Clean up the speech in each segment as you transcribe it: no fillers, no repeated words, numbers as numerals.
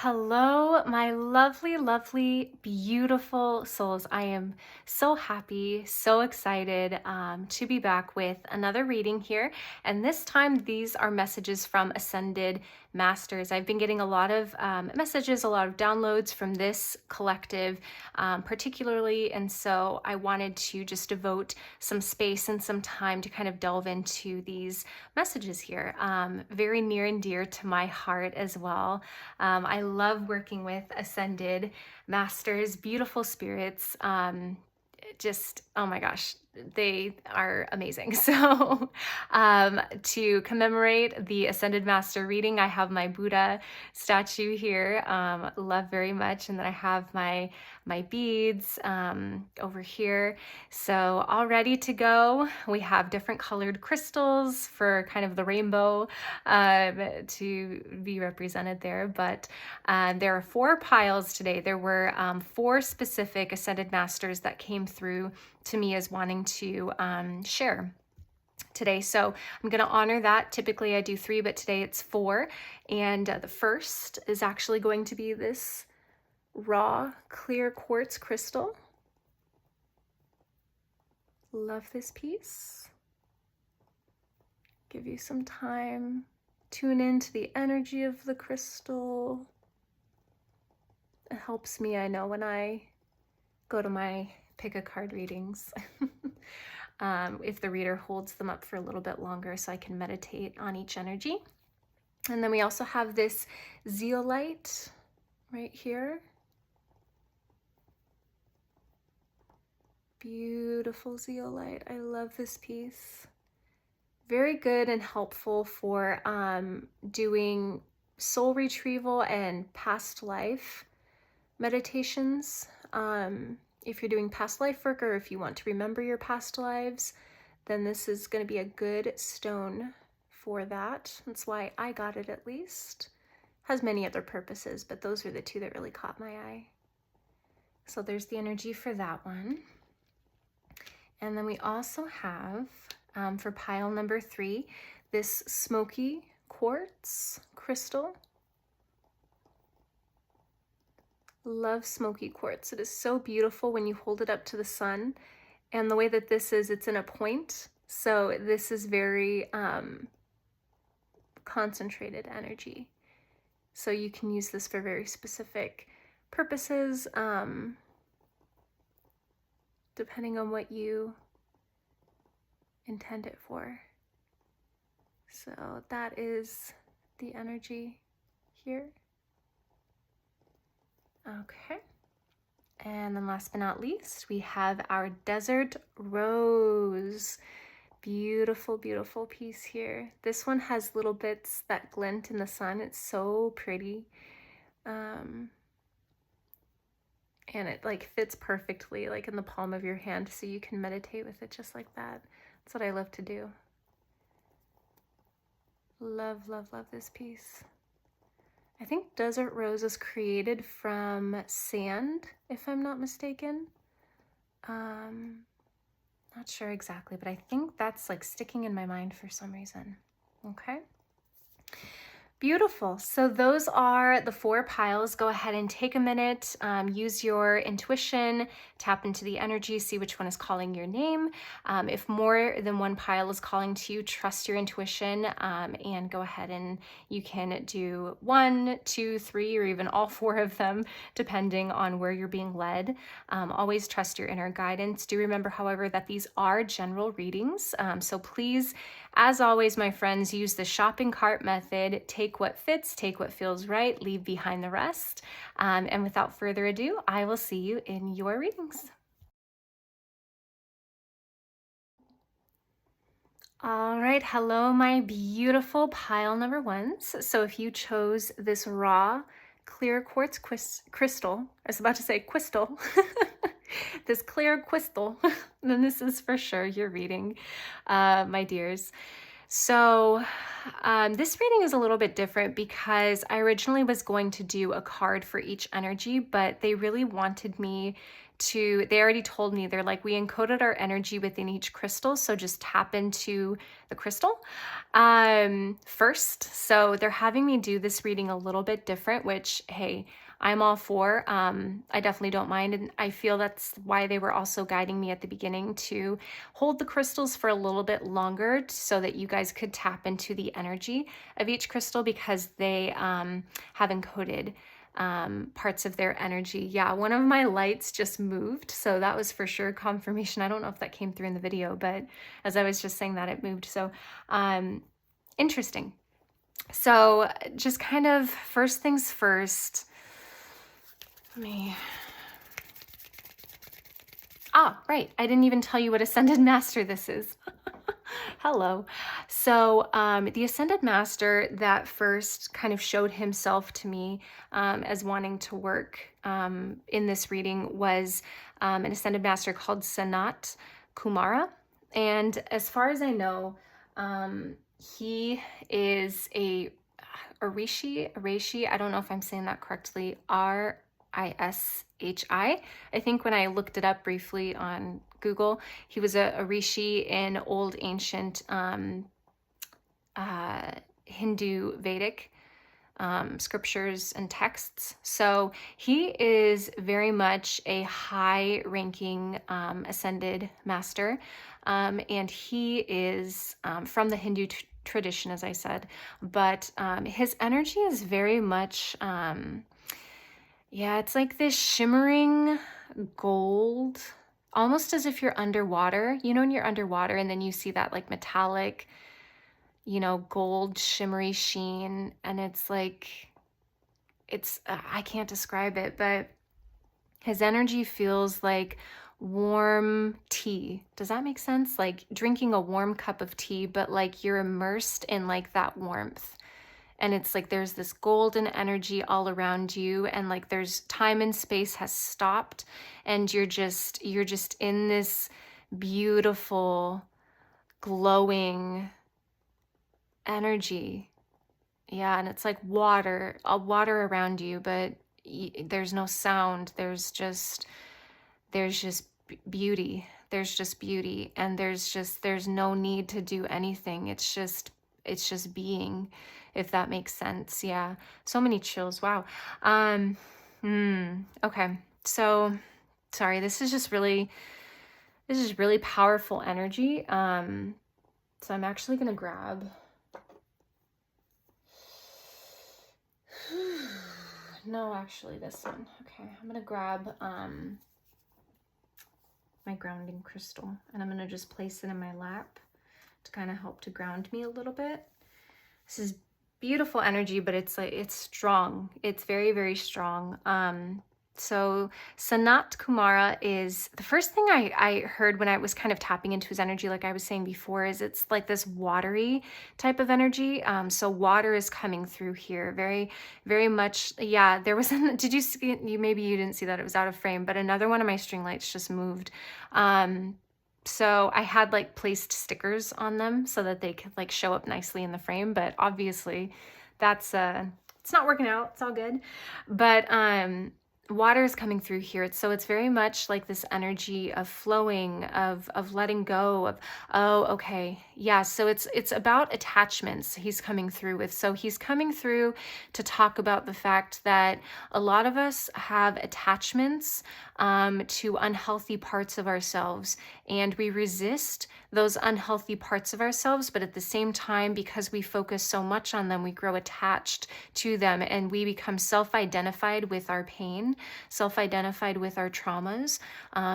Hello, my lovely, lovely, beautiful souls. I am so happy, so excited to be back with another reading here. And this time, these are messages from Ascended Masters. I've been getting a lot of messages, a lot of downloads from this collective, particularly. And so I wanted to just devote some space and some time to kind of delve into these messages here. Very near and dear to my heart as well. I love working with Ascended Masters, beautiful spirits. Just, oh my gosh, they are amazing. So to commemorate the Ascended Master reading, I have my Buddha statue here, love very much. And then I have my beads over here. So all ready to go. We have different colored crystals for kind of the rainbow to be represented there. But there are 4 piles today. There were 4 specific Ascended Masters that came through to me as wanting to share today. So I'm going to honor that. Typically I do 3, but today it's 4. And the first is actually going to be this raw clear quartz crystal. Love this piece. Give you some time. Tune into the energy of the crystal. It helps me, I know, when I go to my pick a card readings. If the reader holds them up for a little bit longer so I can meditate on each energy. And then we also have this zeolite right here. Beautiful zeolite. I love this piece. Very good and helpful for doing soul retrieval and past life meditations. If you're doing past life work or if you want to remember your past lives, then this is going to be a good stone for that. That's why I got it, at least. Has many other purposes, but those are the 2 that really caught my eye. So there's the energy for that one. And then we also have, for pile number 3, this smoky quartz crystal. Love smoky quartz. It is so beautiful when you hold it up to the sun. And the way that this is, it's in a point. So this is very concentrated energy. So you can use this for very specific purposes, depending on what you intend it for. So that is the energy here. Okay. And then last but not least, we have our desert rose. Beautiful, beautiful piece here. This one has little bits that glint in the sun. It's so pretty. And it like fits perfectly like in the palm of your hand, so you can meditate with it just like that. That's what I love to do. Love, love, love this piece. I think desert rose is created from sand, if I'm not mistaken. Not sure exactly, but I think that's like sticking in my mind for some reason. Okay. Beautiful. So those are the 4 piles. Go ahead and take a minute, use your intuition, tap into the energy, see which one is calling your name. If more than one pile is calling to you, trust your intuition, and go ahead and you can do 1, 2, 3, or even all 4 of them, depending on where you're being led. Always trust your inner guidance. Do remember, however, that these are general readings. So please, as always, my friends, use the shopping cart method. Take what fits, take what feels right, leave behind the rest. And without further ado, I will see you in your readings. All right, hello, my beautiful pile number 1s. So if you chose this raw clear quartz crystal, I was about to say crystal, this clear crystal, then this is for sure your reading, my dears. So this reading is a little bit different because I originally was going to do a card for each energy, but they really wanted me they already told me, they're like, we encoded our energy within each crystal, so just tap into the crystal first. So they're having me do this reading a little bit different, which, hey, I'm all for. I definitely don't mind. And I feel that's why they were also guiding me at the beginning to hold the crystals for a little bit longer so that you guys could tap into the energy of each crystal, because they have encoded parts of their energy. Yeah, one of my lights just moved, so that was for sure confirmation. I don't know if that came through in the video, but as I was just saying that, it moved. So interesting. So just kind of first things first, right, I didn't even tell you what Ascended Master this is. Hello. So the Ascended Master that first kind of showed himself to me as wanting to work in this reading was an Ascended Master called Sanat Kumara. And as far as I know, he is a Rishi. I don't know if I'm saying that correctly. Rishi. I think when I looked it up briefly on Google, he was a Rishi in old ancient Hindu Vedic scriptures and texts. So he is very much a high-ranking ascended master, and he is from the Hindu tradition, as I said, but his energy is very much it's like this shimmering gold, almost as if you're underwater. You know, when you're underwater and then you see that like metallic, gold shimmery sheen, and it's like, I can't describe it, but his energy feels like warm tea. Does that make sense? Like drinking a warm cup of tea, but like you're immersed in like that warmth. And it's like there's this golden energy all around you, and like there's time and space has stopped, and you're just in this beautiful glowing energy. Yeah, and it's like water around you, but there's no sound. There's just beauty. There's just beauty, and there's no need to do anything. It's just being, if that makes sense. Yeah, so many chills. Wow. Okay, so sorry, this is really powerful energy. So I'm actually gonna grab no, actually this one. Okay, I'm gonna grab my grounding crystal, and I'm gonna just place it in my lap to kind of help to ground me a little bit. This is beautiful energy, but it's like, it's strong. It's very, very strong. So Sanat Kumara is, the first thing I heard when I was kind of tapping into his energy, like I was saying before, is it's like this watery type of energy. So water is coming through here very, very much. Yeah, there was, did you see, maybe you didn't see that, it was out of frame, but another one of my string lights just moved. So I had like placed stickers on them so that they could like show up nicely in the frame, but obviously that's it's not working out. It's all good. But water is coming through here. So it's very much like this energy of flowing, of letting go, of, oh, okay. Yeah, so it's about attachments he's coming through with. So he's coming through to talk about the fact that a lot of us have attachments to unhealthy parts of ourselves, and we resist those unhealthy parts of ourselves, but at the same time, because we focus so much on them, we grow attached to them, and we become self-identified with our pain, self-identified with our traumas,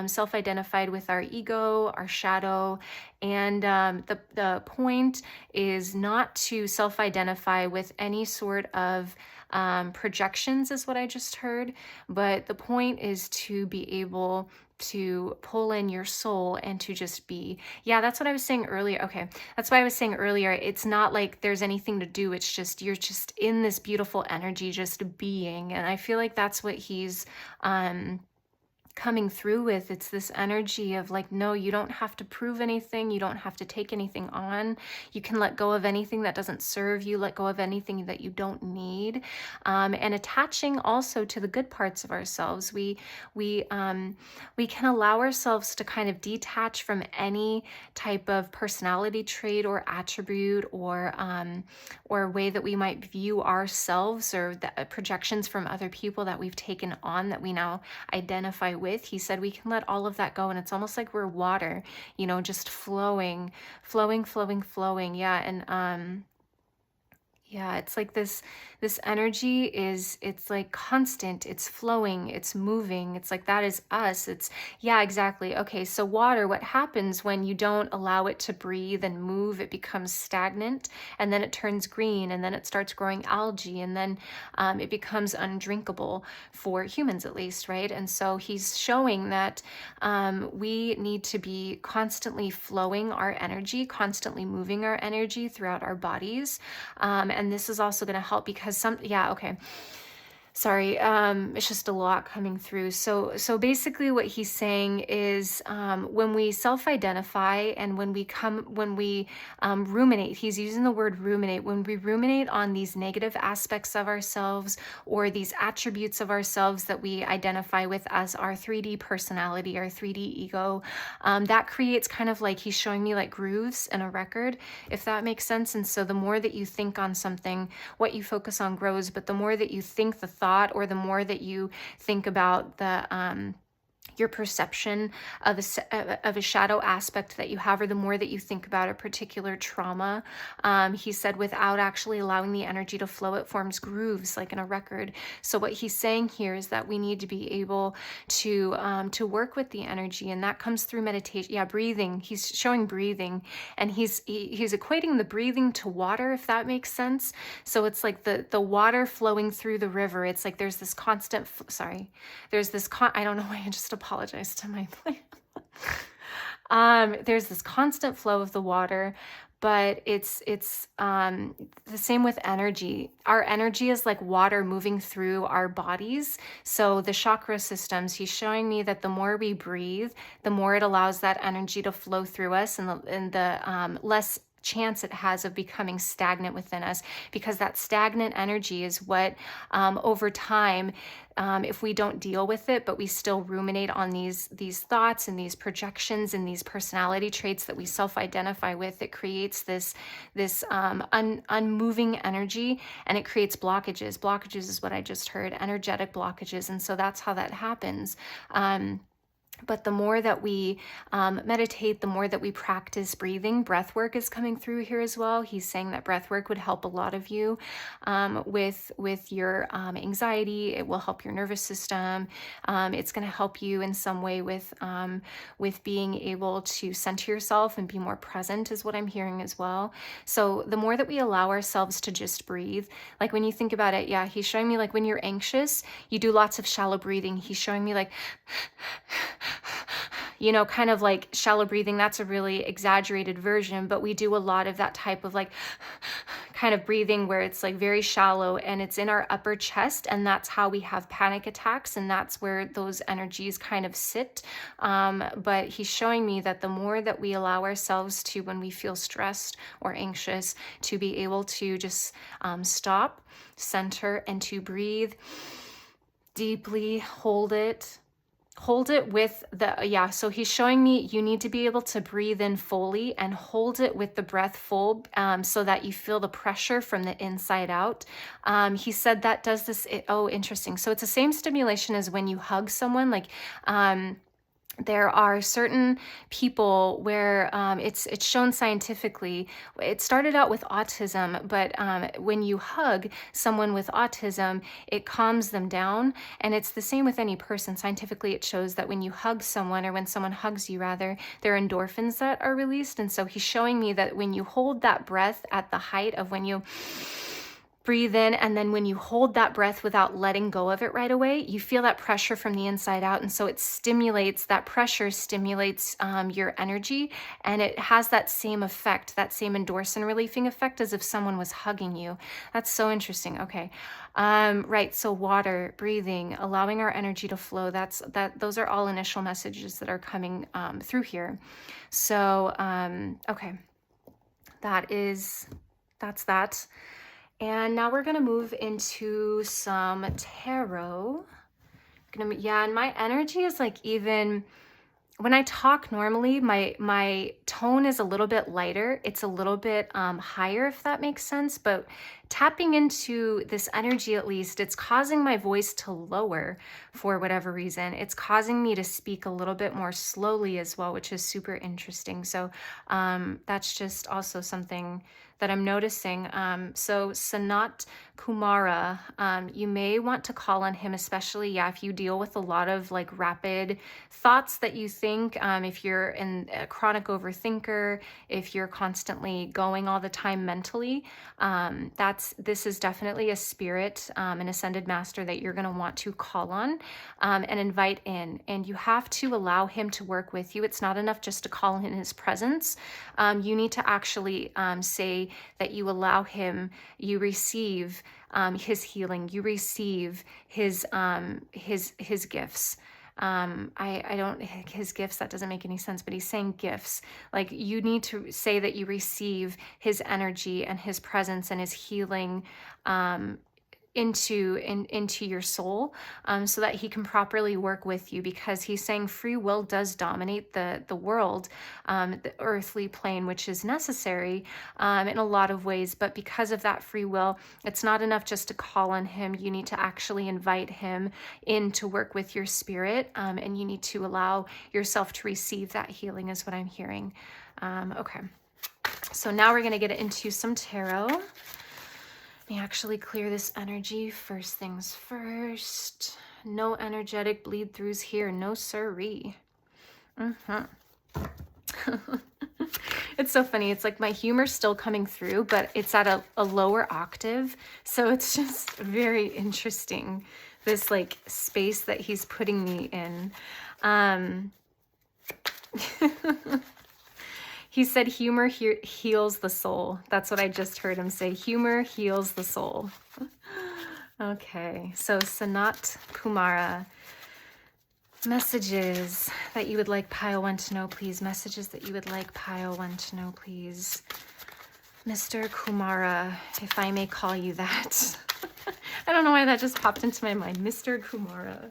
self-identified with our ego, our shadow. And the point is not to self-identify with any sort of projections, is what I just heard, but the point is to be able to pull in your soul and to just be. Yeah, that's what I was saying earlier. Okay, that's why I was saying earlier, it's not like there's anything to do, it's just you're just in this beautiful energy, just being. And I feel like that's what he's coming through with. It's this energy of like, no, you don't have to prove anything. You don't have to take anything on. You can let go of anything that doesn't serve you, let go of anything that you don't need. And attaching also to the good parts of ourselves. We can allow ourselves to kind of detach from any type of personality trait or attribute or way that we might view ourselves, or the projections from other people that we've taken on that we now identify with. He said we can let all of that go, and it's almost like we're water, just flowing. Yeah. And yeah, it's like this energy it's like constant, it's flowing, it's moving. It's like that is us. Yeah, exactly. Okay, so water, what happens when you don't allow it to breathe and move? It becomes stagnant, and then it turns green, and then it starts growing algae, and then it becomes undrinkable for humans, at least, right? And so he's showing that we need to be constantly flowing our energy, constantly moving our energy throughout our bodies. And this is also going to help because sorry, it's just a lot coming through. So basically what he's saying is when we self-identify and when we ruminate, he's using the word ruminate, when we ruminate on these negative aspects of ourselves or these attributes of ourselves that we identify with as our 3D personality, our 3D ego, that creates kind of like, he's showing me like grooves in a record, if that makes sense. And so the more that you think on something, what you focus on grows, but the more that you think the thought, or the more that you think about your perception of a shadow aspect that you have, or the more that you think about a particular trauma, he said, without actually allowing the energy to flow, it forms grooves like in a record. So what he's saying here is that we need to be able to work with the energy, and that comes through meditation. Yeah, breathing. He's showing breathing, and he's equating the breathing to water, if that makes sense. So it's like the water flowing through the river. It's like there's this constant. I don't know why I just apologize to my plant. There's this constant flow of the water, but it's the same with energy. Our energy is like water moving through our bodies. So the chakra systems, he's showing me that the more we breathe, the more it allows that energy to flow through us, and the less chance it has of becoming stagnant within us, because that stagnant energy is what over time, if we don't deal with it, but we still ruminate on these thoughts and these projections and these personality traits that we self-identify with, it creates this unmoving energy, and it creates blockages. Blockages is what I just heard, energetic blockages. And so that's how that happens. But the more that we meditate, the more that we practice breathing, breath work is coming through here as well. He's saying that breath work would help a lot of you with your anxiety. It will help your nervous system. It's going to help you in some way with being able to center yourself and be more present, is what I'm hearing as well. So the more that we allow ourselves to just breathe, like when you think about it, yeah, he's showing me like when you're anxious, you do lots of shallow breathing. He's showing me like kind of like shallow breathing. That's a really exaggerated version, but we do a lot of that type of like kind of breathing where it's like very shallow and it's in our upper chest, and that's how we have panic attacks, and that's where those energies kind of sit. But he's showing me that the more that we allow ourselves to, when we feel stressed or anxious, to be able to just stop, center, and to breathe deeply, hold it with so he's showing me you need to be able to breathe in fully and hold it with the breath full, so that you feel the pressure from the inside out. He said that does this, interesting. So it's the same stimulation as when you hug someone, like, there are certain people where it's shown scientifically. It started out with autism, but when you hug someone with autism, it calms them down. And it's the same with any person. Scientifically, it shows that when you hug someone, or when someone hugs you rather, there are endorphins that are released. And so he's showing me that when you hold that breath at the height of when you breathe in, and then when you hold that breath without letting go of it right away, you feel that pressure from the inside out. And so it stimulates, that pressure stimulates your energy, and it has that same effect, that same endorphin relieving effect as if someone was hugging you. That's so interesting. Okay. Right. So water, breathing, allowing our energy to flow. Those are all initial messages that are coming through here. So, okay. That's that. And now we're going to move into some tarot. And my energy is like, even when I talk normally, my tone is a little bit lighter. It's a little bit higher, if that makes sense. But tapping into this energy, at least, it's causing my voice to lower for whatever reason. It's causing me to speak a little bit more slowly as well, which is super interesting. So that's just also something that I'm noticing. So Sanat Kumara, you may want to call on him, especially, if you deal with a lot of like rapid thoughts that you think, if you're a chronic overthinker, if you're constantly going all the time mentally, this is definitely a spirit, an ascended master that you're going to want to call on and invite in. And you have to allow him to work with you. It's not enough just to call in his presence. You need to actually say that you allow him, you receive his healing, you receive his gifts. I don't, his gifts, that doesn't make any sense, but he's saying gifts. Like, you need to say that you receive his energy and his presence and his healing into your soul, so that he can properly work with you, because he's saying free will does dominate the world, the earthly plane, which is necessary in a lot of ways. But because of that free will, it's not enough just to call on him. You need to actually invite him in to work with your spirit, and you need to allow yourself to receive that healing, is what I'm hearing. Okay, so now we're going to get into some tarot. Let me actually clear this energy first things first. No energetic bleed throughs here. No siree. It's so funny. It's like my humor's still coming through, but it's at a lower octave. So it's just very interesting, this like space that he's putting me in. He said humor heals the soul. That's what I just heard him say. Humor heals the soul. Okay, so Sanat Kumara. Messages that you would like Pile 1 to know, please. Messages that you would like Pile 1 to know, please. Mr. Kumara, if I may call you that. I don't know why that just popped into my mind. Mr. Kumara.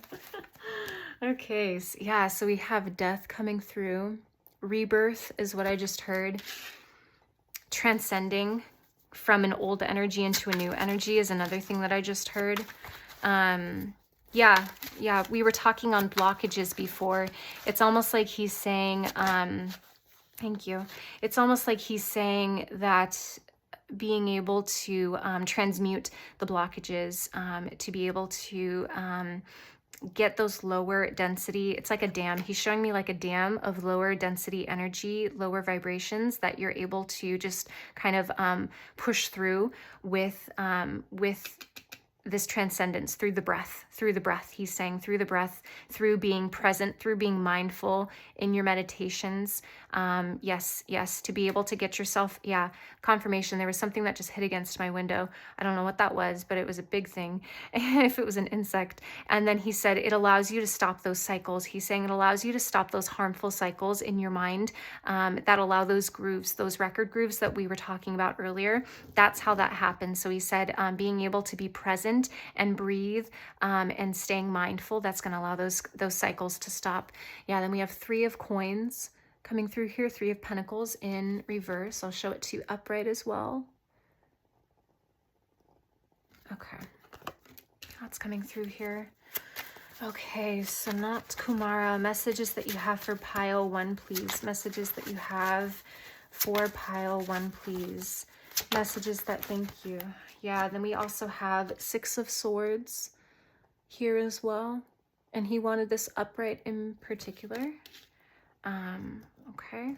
Okay, so we have death coming through. Rebirth is what I just heard. Transcending from an old energy into a new energy is another thing that I just heard. Yeah, we were talking on blockages before. It's almost like he's saying, thank you. It's almost like he's saying that being able to transmute the blockages, to be able to get those lower density, it's like a dam. He's showing me like a dam of lower density energy, lower vibrations that you're able to just kind of push through with this transcendence through the breath. He's saying through the breath, through being present, through being mindful in your meditations. Yes, to be able to get yourself, confirmation. There was something that just hit against my window. I don't know what that was, but it was a big thing, if it was an insect. And then he said it allows you to stop those cycles. He's saying it allows you to stop those harmful cycles in your mind that allow those grooves, those record grooves that we were talking about earlier. That's how that happens. So he said being able to be present and breathe and staying mindful, that's going to allow those cycles to stop. Then we have 3 of coins coming through here, 3 of pentacles in reverse. I'll show it to you upright as well. Okay, that's coming through here. Okay, so Sanat Kumara, messages that you have for Pile 1, please. Messages that you have for Pile 1, please. Messages that thank you. Then we also have 6 of Swords here as well. And he wanted this upright in particular. Okay.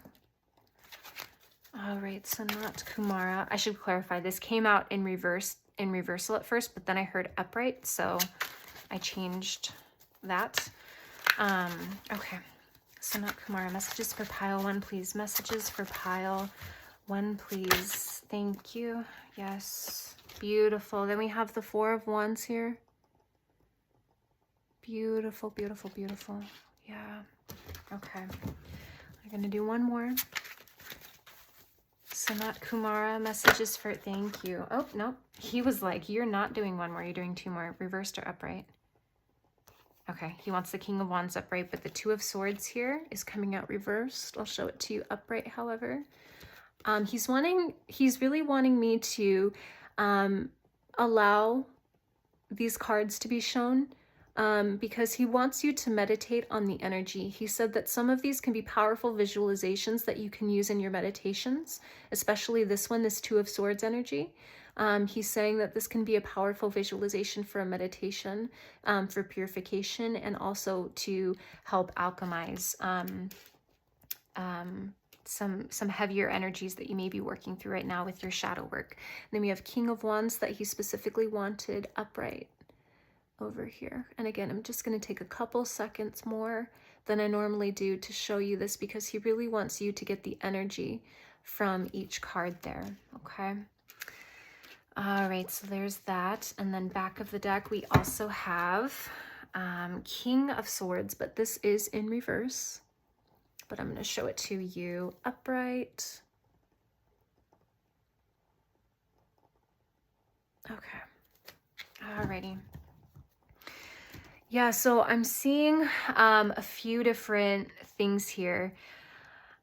All right, Sanat Kumara. I should clarify, this came out in reverse in reversal at first, but then I heard upright, so I changed that. Okay. Sanat Kumara, messages for pile 1, please. Messages for pile 1, please. Thank you. Yes. Beautiful. Then we have the 4 of Wands here. Beautiful, beautiful, beautiful. Yeah. Okay. I'm going to do one more. Sanat Kumara, messages for, thank you. Oh, no. He was like, you're not doing one more. You're doing 2 more. Reversed or upright? Okay. He wants the King of Wands upright, but the 2 of Swords here is coming out reversed. I'll show it to you upright, however. He's really wanting me to allow these cards to be shown because he wants you to meditate on the energy. He said that some of these can be powerful visualizations that you can use in your meditations, especially this one, this 2 of Swords energy. He's saying that this can be a powerful visualization for a meditation, for purification, and also to help alchemize some heavier energies that you may be working through right now with your shadow work. And then we have King of Wands that he specifically wanted upright over here. And again, I'm just going to take a couple seconds more than I normally do to show you this because he really wants you to get the energy from each card there. Okay. All right, so there's that. And then back of the deck, we also have King of Swords, but this is in reverse. But I'm going to show it to you upright. Okay. Alrighty. Yeah, so I'm seeing a few different things here.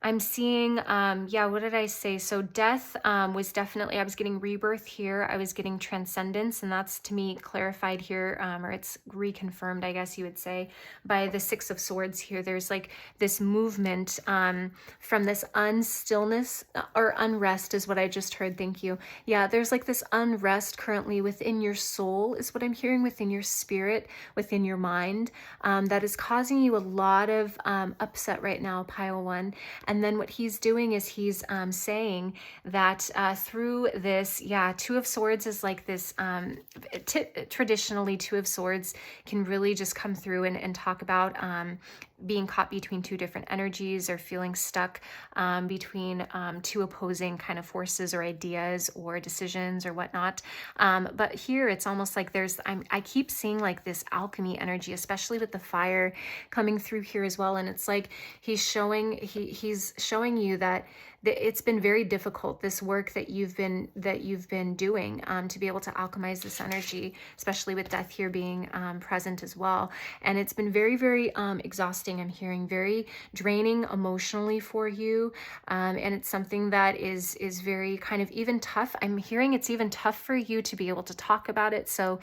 I'm seeing, yeah, what did I say? So death was definitely, I was getting rebirth here. I was getting transcendence, and that's to me clarified here, or it's reconfirmed, I guess you would say, by the 6 of Swords here. There's like this movement from this unstillness or unrest is what I just heard. Thank you. Yeah, there's like this unrest currently within your soul is what I'm hearing, within your spirit, within your mind, that is causing you a lot of upset right now, pile 1. And then what he's doing is he's saying that through this, yeah, 2 of Swords is like this, traditionally 2 of Swords can really just come through and talk about being caught between 2 different energies or feeling stuck between 2 opposing kind of forces or ideas or decisions or whatnot. But here it's almost like there's, I keep seeing like this alchemy energy, especially with the fire coming through here as well. And it's like he's showing you that it's been very difficult, this work that you've been doing to be able to alchemize this energy, especially with death here being present as well. And it's been very, very exhausting. I'm hearing very draining emotionally for you. And it's something that is very kind of even tough. I'm hearing it's even tough for you to be able to talk about it. So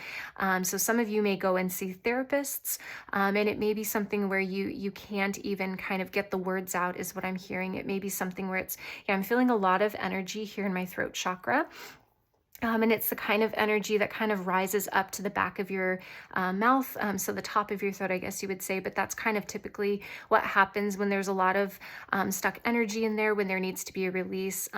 some of you may go and see therapists, and it may be something where you can't even kind of get the words out is what I'm hearing. It may be something where it's, yeah, I'm feeling a lot of energy here in my throat chakra. And it's the kind of energy that kind of rises up to the back of your mouth, so the top of your throat, I guess you would say, but that's kind of typically what happens when there's a lot of stuck energy in there, when there needs to be a release.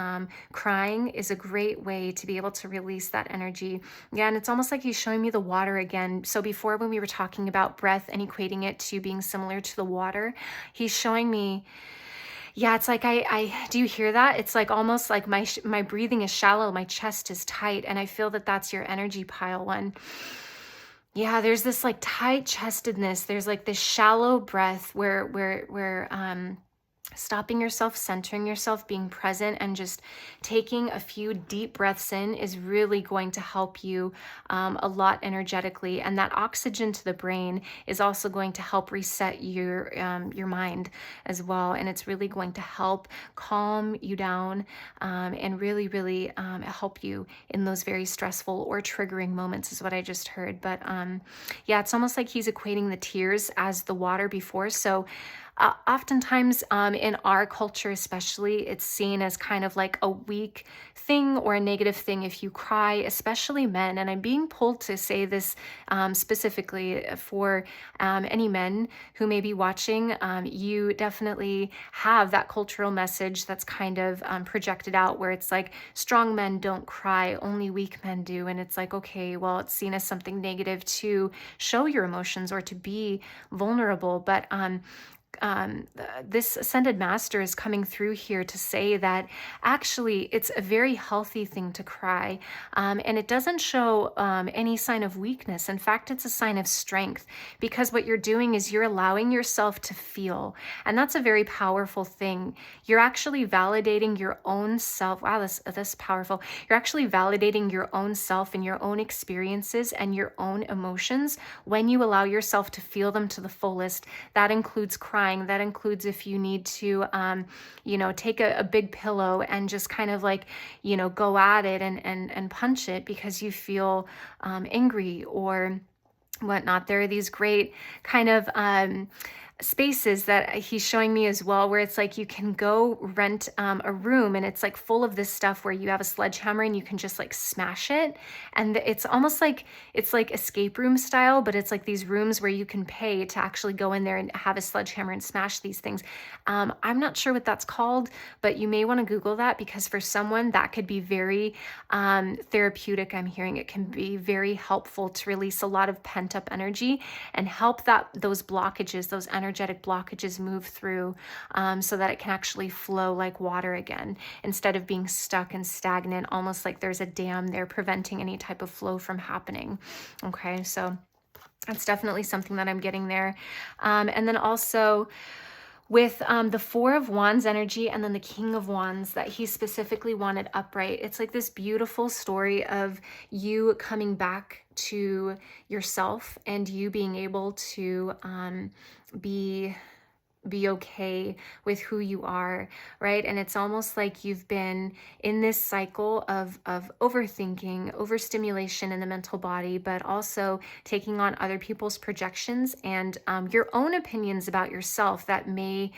Crying is a great way to be able to release that energy. Yeah, and it's almost like he's showing me the water again. So before, when we were talking about breath and equating it to being similar to the water, he's showing me, yeah, it's like I do you hear that? It's like almost like my breathing is shallow, my chest is tight, and I feel that that's your energy, pile 1. Yeah, there's this like tight chestedness. There's like this shallow breath where stopping yourself, centering yourself, being present, and just taking a few deep breaths in is really going to help you a lot energetically. And that oxygen to the brain is also going to help reset your mind as well. And it's really going to help calm you down and really, really help you in those very stressful or triggering moments is what I just heard. But yeah, it's almost like he's equating the tears as the water before. So oftentimes in our culture especially, it's seen as kind of like a weak thing or a negative thing if you cry, especially men. And I'm being pulled to say this specifically for any men who may be watching. You definitely have that cultural message that's kind of projected out, where it's like strong men don't cry, only weak men do. And it's like, okay, well, it's seen as something negative to show your emotions or to be vulnerable. But this ascended master is coming through here to say that actually it's a very healthy thing to cry, and it doesn't show any sign of weakness. In fact, it's a sign of strength, because what you're doing is you're allowing yourself to feel, and that's a very powerful thing. You're actually validating your own self. Wow, this powerful. You're actually validating your own self and your own experiences and your own emotions when you allow yourself to feel them to the fullest. That includes crying. That includes if you need to, take a big pillow and just kind of like, go at it and punch it because you feel angry or whatnot. There are these great kind of spaces that he's showing me as well, where it's like you can go rent a room and it's like full of this stuff where you have a sledgehammer and you can just like smash it. And it's almost like it's like escape room style, but it's like these rooms where you can pay to actually go in there and have a sledgehammer and smash these things. I'm not sure what that's called, but you may want to Google that, because for someone that could be very therapeutic. I'm hearing it can be very helpful to release a lot of pent up energy and help those blockages, those energetic blockages move through, so that it can actually flow like water again, instead of being stuck and stagnant, almost like there's a dam there preventing any type of flow from happening. Okay, so that's definitely something that I'm getting there. And then also with the Four of Wands energy and then the King of Wands that he specifically wanted upright. It's like this beautiful story of you coming back to yourself and you being able to be okay with who you are, right? And it's almost like you've been in this cycle of overthinking, overstimulation in the mental body, but also taking on other people's projections and your own opinions about yourself that may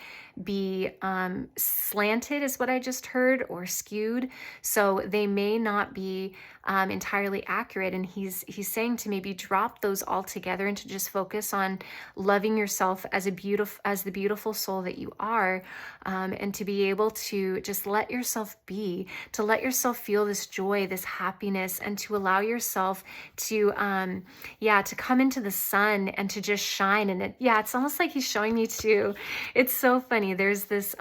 be slanted, is what I just heard, or skewed. So they may not be entirely accurate. And he's saying to maybe drop those all together and to just focus on loving yourself as the beautiful soul that you are, and to be able to just let yourself be, to let yourself feel this joy, this happiness, and to allow yourself to to come into the sun and to just shine. And it's almost like he's showing me too. It's so funny. There's this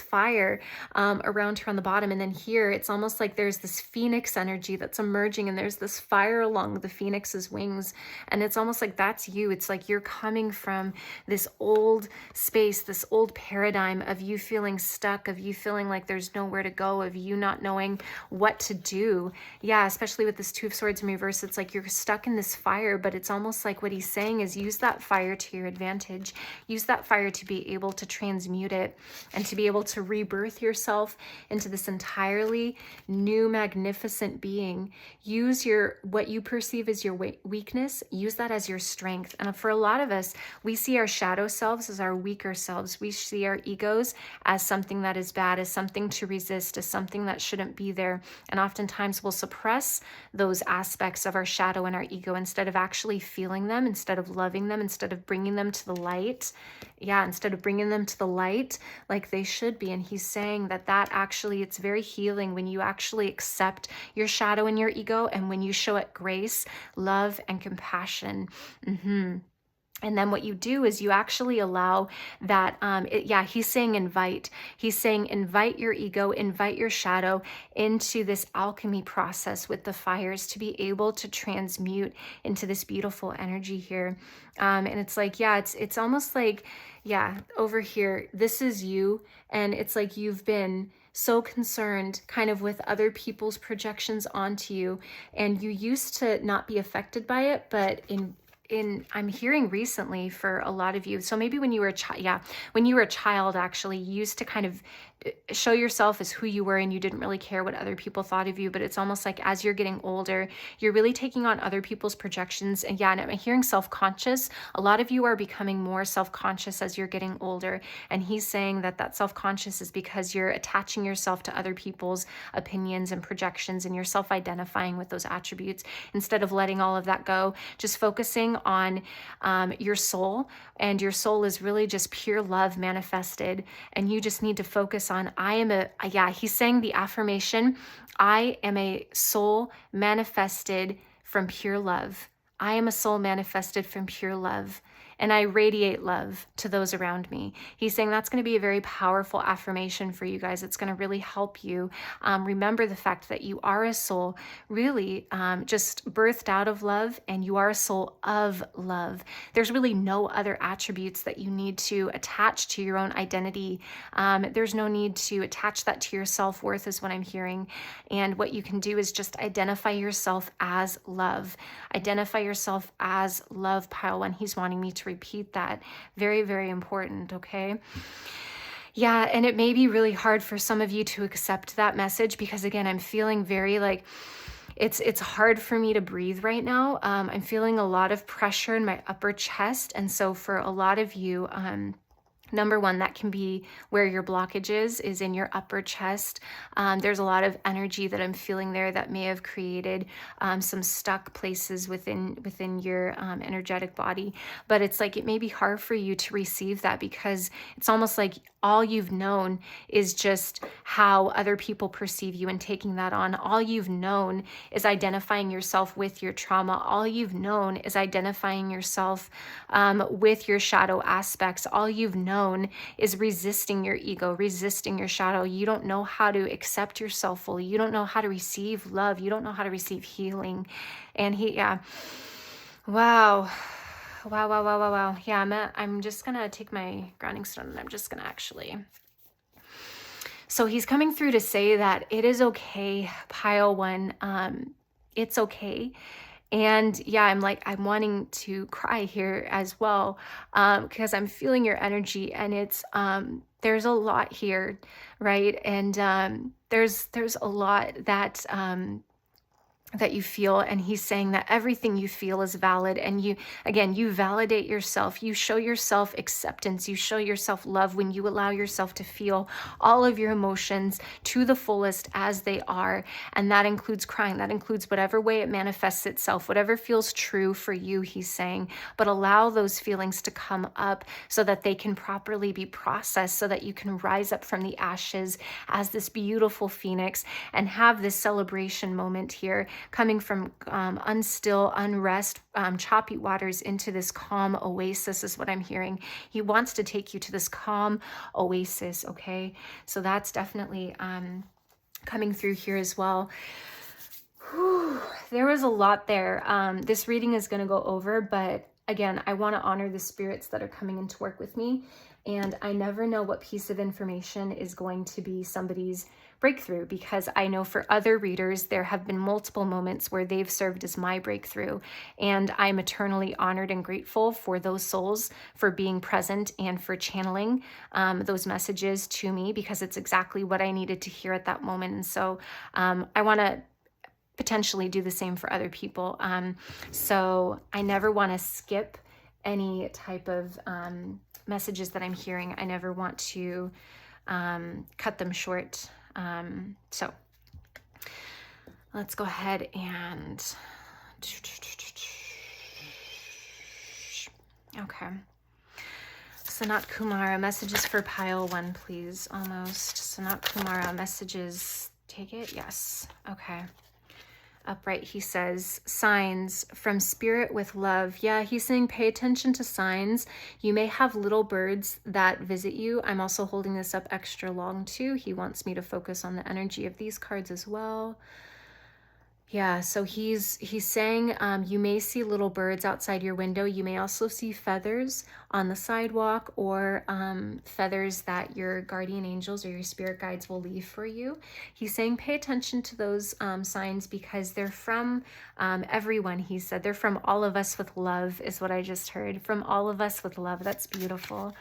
fire around here on the bottom, and then here it's almost like there's this phoenix energy that's emerging, and there's this fire along the phoenix's wings, and it's almost like that's you. It's like you're coming from this old space, this old paradigm of you feeling stuck, of you feeling like there's nowhere to go, of you not knowing what to do. Yeah, especially with this Two of Swords in reverse, it's like you're stuck in this fire, but it's almost like what he's saying is use that fire to your advantage. Use that fire to be able to transmute it and to be able to rebirth yourself into this entirely new, magnificent being. Use what you perceive as your weakness, use that as your strength. And for a lot of us, we see our shadow selves as our weaker selves. We see our egos as something that is bad, as something to resist, as something that shouldn't be there. And oftentimes we'll suppress those aspects of our shadow and our ego instead of actually feeling them, instead of loving them, instead of bringing them to the light. Instead of bringing them to the light like they should be. And he's saying that actually, it's very healing when you actually accept your shadow and your ego, and when you show it grace, love, and compassion. And then what you do is you actually allow that, he's saying invite. He's saying invite your ego, invite your shadow into this alchemy process with the fires to be able to transmute into this beautiful energy here. And it's like, it's almost like, over here, this is you. And it's like you've been so concerned kind of with other people's projections onto you, and you used to not be affected by it, but I'm hearing recently for a lot of you. So maybe when you were a child, yeah, when you were a child, actually, you used to kind of show yourself as who you were and you didn't really care what other people thought of you. But it's almost like as you're getting older, you're really taking on other people's projections. And yeah, and I'm hearing self-conscious. A lot of you are becoming more self-conscious as you're getting older. And he's saying that that self-conscious is because you're attaching yourself to other people's opinions and projections, and you're self-identifying with those attributes instead of letting all of that go, just focusing on your soul. And your soul is really just pure love manifested. And you just need to focus on, he's saying the affirmation, I am a soul manifested from pure love. I am a soul manifested from pure love, and I radiate love to those around me. He's saying that's going to be a very powerful affirmation for you guys. It's going to really help you remember the fact that you are a soul really just birthed out of love, and you are a soul of love. There's really no other attributes that you need to attach to your own identity. There's no need to attach that to your self-worth is what I'm hearing. And what you can do is just identify yourself as love. Identify yourself as love, pile one. He's wanting me to repeat that. Very, very important, okay? Yeah, and it may be really hard for some of you to accept that message because, again, I'm feeling very like, it's hard for me to breathe right now. I'm feeling a lot of pressure in my upper chest. And so for a lot of you, number one, that can be where your blockage is in your upper chest. There's a lot of energy that I'm feeling there that may have created some stuck places within your energetic body. But it's like it may be hard for you to receive that because it's almost like all you've known is just how other people perceive you and taking that on. All you've known is identifying yourself with your trauma. All you've known is identifying yourself with your shadow aspects. All you've known is resisting your ego, resisting your shadow. You don't know how to accept yourself fully. You don't know how to receive love. You don't know how to receive healing. And wow. Yeah, I'm just going to take my grounding stone and I'm just going to actually. So he's coming through to say that it is okay, pile one. It's okay. And yeah, I'm wanting to cry here as well, because I'm feeling your energy, and it's, there's a lot here, right? And there's a lot that you feel, and he's saying that everything you feel is valid. And you validate yourself, you show yourself acceptance, you show yourself love when you allow yourself to feel all of your emotions to the fullest as they are. And that includes crying, that includes whatever way it manifests itself, whatever feels true for you, he's saying. But allow those feelings to come up so that they can properly be processed, so that you can rise up from the ashes as this beautiful phoenix and have this celebration moment here, coming from unstill, unrest, choppy waters into this calm oasis is what I'm hearing. He wants to take you to this calm oasis, okay? So that's definitely coming through here as well. Whew, there was a lot there. This reading is going to go over, but again, I want to honor the spirits that are coming in to work with me. And I never know what piece of information is going to be somebody's breakthrough, because I know for other readers, there have been multiple moments where they've served as my breakthrough. And I'm eternally honored and grateful for those souls for being present and for channeling those messages to me, because it's exactly what I needed to hear at that moment. And so I want to potentially do the same for other people. So I never want to skip any type of messages that I'm hearing. I never want to cut them short. So let's go ahead and okay. Sanat Kumara, messages for pile one, please. Almost. Sanat Kumara, messages. Take it? Yes. Okay. Upright, he says, signs from spirit with love. Yeah, he's saying pay attention to signs. You may have little birds that visit you. I'm also holding this up extra long too. He wants me to focus on the energy of these cards as well. Yeah, so he's saying you may see little birds outside your window. You may also see feathers on the sidewalk, or feathers that your guardian angels or your spirit guides will leave for you. He's saying pay attention to those signs, because they're from everyone. He said they're from all of us with love, is what I just heard. From all of us with love. That's beautiful.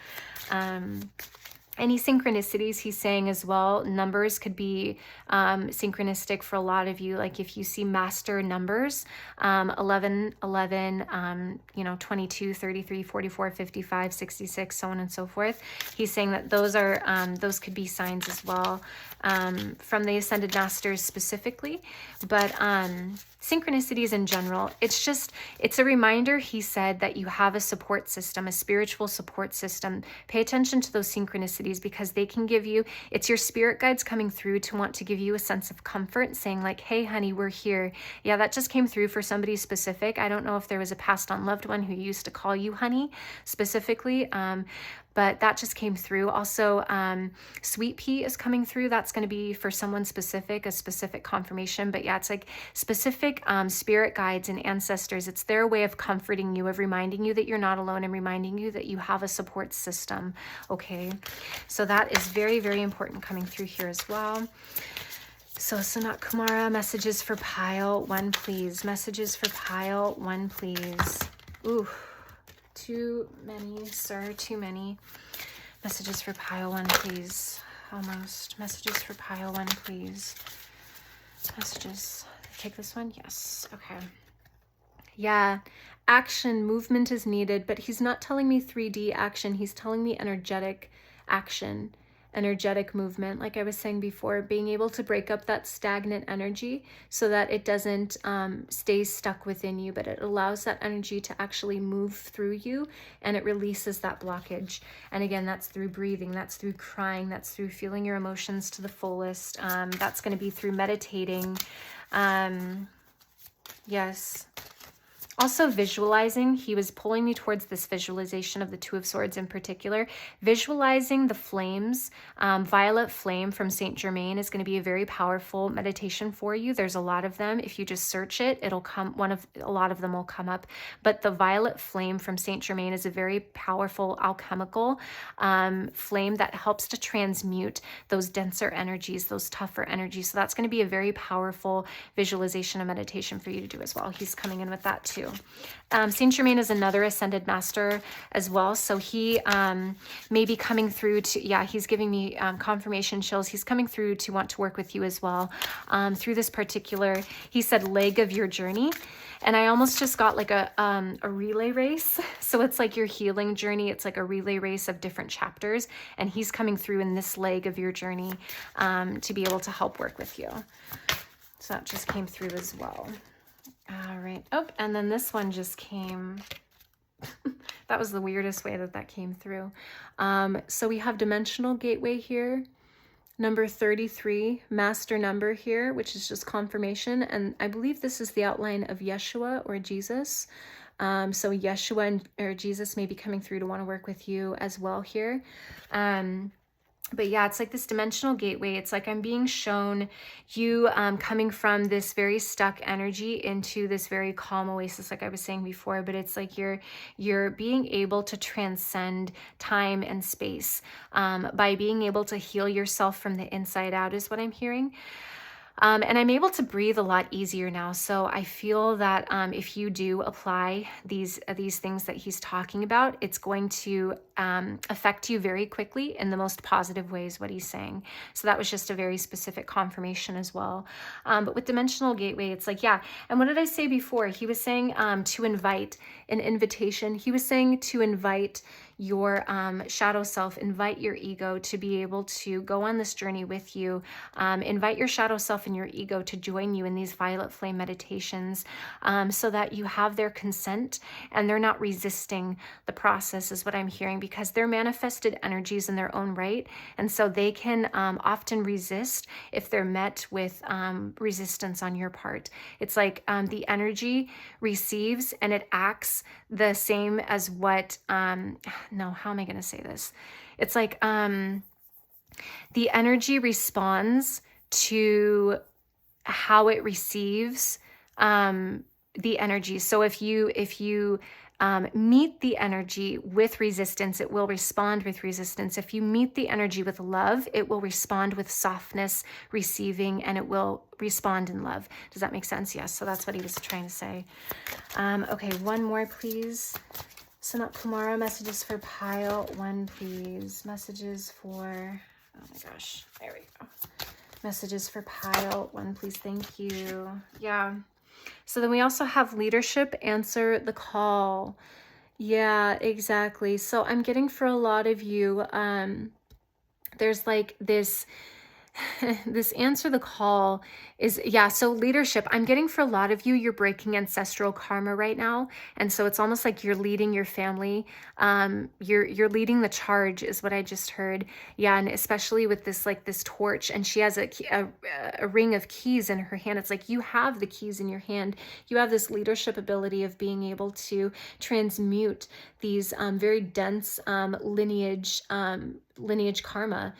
Any synchronicities, he's saying as well, numbers could be synchronistic for a lot of you. Like if you see master numbers, 11, 11, 22, 33, 44, 55, 66, so on and so forth. He's saying that those could be signs as well, from the Ascended Masters specifically. But synchronicities in general, it's a reminder, he said, that you have a support system, a spiritual support system. Pay attention to those synchronicities, because they can give you, it's your spirit guides coming through to want to give you a sense of comfort, saying like, hey honey, we're here. Yeah, that just came through for somebody specific. I don't know if there was a passed on loved one who used to call you honey specifically, but that just came through. Also, Sweet Pea is coming through. That's going to be for someone specific, a specific confirmation. But yeah, it's like specific spirit guides and ancestors. It's their way of comforting you, of reminding you that you're not alone, and reminding you that you have a support system. Okay, so that is very, very important coming through here as well. So Sanat Kumara, messages for pile 1, please. Messages for pile 1, please. Ooh. Too many, sir, too many. Messages for pile 1, please. Almost. Messages for pile 1, please. Messages. Take this one? Yes. Okay. Yeah. Action, movement is needed, but he's not telling me 3D action. He's telling me energetic action, energetic movement. Like I was saying before, being able to break up that stagnant energy so that it doesn't stay stuck within you, but it allows that energy to actually move through you, and it releases that blockage. And again, that's through breathing, that's through crying, that's through feeling your emotions to the fullest. That's going to be through meditating. Yes. Also visualizing, he was pulling me towards this visualization of the Two of Swords in particular. Visualizing the flames, violet flame from Saint Germain is going to be a very powerful meditation for you. There's a lot of them. If you just search it, it'll come, a lot of them will come up. But the violet flame from Saint Germain is a very powerful alchemical flame that helps to transmute those denser energies, those tougher energies. So that's going to be a very powerful visualization and meditation for you to do as well. He's coming in with that too. Saint Germain is another ascended master as well. So he may be coming through to, yeah, he's giving me confirmation chills. He's coming through to want to work with you as well through this particular, he said, leg of your journey. And I almost just got like a relay race. So it's like your healing journey. It's like a relay race of different chapters. And he's coming through in this leg of your journey to be able to help work with you. So that just came through as well. All right. Oh, and then this one just came. That was the weirdest way that came through. So we have dimensional gateway here. Number 33, master number here, which is just confirmation. And I believe this is the outline of Yeshua or Jesus. So Yeshua or Jesus may be coming through to want to work with you as well here. But yeah, it's like this dimensional gateway. It's like I'm being shown you coming from this very stuck energy into this very calm oasis, like I was saying before. But it's like you're being able to transcend time and space by being able to heal yourself from the inside out, is what I'm hearing. And I'm able to breathe a lot easier now. So I feel that if you do apply these things that he's talking about, it's going to affect you very quickly in the most positive ways, what he's saying. So that was just a very specific confirmation as well. But with dimensional gateway, it's like, yeah. And what did I say before? He was saying to invite an invitation. He was saying to invite your shadow self, invite your ego to be able to go on this journey with you. Invite your shadow self and your ego to join you in these violet flame meditations so that you have their consent and they're not resisting the process, is what I'm hearing, because they're manifested energies in their own right. And so they can often resist if they're met with resistance on your part. It's like the energy receives and it acts the same as what, no, how am I going to say this? It's like the energy responds to how it receives the energy. So if you meet the energy with resistance, it will respond with resistance. If you meet the energy with love, it will respond with softness, receiving, and it will respond in love. Does that make sense? Yes. So that's what he was trying to say. Okay, one more, please. Sanat Kumara, messages for pile 1, please. Messages for, oh my gosh, there we go. Messages for pile 1, please. Thank you. Yeah. So then we also have leadership, answer the call. Yeah, exactly. So I'm getting for a lot of you, there's like this this answer the call is, yeah, so leadership. I'm getting for a lot of you, you're breaking ancestral karma right now. And so it's almost like you're leading your family. You're leading the charge is what I just heard. Yeah, and especially with this, like this torch, and she has a ring of keys in her hand. It's like you have the keys in your hand. You have this leadership ability of being able to transmute these very dense lineage karma.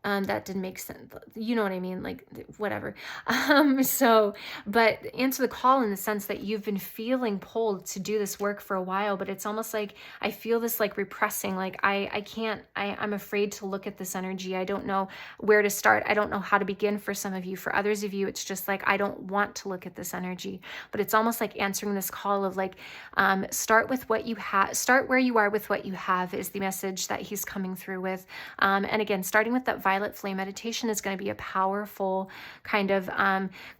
That didn't make sense. You know what I mean? Like, whatever. But answer the call in the sense that you've been feeling pulled to do this work for a while, but it's almost like I feel this like repressing, like I'm afraid to look at this energy. I don't know where to start. I don't know how to begin for some of you. For others of you, it's just like, I don't want to look at this energy, but it's almost like answering this call of like, start with what you have, start where you are with what you have is the message that he's coming through with. And again, starting with that violet flame meditation is going to be a powerful kind of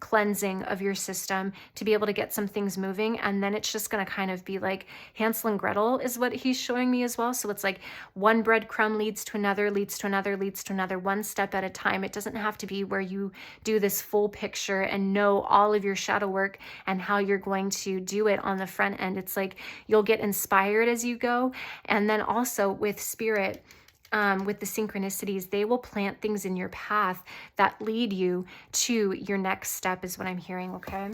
cleansing of your system to be able to get some things moving. And then it's just going to kind of be like Hansel and Gretel is what he's showing me as well. So it's like one breadcrumb leads to another, leads to another, leads to another, one step at a time. It doesn't have to be where you do this full picture and know all of your shadow work and how you're going to do it on the front end. It's like you'll get inspired as you go. And then also with spirit, with the synchronicities, they will plant things in your path that lead you to your next step is what I'm hearing, okay?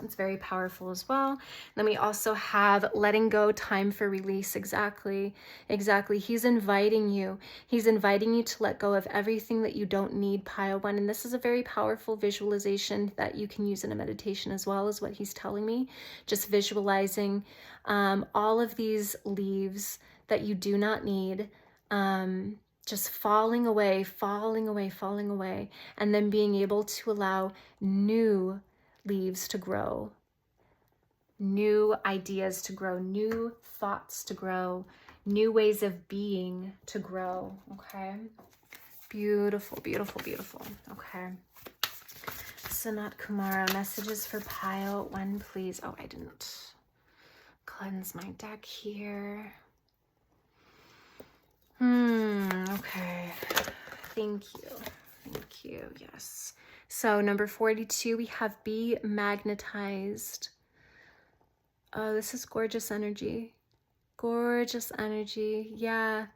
It's very powerful as well. Then we also have letting go, time for release. Exactly. He's inviting you. He's inviting you to let go of everything that you don't need, pile 1. And this is a very powerful visualization that you can use in a meditation as well, as what he's telling me. Just visualizing all of these leaves that you do not need, just falling away, and then being able to allow new leaves to grow, new ideas to grow, new thoughts to grow, new ways of being to grow. Okay. Beautiful. Okay. Sanat Kumara, messages for pile 1, please. Oh, I didn't cleanse my deck here. Okay. Thank you. Yes. So number 42, we have be magnetized. Oh, this is gorgeous energy. Yeah.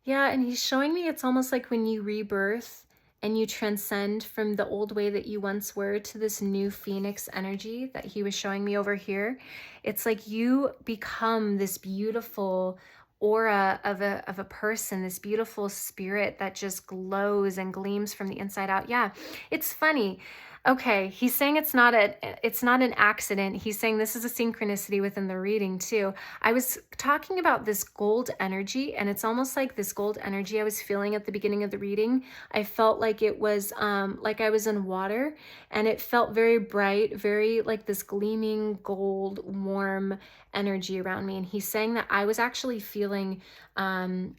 And he's showing me it's almost like when you rebirth and you transcend from the old way that you once were to this new phoenix energy that he was showing me over here. It's like you become this beautiful aura of a person, this beautiful spirit that just glows and gleams from the inside out. Yeah, it's funny. Okay, he's saying it's not an accident. He's saying this is a synchronicity within the reading too. I was talking about this gold energy, and it's almost like this gold energy I was feeling at the beginning of the reading. I felt like it was like I was in water, and it felt very bright, very like this gleaming gold, warm energy around me. And he's saying that I was actually feeling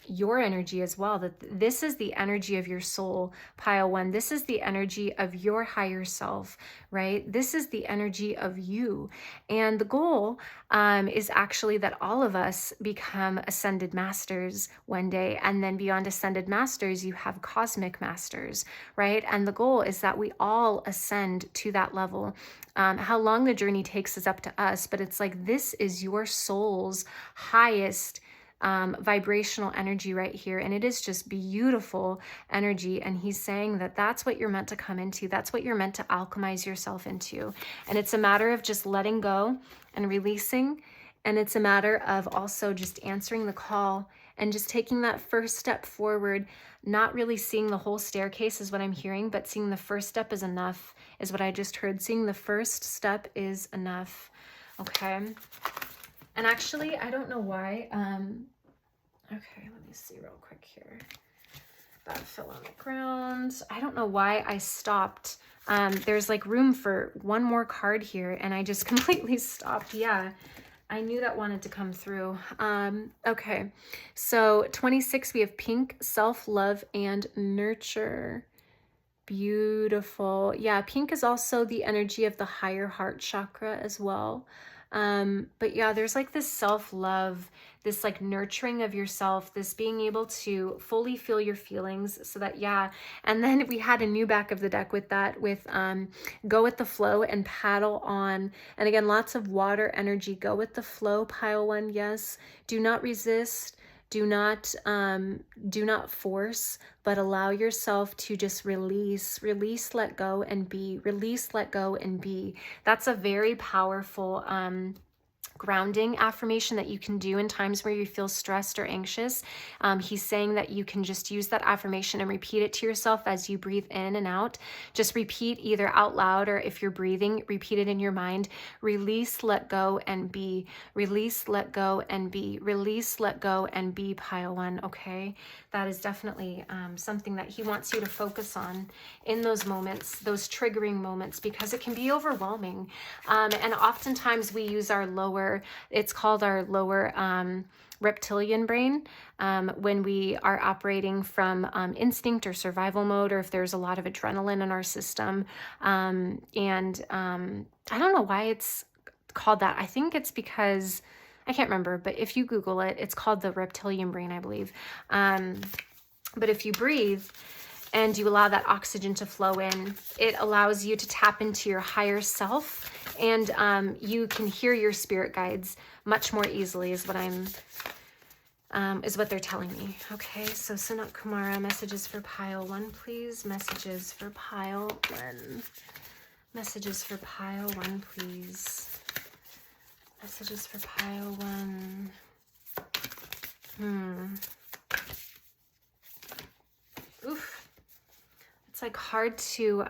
your energy as well, that this is the energy of your soul, pile 1. This is the energy of your higher self, right? This is the energy of you. And the goal is actually that all of us become ascended masters one day. And then beyond ascended masters, you have cosmic masters, right? And the goal is that we all ascend to that level. How long the journey takes is up to us, but it's like this is your soul's highest vibrational energy right here, and it is just beautiful energy. And he's saying that that's what you're meant to come into, that's what you're meant to alchemize yourself into. And it's a matter of just letting go and releasing, and it's a matter of also just answering the call and just taking that first step forward, not really seeing the whole staircase is what I'm hearing, but seeing the first step is enough is what I just heard. Seeing the first step is enough. Okay. And actually, I don't know why. Okay, let me see real quick here. That fell on the ground. I don't know why I stopped. There's like room for one more card here, and I just completely stopped. Yeah, I knew that wanted to come through. Okay, so 26, we have pink, self-love and nurture. Beautiful. Yeah, pink is also the energy of the higher heart chakra as well. But yeah, there's like this self-love, this like nurturing of yourself, this being able to fully feel your feelings so that, yeah. And then we had a new back of the deck with that, with go with the flow and paddle on. And again, lots of water energy. Go with the flow, pile one. Yes. Do not resist. Do not force, but allow yourself to just release, let go and be, release, let go and be. That's a very powerful grounding affirmation that you can do in times where you feel stressed or anxious. He's saying that you can just use that affirmation and repeat it to yourself as you breathe in and out. Just repeat either out loud, or if you're breathing, repeat it in your mind. Release, let go, and be. Release, let go, and be. Release, let go, and be, pile one. Okay, that is definitely something that he wants you to focus on in those moments, those triggering moments, because it can be overwhelming. And oftentimes we use our lower, it's called our lower reptilian brain, when we are operating from instinct or survival mode, or if there's a lot of adrenaline in our system. I don't know why it's called that. I think it's because, I can't remember, but if you Google it, it's called the reptilian brain, I believe. But if you breathe and you allow that oxygen to flow in, it allows you to tap into your higher self, and you can hear your spirit guides much more easily, is what is what they're telling me. Okay, so Sanat Kumara, messages for pile one, please. Messages for pile one. Messages for pile one, please. Messages for pile one. Oof. It's like hard to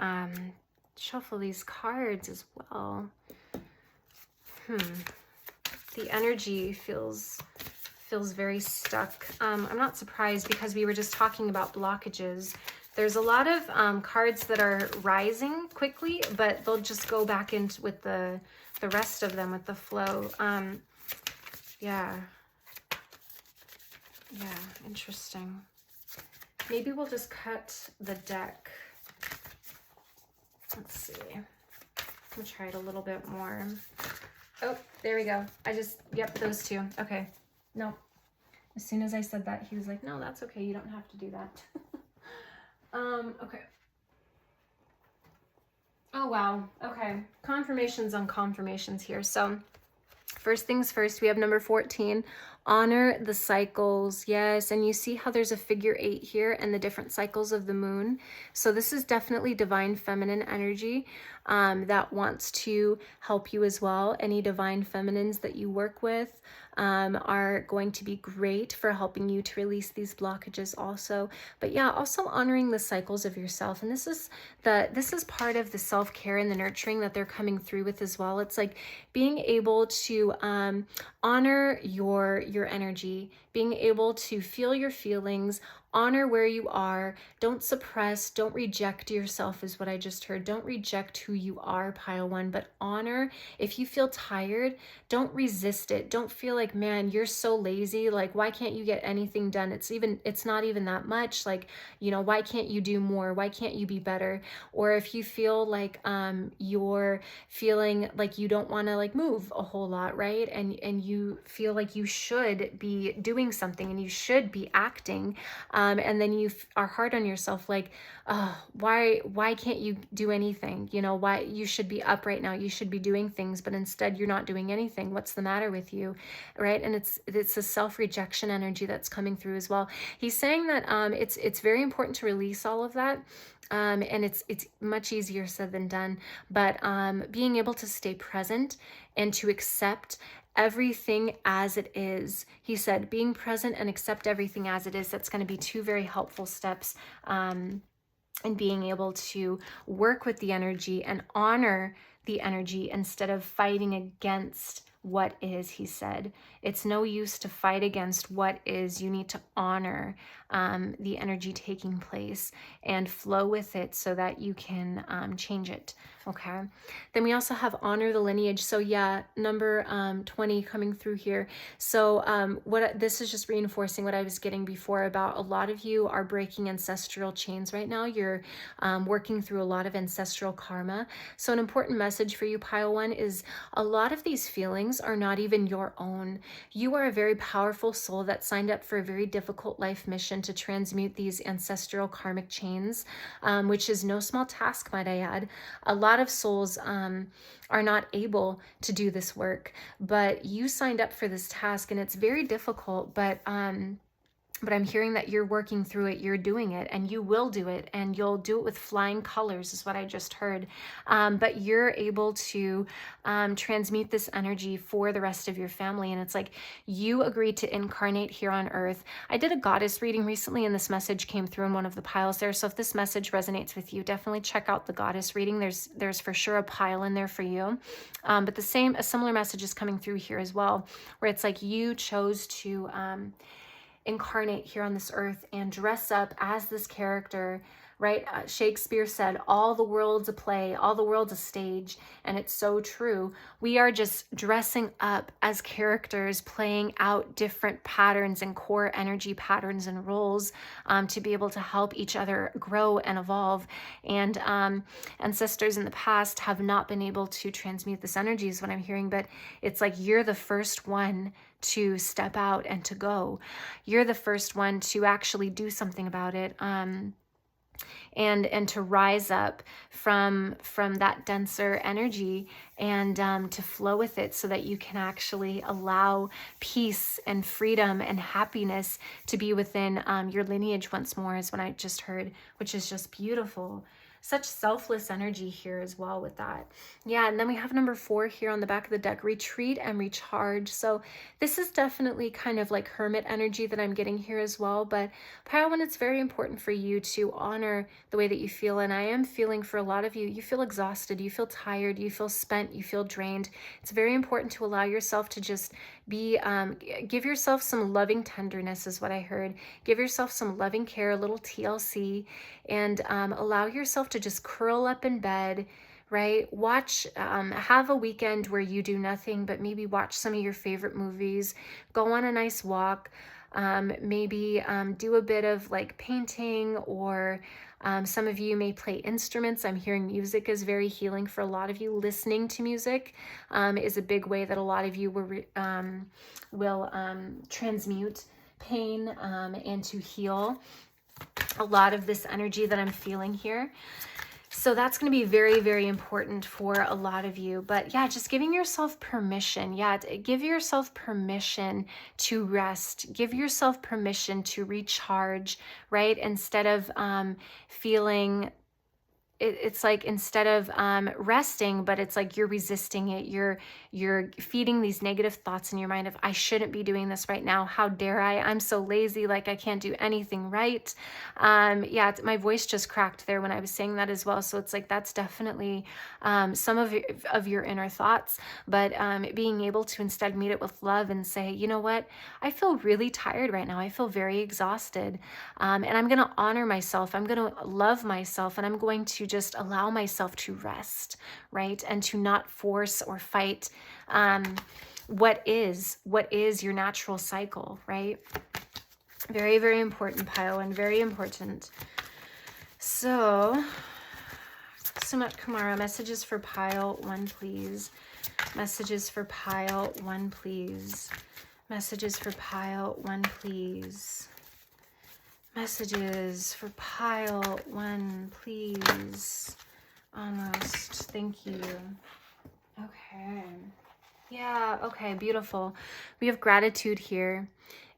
shuffle these cards as well. The energy feels very stuck. I'm not surprised, because we were just talking about blockages. There's a lot of cards that are rising quickly, but they'll just go back into with the rest of them, with the flow. Yeah, interesting. Maybe we'll just cut the deck. Let's see. I'll try it a little bit more. Oh, there we go. Yep, those two. Okay. No. As soon as I said that, he was like, no, that's okay. You don't have to do that. Okay. Oh, wow. Okay. Confirmations on confirmations here. So first things first, we have number 14. Honor the cycles. Yes, and you see how there's a figure 8 here and the different cycles of the moon. So this is definitely divine feminine energy that wants to help you as well. Any divine feminines that you work with are going to be great for helping you to release these blockages also. But yeah, also honoring the cycles of yourself. And this is part of the self-care and the nurturing that they're coming through with as well. It's like being able to honor your energy, being able to feel your feelings, honor where you are. Don't suppress, don't reject yourself, is what I just heard. Don't reject who you are, pile one, but honor. If you feel tired, don't resist it. Don't feel like, man, you're so lazy. Like, why can't you get anything done? It's not even that much. Like, why can't you do more? Why can't you be better? Or if you feel like you're feeling like you don't want to like move a whole lot, right? And you feel like you should be doing something and you should be acting. And then you are hard on yourself, like, oh, why can't you do anything? Why you should be up right now. You should be doing things, but instead you're not doing anything. What's the matter with you, right? And it's a self-rejection energy that's coming through as well. He's saying that it's very important to release all of that. And it's much easier said than done, but being able to stay present and to accept everything as it is. He said, being present and accept everything as it is. That's going to be two very helpful steps. And being able to work with the energy and honor the energy instead of fighting against what is, he said. It's no use to fight against what is. You need to honor the energy taking place and flow with it so that you can change it. Okay. Then we also have honor the lineage. So yeah, number 20 coming through here. So this is just reinforcing what I was getting before about a lot of you are breaking ancestral chains right now. You're working through a lot of ancestral karma. So an important message for you, Pile 1, is a lot of these feelings are not even your own. You are a very powerful soul that signed up for a very difficult life mission to transmute these ancestral karmic chains, which is no small task, might I add. A lot of souls are not able to do this work, but you signed up for this task and it's very difficult, but I'm hearing that you're working through it, you're doing it, and you will do it, and you'll do it with flying colors is what I just heard. But you're able to transmute this energy for the rest of your family. And it's like you agreed to incarnate here on earth. I did a goddess reading recently, and this message came through in one of the piles there. So if this message resonates with you, definitely check out the goddess reading. There's for sure a pile in there for you. But a similar message is coming through here as well, where it's like you chose to incarnate here on this earth and dress up as this character, right? Shakespeare said, all the world's a play, all the world's a stage. And it's so true. We are just dressing up as characters, playing out different patterns and core energy patterns and roles to be able to help each other grow and evolve. And ancestors in the past have not been able to transmute this energy is what I'm hearing, but it's like you're the first one to step out and to go. You're the first one to actually do something about it. And to rise up from that denser energy and to flow with it so that you can actually allow peace and freedom and happiness to be within your lineage once more is what I just heard, which is just beautiful. Such selfless energy here as well with that. Yeah, and then we have number 4 here on the back of the deck, retreat and recharge. So this is definitely kind of like hermit energy that I'm getting here as well. But Pile 1, it's very important for you to honor the way that you feel. And I am feeling for a lot of you, you feel exhausted, you feel tired, you feel spent, you feel drained. It's very important to allow yourself to just be, give yourself some loving tenderness is what I heard. Give yourself some loving care, a little TLC, and allow yourself to just curl up in bed, right? Watch, have a weekend where you do nothing, but maybe watch some of your favorite movies, go on a nice walk, maybe do a bit of like painting, or some of you may play instruments. I'm hearing music is very healing for a lot of you. Listening to music is a big way that a lot of you will transmute pain and to heal a lot of this energy that I'm feeling here. So that's going to be very, very important for a lot of you. But yeah, just giving yourself permission. Yeah, give yourself permission to rest. Give yourself permission to recharge, right? Instead of feeling... It's like instead of resting, but it's like you're resisting it. You're feeding these negative thoughts in your mind of, I shouldn't be doing this right now. How dare I? I'm so lazy, like I can't do anything right. Yeah, my voice just cracked there when I was saying that as well. So it's like that's definitely some of your inner thoughts, but being able to instead meet it with love and say, you know what? I feel really tired right now. I feel very exhausted. And I'm going to honor myself. I'm going to love myself, and I'm going to just allow myself to rest, right? And to not force or fight what is your natural cycle, right? Very, very important, Pile, and very important. So, Sumat Kumara, messages for Pile 1, please. Messages for Pile 1, please. Messages for Pile 1, please. Messages for Pile 1, please. Almost. Thank you. Okay. Yeah, okay, beautiful. We have gratitude here.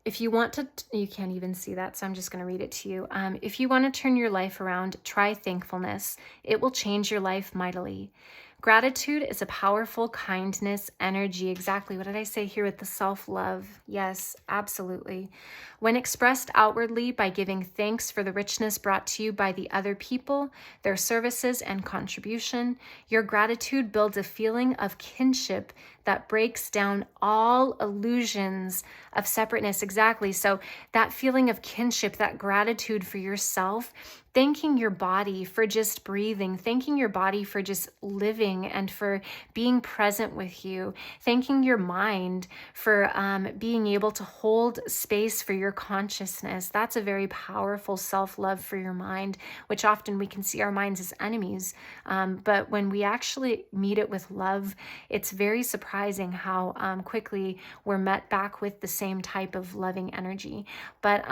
If you want to, you can't even see that, so I'm just going to read it to you. If you want to turn your life around, try thankfulness. It will change your life mightily. Gratitude is a powerful kindness energy. Exactly. What did I say here with the self-love? Yes, absolutely. When expressed outwardly by giving thanks for the richness brought to you by the other people, their services and contribution, your gratitude builds a feeling of kinship that breaks down all illusions of separateness. Exactly. So that feeling of kinship, that gratitude for yourself, thanking your body for just breathing, thanking your body for just living and for being present with you, thanking your mind for being able to hold space for your consciousness. That's a very powerful self-love for your mind, which often we can see our minds as enemies. But when we actually meet it with love, it's very surprising how quickly we're met back with the same type of loving energy. But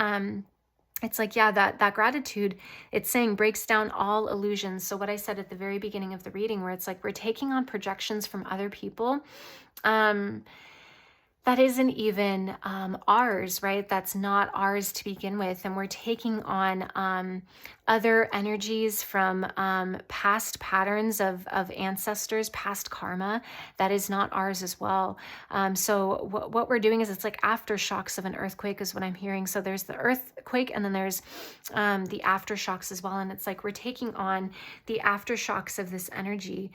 it's like, yeah, that gratitude, it's saying breaks down all illusions. So what I said at the very beginning of the reading, where it's like we're taking on projections from other people, that isn't even ours, right? That's not ours to begin with. And we're taking on other energies from past patterns of ancestors, past karma that is not ours as well. So what we're doing is, it's like aftershocks of an earthquake is what I'm hearing. So there's the earthquake, and then there's the aftershocks as well. And it's like we're taking on the aftershocks of this energy.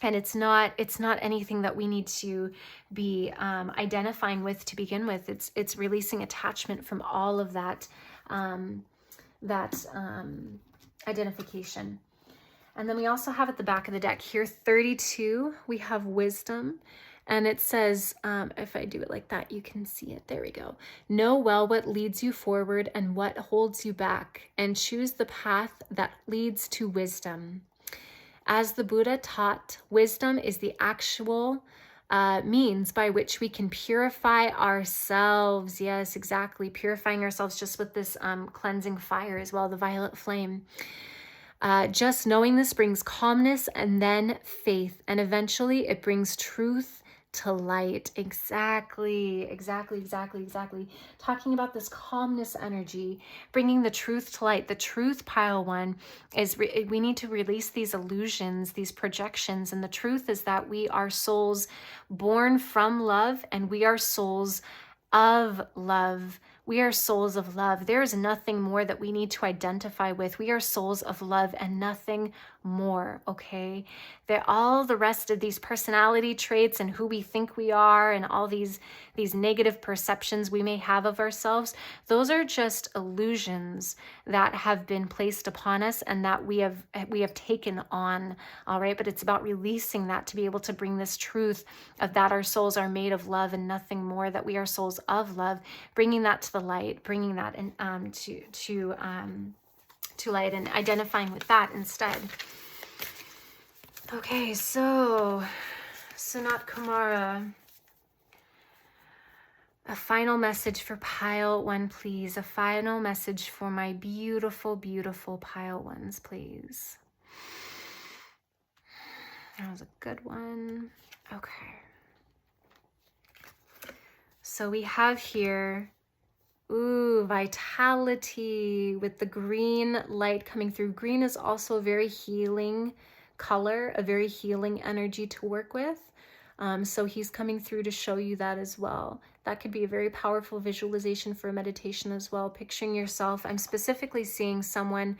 And it's not anything that we need to be identifying with to begin with. It's releasing attachment from all of that identification. And then we also have at the back of the deck here 32. We have wisdom. And it says, if I do it like that, you can see it. There we go. Know well what leads you forward and what holds you back, and choose the path that leads to wisdom. As the Buddha taught, wisdom is the actual means by which we can purify ourselves. Yes, exactly. Purifying ourselves just with this cleansing fire as well, the violet flame. Just knowing this brings calmness and then faith, and eventually it brings truth to light. Exactly. Talking about this calmness energy, bringing the truth to light. The truth, pile one, is we need to release these illusions, these projections. And the truth is that we are souls born from love, and we are souls of love. We are souls of love. There is nothing more that we need to identify with. We are souls of love and nothing more, okay? All the rest of these personality traits and who we think we are and all these negative perceptions we may have of ourselves, those are just illusions that have been placed upon us and that we have taken on, all right? But it's about releasing that to be able to bring this truth of that our souls are made of love and nothing more, that we are souls of love, bringing that to the light, bringing that in, to light, and identifying with that instead. Okay, so Sanat Kumara, a final message for pile one, please. A final message for my beautiful, beautiful pile ones, please. That was a good one. Okay. So we have here, vitality with the green light coming through. Green is also a very healing color, a very healing energy to work with. So he's coming through to show you that as well. That could be a very powerful visualization for a meditation as well. Picturing yourself. I'm specifically seeing someone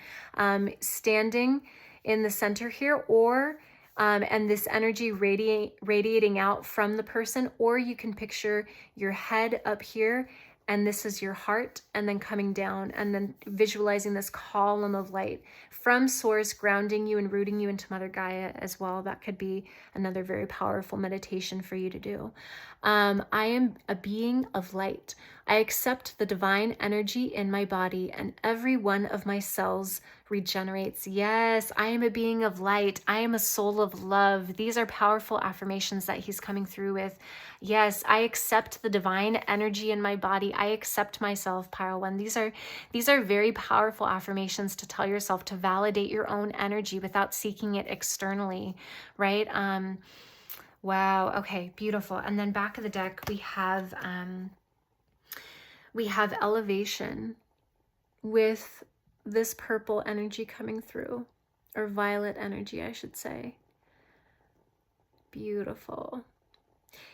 standing in the center here, or and this energy radiating out from the person, or you can picture your head up here, and this is your heart, and then coming down, and then visualizing this column of light from source, grounding you and rooting you into Mother Gaia as well. That could be another very powerful meditation for you to do. I am a being of light. I accept the divine energy in my body, and every one of my cells regenerates. Yes, I am a being of light. I am a soul of love. These are powerful affirmations that he's coming through with. Yes, I accept the divine energy in my body. I accept myself, Pile One. These are very powerful affirmations to tell yourself, to validate your own energy without seeking it externally, right? Wow. Okay, beautiful. And then back of the deck, we have elevation with this purple energy coming through. or violet energy, I should say. Beautiful.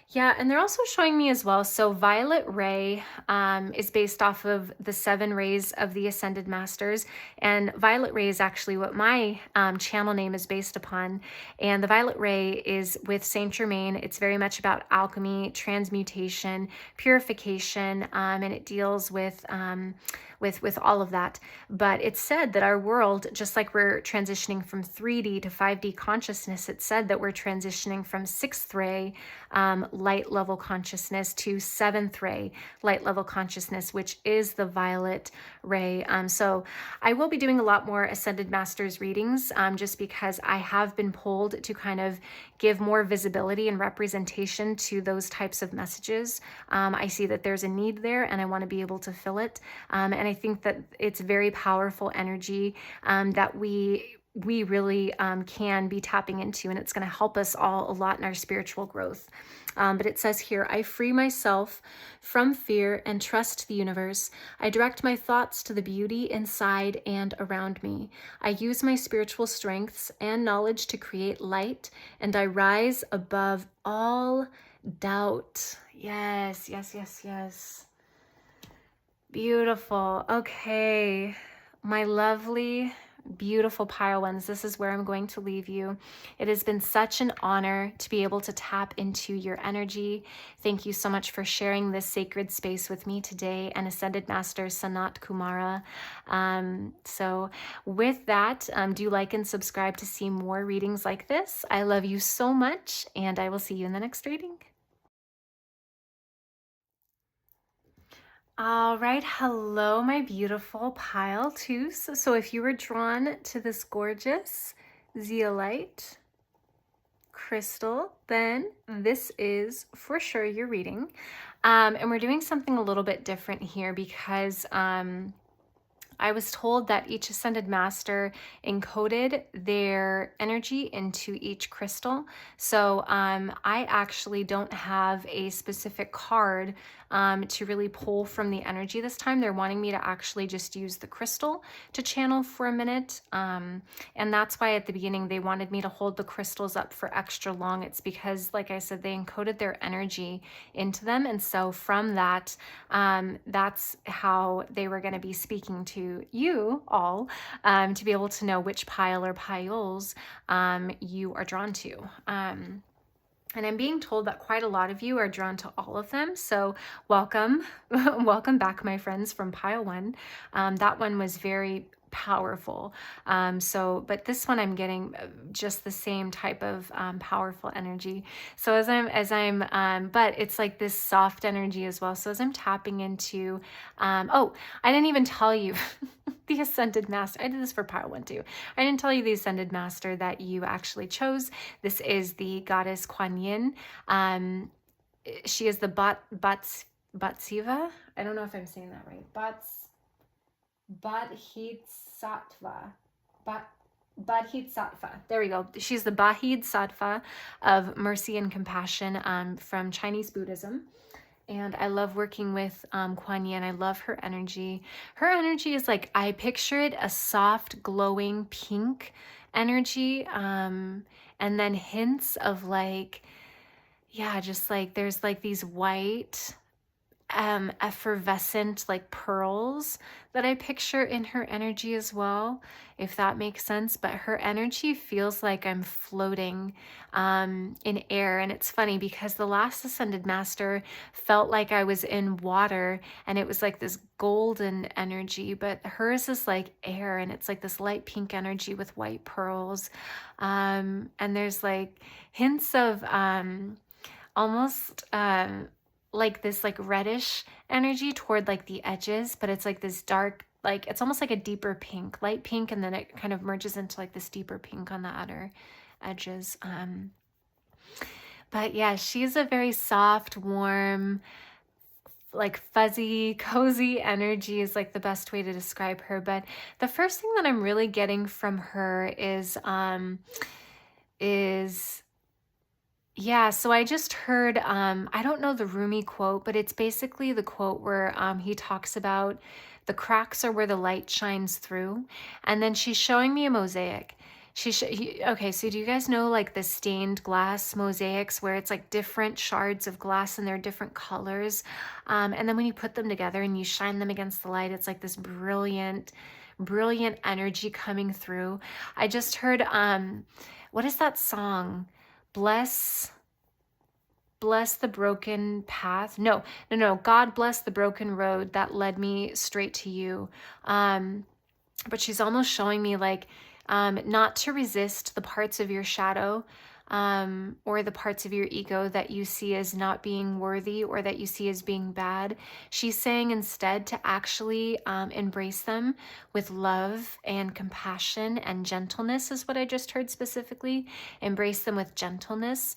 Yeah, and they're also showing me as well. So Violet Ray is based off of the 7 rays of the Ascended Masters. And Violet Ray is actually what my channel name is based upon. And the Violet Ray is with Saint Germain. It's very much about alchemy, transmutation, purification, and it deals with all of that. But it's said that our world, just like we're transitioning from 3D to 5D consciousness, it's said that we're transitioning from 6th ray light level consciousness to 7th ray light level consciousness, which is the violet ray. So I will be doing a lot more Ascended Masters readings just because I have been pulled to kind of give more visibility and representation to those types of messages. I see that there's a need there and I want to be able to fill it. And I think that it's very powerful energy that we really can be tapping into, and it's going to help us all a lot in our spiritual growth. But it says here, I free myself from fear and trust the universe. I direct my thoughts to the beauty inside and around me. I use my spiritual strengths and knowledge to create light, and I rise above all doubt. Yes, yes, yes, yes. Beautiful. Okay, my lovely, beautiful pile ones, this is where I'm going to leave you. It has been such an honor to be able to tap into your energy. Thank you so much for sharing this sacred space with me today and Ascended Master Sanat Kumara. So with that, do like and subscribe to see more readings like this. I love you so much, and I will see you in the next reading. All right, hello, my beautiful pile twos. So if you were drawn to this gorgeous zeolite crystal, then this is for sure your reading. And we're doing something a little bit different here because I was told that each Ascended Master encoded their energy into each crystal. So I actually don't have a specific card to really pull from the energy this time. They're wanting me to actually just use the crystal to channel for a minute. And that's why at the beginning they wanted me to hold the crystals up for extra long. It's because, like I said, they encoded their energy into them. And so from that, that's how they were going to be speaking to you all to be able to know which pile or piles you are drawn to. And I'm being told that quite a lot of you are drawn to all of them. So welcome, welcome back, my friends from pile 1. That one was very powerful. But this one I'm getting just the same type of powerful energy. So but it's like this soft energy as well. So as I'm tapping into, oh, I didn't even tell you the Ascended Master. I did this for pile 1 too. I didn't tell you the Ascended Master that you actually chose. This is the goddess Kuan Yin. She is the Batsiva. I don't know if I'm saying that right. Bodhisattva. There we go. She's the Bodhisattva of mercy and compassion from Chinese Buddhism. And I love working with Kuan Yin. I love her energy. Her energy is like, I picture it a soft, glowing pink energy. And then hints of like, yeah, just like there's like these white effervescent like pearls that I picture in her energy as well, if that makes sense. But her energy feels like I'm floating in air. And it's funny because the last Ascended Master felt like I was in water and it was like this golden energy, but hers is like air and it's like this light pink energy with white pearls. And there's like hints of almost like this like reddish energy toward like the edges, but it's like this dark, like it's almost like a deeper pink, light pink, and then it kind of merges into like this deeper pink on the outer edges. But yeah, she's a very soft, warm, like fuzzy, cozy energy is like the best way to describe her. But the first thing that I'm really getting from her is yeah, so I just heard, I don't know the Rumi quote, but it's basically the quote where he talks about the cracks are where the light shines through. And then she's showing me a mosaic. Okay, so do you guys know like the stained glass mosaics where it's like different shards of glass and they're different colors? And then when you put them together and you shine them against the light, it's like this brilliant, brilliant energy coming through. I just heard, what is that song? Bless, bless the broken path. No. God bless the broken road that led me straight to you. But she's almost showing me like not to resist the parts of your shadow or the parts of your ego that you see as not being worthy or that you see as being bad. She's saying instead to actually embrace them with love and compassion and gentleness is what I just heard specifically. Embrace them with gentleness.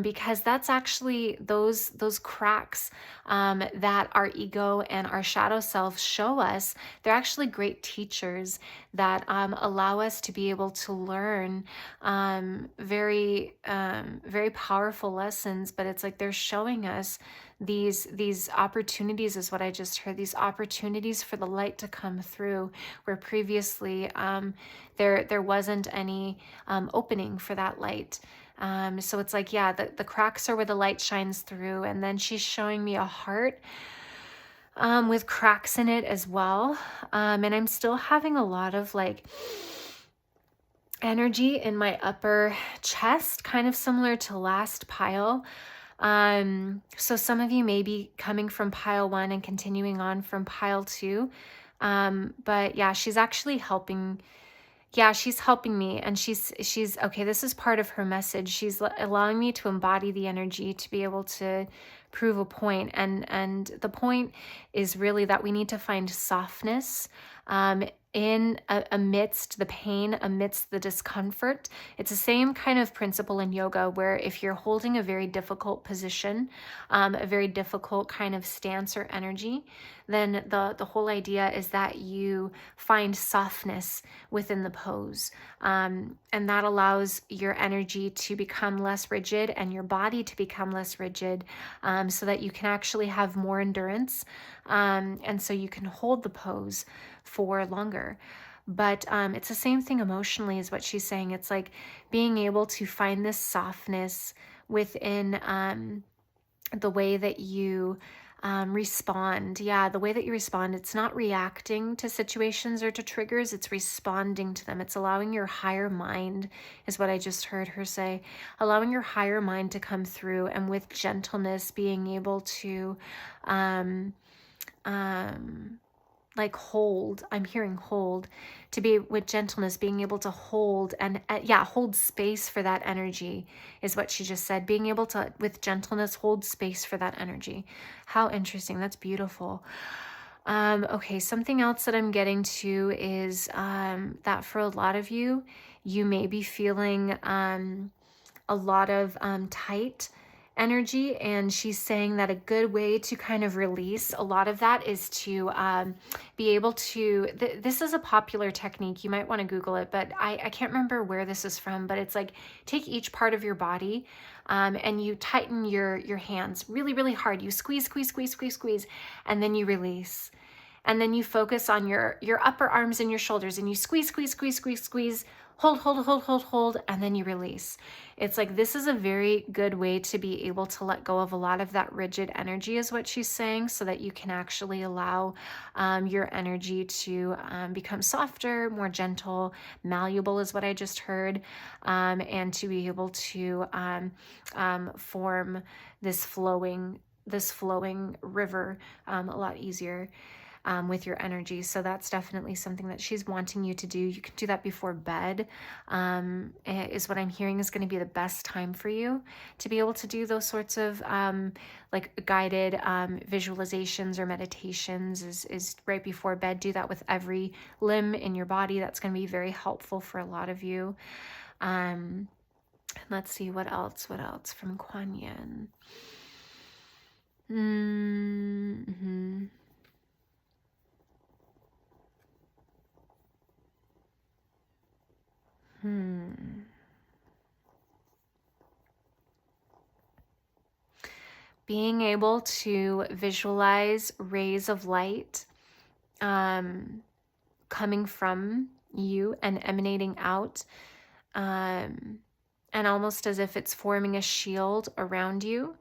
Because that's actually those cracks that our ego and our shadow self show us. They're actually great teachers that allow us to be able to learn very powerful lessons. But it's like they're showing us these opportunities is what I just heard, these opportunities for the light to come through where previously there wasn't any opening for that light. So it's like, yeah, the cracks are where the light shines through. And then she's showing me a heart with cracks in it as well. And I'm still having a lot of like energy in my upper chest, kind of similar to last pile. So some of you may be coming from pile 1 and continuing on from pile 2. But yeah, she's actually helping. Yeah, she's helping me, and she's okay, this is part of her message. She's allowing me to embody the energy to be able to prove a point. And the point is really that we need to find softness amidst the pain, amidst the discomfort. It's the same kind of principle in yoga where if you're holding a very difficult position, a very difficult kind of stance or energy, then the whole idea is that you find softness within the pose. And that allows your energy to become less rigid and your body to become less rigid, so that you can actually have more endurance. And so you can hold the pose for longer. But it's the same thing emotionally is what she's saying. It's like being able to find this softness within the way that you respond. Yeah, the way that you respond. It's not reacting to situations or to triggers. It's responding to them. It's allowing your higher mind, is what I just heard her say. Allowing your higher mind to come through, and with gentleness being able to like hold, I'm hearing hold, to be with gentleness, being able to hold and hold space for that energy is what she just said. Being able to, with gentleness, hold space for that energy. How interesting. That's beautiful. Okay, something else that I'm getting to is that for a lot of you, you may be feeling a lot of tight energy, and she's saying that a good way to kind of release a lot of that is to be able to this is a popular technique. You might want to Google it, but I can't remember where this is from, but it's like take each part of your body and you tighten your hands really, really hard. You squeeze, and then you release. And then you focus on your upper arms and your shoulders, and you squeeze, hold, and then you release. It's like this is a very good way to be able to let go of a lot of that rigid energy, is what she's saying, so that you can actually allow your energy to become softer, more gentle, malleable, is what I just heard, and to be able to form this flowing river a lot easier. With your energy. So that's definitely something that she's wanting you to do. You can do that before bed, is what I'm hearing is going to be the best time for you to be able to do those sorts of like guided visualizations or meditations is right before bed. Do that with every limb in your body. That's going to be very helpful for a lot of you. Let's see what else from Kuan Yin. Mm-hmm. Being able to visualize rays of light coming from you and emanating out, and almost as if it's forming a shield around you.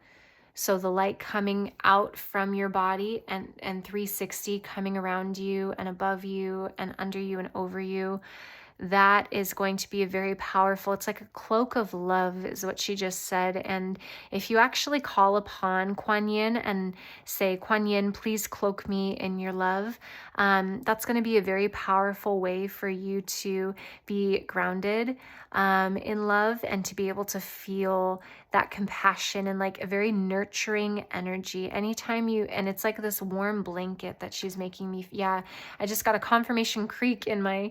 So the light coming out from your body and 360 coming around you and above you and under you and over you. That is going to be a very powerful, it's like a cloak of love is what she just said. And if you actually call upon Kuan Yin and say, Kuan Yin, please cloak me in your love, that's going to be a very powerful way for you to be grounded in love and to be able to feel that compassion and like a very nurturing energy anytime you, and it's like this warm blanket that she's making me. Yeah, I just got a confirmation creak in my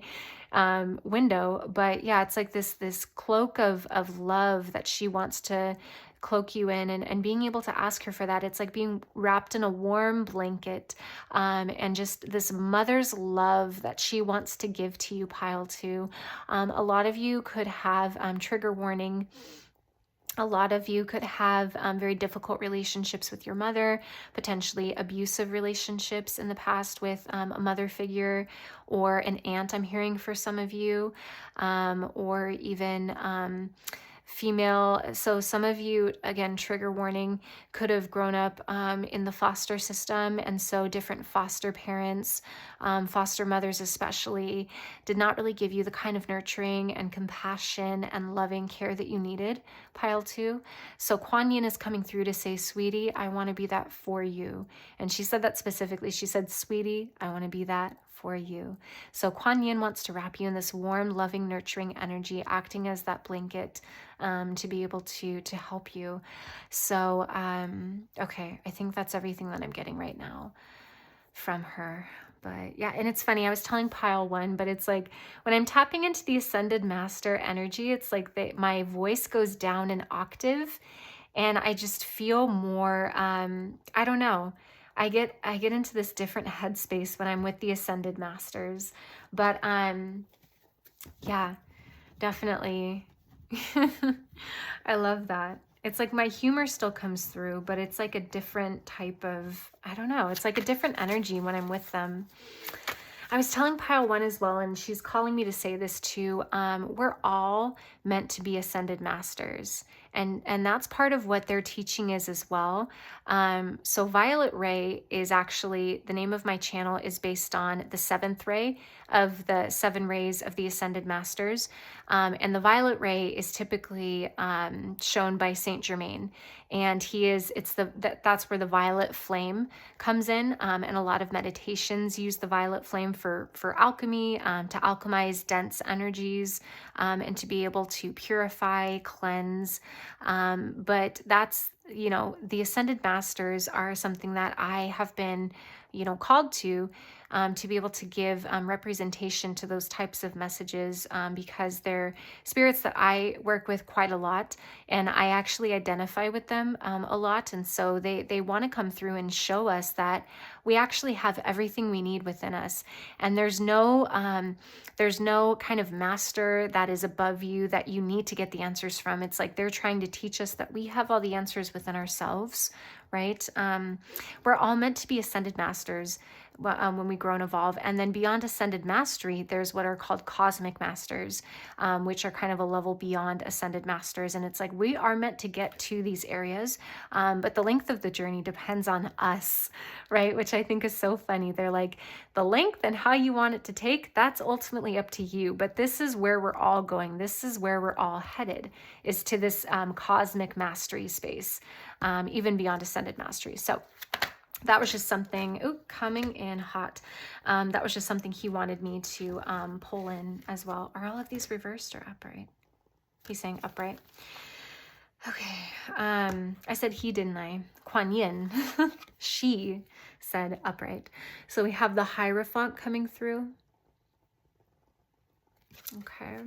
window, but yeah, it's like this cloak of love that she wants to cloak you in, and being able to ask her for that, it's like being wrapped in a warm blanket, and just this mother's love that she wants to give to you, pile two. A lot of you could have trigger warning. A lot of you could have very difficult relationships with your mother, potentially abusive relationships in the past with a mother figure or an aunt, I'm hearing for some of you, or even female. So some of you, again, trigger warning, could have grown up in the foster system. And so different foster parents, foster mothers especially, did not really give you the kind of nurturing and compassion and loving care that you needed, pile two. So Kuan Yin is coming through to say, sweetie, I want to be that for you. And she said that specifically. She said, sweetie, I want to be that for you. So Kuan Yin wants to wrap you in this warm, loving, nurturing energy, acting as that blanket to be able to help you. So, okay, I think that's everything that I'm getting right now from her. But yeah, and it's funny, I was telling pile one, but it's like when I'm tapping into the Ascended Master energy, it's like my voice goes down an octave and I just feel more, I don't know, I get into this different headspace when I'm with the Ascended Masters. But yeah, definitely. I love that. It's like my humor still comes through, but it's like a different type of, I don't know, it's like a different energy when I'm with them. I was telling pile one as well, and she's calling me to say this too. We're all meant to be Ascended Masters. And that's part of what their teaching is as well. So Violet Ray is actually, the name of my channel is based on the 7th ray of the 7 rays of the Ascended Masters. And the Violet Ray is typically shown by Saint Germain. And that's where the violet flame comes in. And a lot of meditations use the violet flame for alchemy, to alchemize dense energies, and to be able to purify, cleanse. But that's, the Ascended Masters are something that I have been, called to be able to give representation to those types of messages, because they're spirits that I work with quite a lot, and I actually identify with them a lot. And so they want to come through and show us that we actually have everything we need within us. And there's no kind of master that is above you that you need to get the answers from. It's like they're trying to teach us that we have all the answers within ourselves, right? We're all meant to be Ascended Masters when we grow and evolve. And then beyond Ascended Mastery, there's what are called Cosmic Masters, which are kind of a level beyond Ascended Masters. And it's like we are meant to get to these areas, but the length of the journey depends on us, right? Which I think is so funny. They're like, the length and how you want it to take, that's ultimately up to you. But this is where we're all going. This is where we're all headed, is to this Cosmic Mastery space, even beyond Ascended Mastery. So that was just something, coming in hot. That was just something he wanted me to pull in as well. Are all of these reversed or upright? He's saying upright. Okay. I said he, didn't I? Kuan Yin. She said upright. So we have the Hierophant coming through. Okay.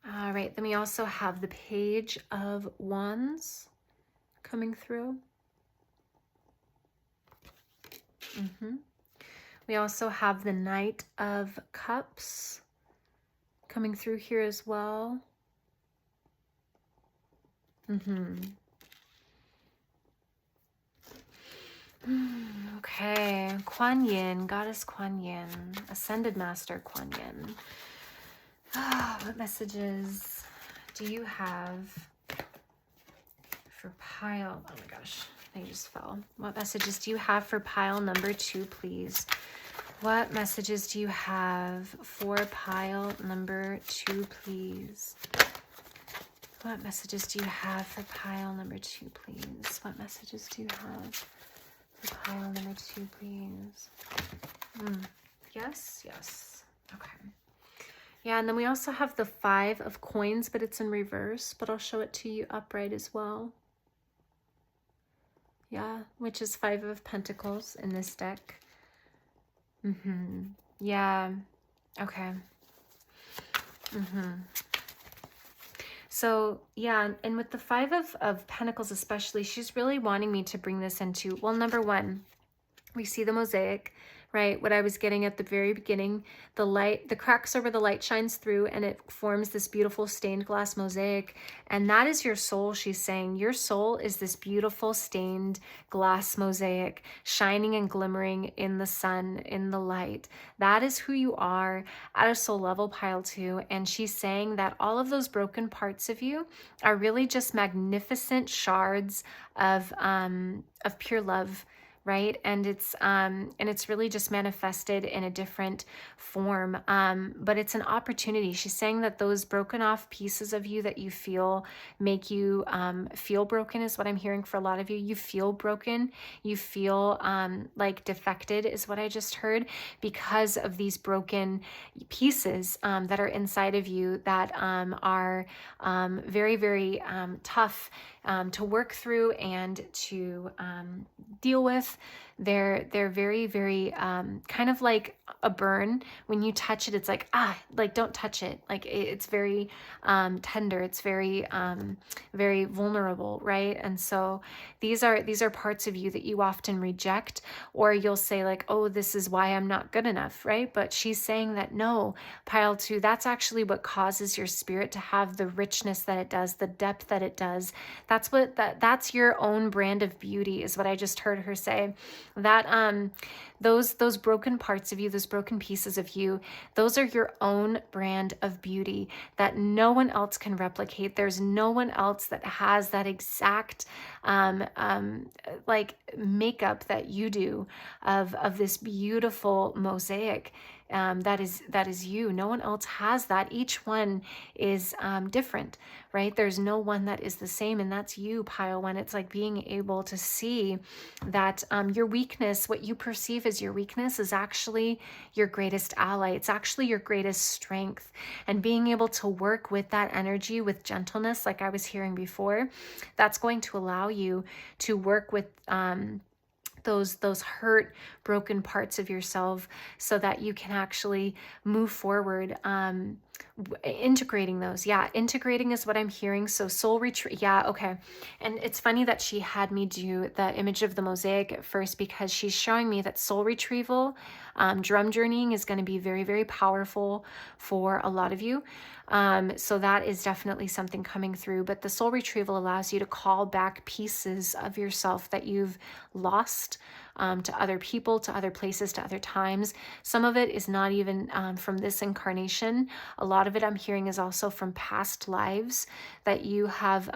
All right. Then we also have the Page of Wands coming through. We also have the Knight of Cups coming through here as well. Okay, Kuan Yin, Goddess Kuan Yin, Ascended Master Kuan Yin. What messages do you have for pile? Oh my gosh, they just fell. What messages do you have for pile number 2, please? What messages do you have for pile number 2, please? What messages do you have for pile number 2, please? What messages do you have for pile number 2, please? Yes, yes. Okay. Yeah, and then we also have the 5 of coins, but it's in reverse, but I'll show it to you upright as well. Yeah, which is 5 of Pentacles in this deck. Yeah. Okay. So yeah, and with the 5 of Pentacles especially, she's really wanting me to bring this into, well, number 1, we see the mosaic, right? What I was getting at the very beginning, the light, the cracks over the light shines through and it forms this beautiful stained glass mosaic. And that is your soul, she's saying. Your soul is this beautiful stained glass mosaic, shining and glimmering in the sun, in the light. That is who you are at a soul level, pile 2. And she's saying that all of those broken parts of you are really just magnificent shards of pure love, right? And it's really just manifested in a different form. But it's an opportunity. She's saying that those broken off pieces of you that you feel make you feel broken is what I'm hearing for a lot of you. You feel broken. You feel like defected is what I just heard, because of these broken pieces that are inside of you that are very, very tough to work through and to deal with. They're very, very kind of like a burn. When you touch it, it's like, like don't touch it. Like it's very tender. It's very, very vulnerable, right? And so these are parts of you that you often reject, or you'll say like, oh, this is why I'm not good enough, right? But she's saying that no, pile 2, that's actually what causes your spirit to have the richness that it does, the depth that it does. That's your own brand of beauty, is what I just heard her say. That those broken parts of you, those broken pieces of you, those are your own brand of beauty that no one else can replicate. There's no one else that has that exact like makeup that you do of this beautiful mosaic. That is you. No one else has that. Each one is different, right? There's no one that is the same, and that's you, pile 1. It's like being able to see that your weakness, what you perceive as your weakness, is actually your greatest ally. It's actually your greatest strength, and being able to work with that energy with gentleness, like I was hearing before, that's going to allow you to work with those hurt, broken parts of yourself, so that you can actually move forward, integrating those. Yeah, integrating is what I'm hearing. So soul retreat. Yeah, okay. And it's funny that she had me do the image of the mosaic at first, because she's showing me that soul retrieval, drum journeying is going to be very, very powerful for a lot of you. So that is definitely something coming through. But the soul retrieval allows you to call back pieces of yourself that you've lost, to other people, to other places, to other times. Some of it is not even from this incarnation. A lot of it I'm hearing is also from past lives that you have,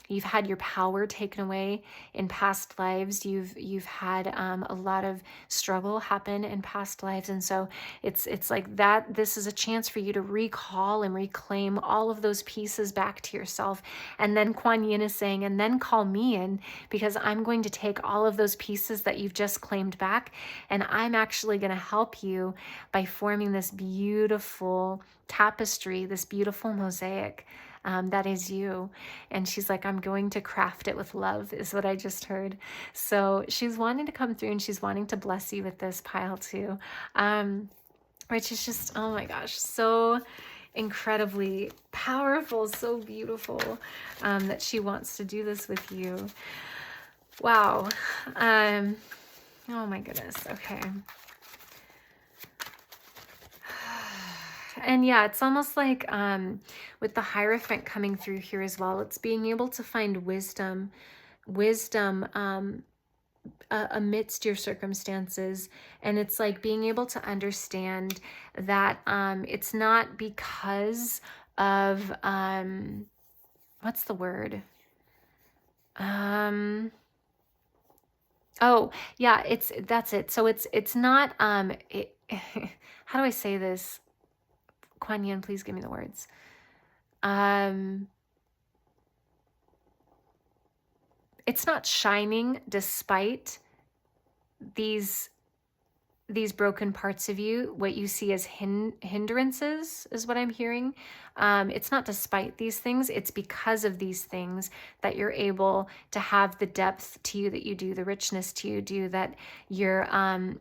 you've had your power taken away in past lives. You've had a lot of struggle happen in past lives. And so it's like that. This is a chance for you to recall and reclaim all of those pieces back to yourself. And then Kuan Yin is saying, and then call me in, because I'm going to take all of those pieces that you've just claimed back, and I'm actually going to help you by forming this beautiful tapestry, this beautiful mosaic that is you. And she's like, I'm going to craft it with love, is what I just heard. So she's wanting to come through, and she's wanting to bless you with this, pile 2, which is just, oh my gosh, so incredibly powerful, so beautiful, that she wants to do this with you. Wow. Oh my goodness. Okay. And yeah, it's almost like with the Hierophant coming through here as well, it's being able to find wisdom amidst your circumstances. And it's like being able to understand that it's not because of, what's the word? Oh, yeah, that's it. So it's not, how do I say this? Kuan Yin, please give me the words. It's not shining despite these broken parts of you. What you see as hindrances is what I'm hearing. It's not despite these things, it's because of these things that you're able to have the depth to you that you do, the richness to you do, that your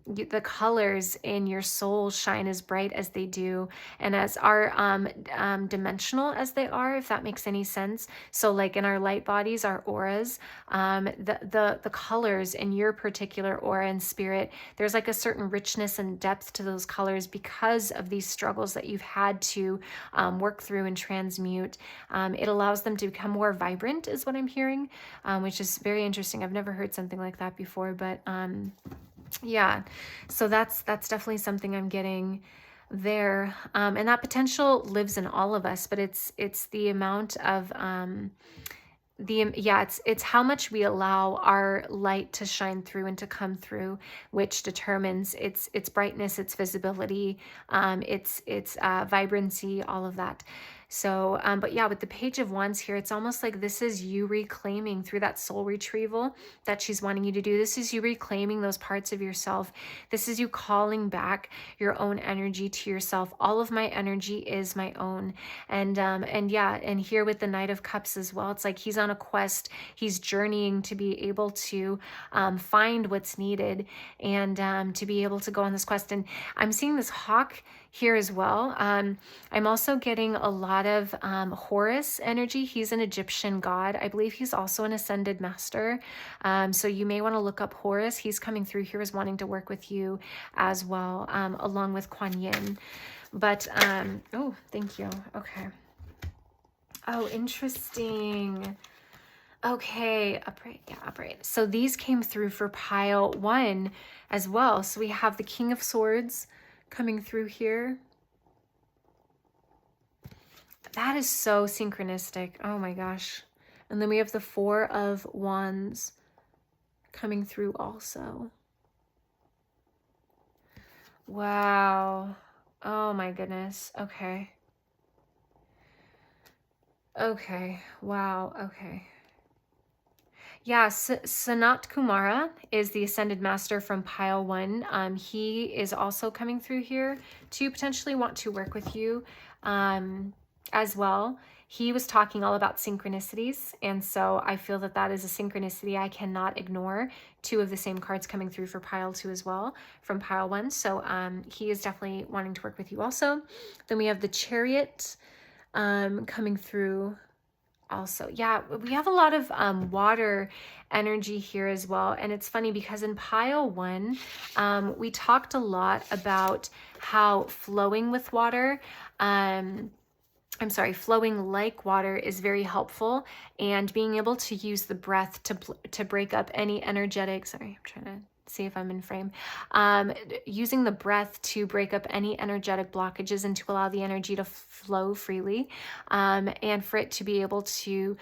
the colors in your soul shine as bright as they do, and as are dimensional as they are, if that makes any sense. So like in our light bodies, our auras, the colors in your particular aura and spirit, there's like a certain richness and depth to those colors because of these struggles that you've had to work through and transmute. It allows them to become more vibrant is what I'm hearing, which is very interesting. I've never heard something like that before, but yeah, so that's definitely something I'm getting there. And that potential lives in all of us, but it's the amount of it's how much we allow our light to shine through and to come through, which determines its brightness, its visibility, its vibrancy, all of that. So, but yeah, with the Page of Wands here, it's almost like this is you reclaiming through that soul retrieval that she's wanting you to do. This is you reclaiming those parts of yourself. This is you calling back your own energy to yourself. All of my energy is my own. And yeah, and here with the Knight of Cups as well, it's like he's on a quest. He's journeying to be able to find what's needed and to be able to go on this quest. And I'm seeing this hawk here as well. I'm also getting a lot of Horus energy. He's an Egyptian god. I believe he's also an ascended master. So you may want to look up Horus. He's coming through here as wanting to work with you as well, along with Kuan Yin. But, oh, thank you. Okay. Oh, interesting. Okay, upright, yeah, upright. So these came through for pile 1 as well. So we have the King of Swords coming through here. That is so synchronistic. Oh my gosh. And then we have the Four of Wands coming through also. Wow. Oh my goodness. Okay. Okay. Wow. Okay. Yeah, Sanat Kumara is the Ascended Master from pile 1. He is also coming through here to potentially want to work with you as well. He was talking all about synchronicities, and so I feel that that is a synchronicity I cannot ignore. 2 of the same cards coming through for pile 2 as well from pile 1. So he is definitely wanting to work with you also. Then we have the Chariot coming through also. Yeah, we have a lot of water energy here as well. And it's funny because in pile 1, we talked a lot about how flowing with water, flowing like water is very helpful, and being able to use the breath to break up any energetic, sorry, I'm trying to see if I'm in frame, using the breath to break up any energetic blockages and to allow the energy to flow freely, and for it to be able to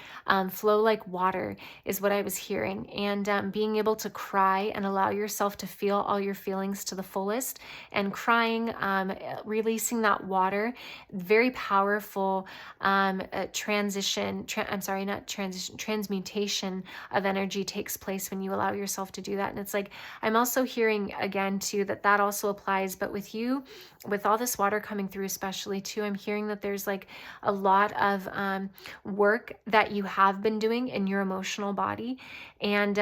flow like water is what I was hearing. And being able to cry and allow yourself to feel all your feelings to the fullest, and crying, releasing that water, very powerful transmutation of energy takes place when you allow yourself to do that. And it's like, I'm also hearing again too that also applies, but with you, with all this water coming through especially too, I'm hearing that there's like a lot of work that you have been doing in your emotional body. And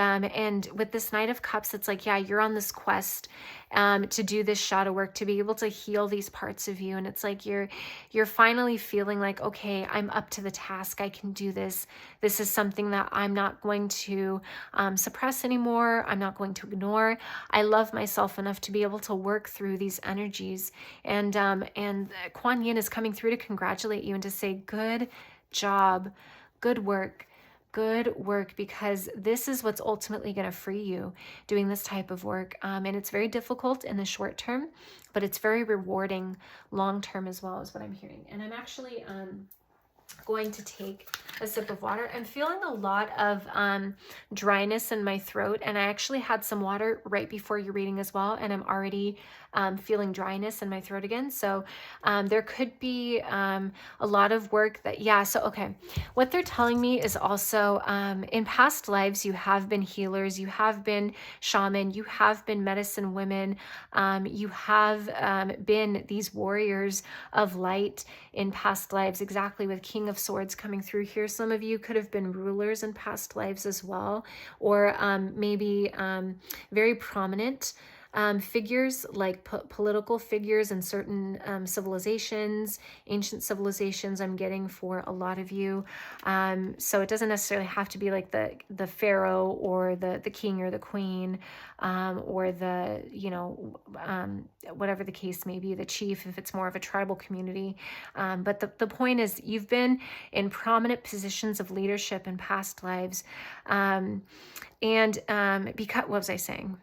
with this Knight of Cups, it's like, yeah, you're on this quest to do this shadow work, to be able to heal these parts of you. And it's like you're finally feeling like, okay, I'm up to the task. I can do this. This is something that I'm not going to suppress anymore. I'm not going to ignore. I love myself enough to be able to work through these energies. And Kuan Yin is coming through to congratulate you and to say, good job, good work, good work, because this is what's ultimately going to free you, doing this type of work. And it's very difficult in the short term, but it's very rewarding long term as well, is what I'm hearing. And I'm actually going to take a sip of water. I'm feeling a lot of dryness in my throat, and I actually had some water right before your reading as well, and I'm already feeling dryness in my throat again. So there could be a lot of work that, yeah, so okay. What they're telling me is also in past lives, you have been healers, you have been shaman, you have been medicine women, you have been these warriors of light in past lives, exactly, with King of Swords coming through here. Some of you could have been rulers in past lives as well, or maybe very prominent figures, like political figures in certain civilizations, ancient civilizations, I'm getting for a lot of you. So it doesn't necessarily have to be like the pharaoh or the king or the queen, or the, you know, whatever the case may be, the chief, if it's more of a tribal community. But the point is, you've been in prominent positions of leadership in past lives. Because, what was I saying?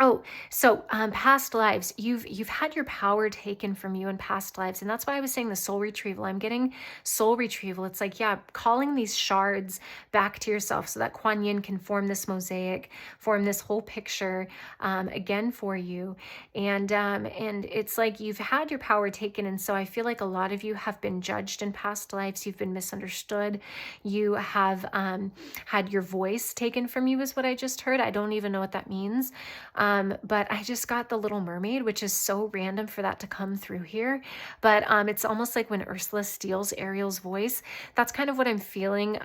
Oh, so past lives, you've had your power taken from you in past lives. And that's why I was saying the soul retrieval. I'm getting soul retrieval. It's like, yeah, calling these shards back to yourself so that Kuan Yin can form this mosaic, form this whole picture again for you. And it's like you've had your power taken. And so I feel like a lot of you have been judged in past lives. You've been misunderstood. You have had your voice taken from you, is what I just heard. I don't even know what that means. But I just got the Little Mermaid, which is so random for that to come through here. But it's almost like when Ursula steals Ariel's voice. That's kind of what I'm feeling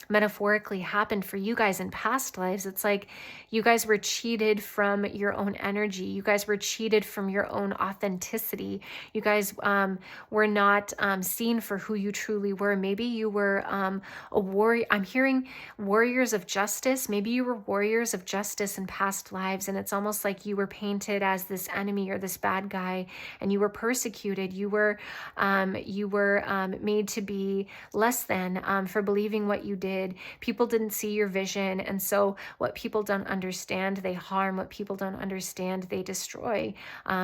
metaphorically happened for you guys in past lives. It's like you guys were cheated from your own energy. You guys were cheated from your own authenticity. You guys were not seen for who you truly were. Maybe you were a warrior. I'm hearing warriors of justice. Maybe you were warriors of justice in past lives, and it's almost like you were painted as this enemy or this bad guy, and you were persecuted. You were made to be less than for believing what you did. People didn't see your vision, and so what people don't understand, they harm. What people don't understand, they destroy.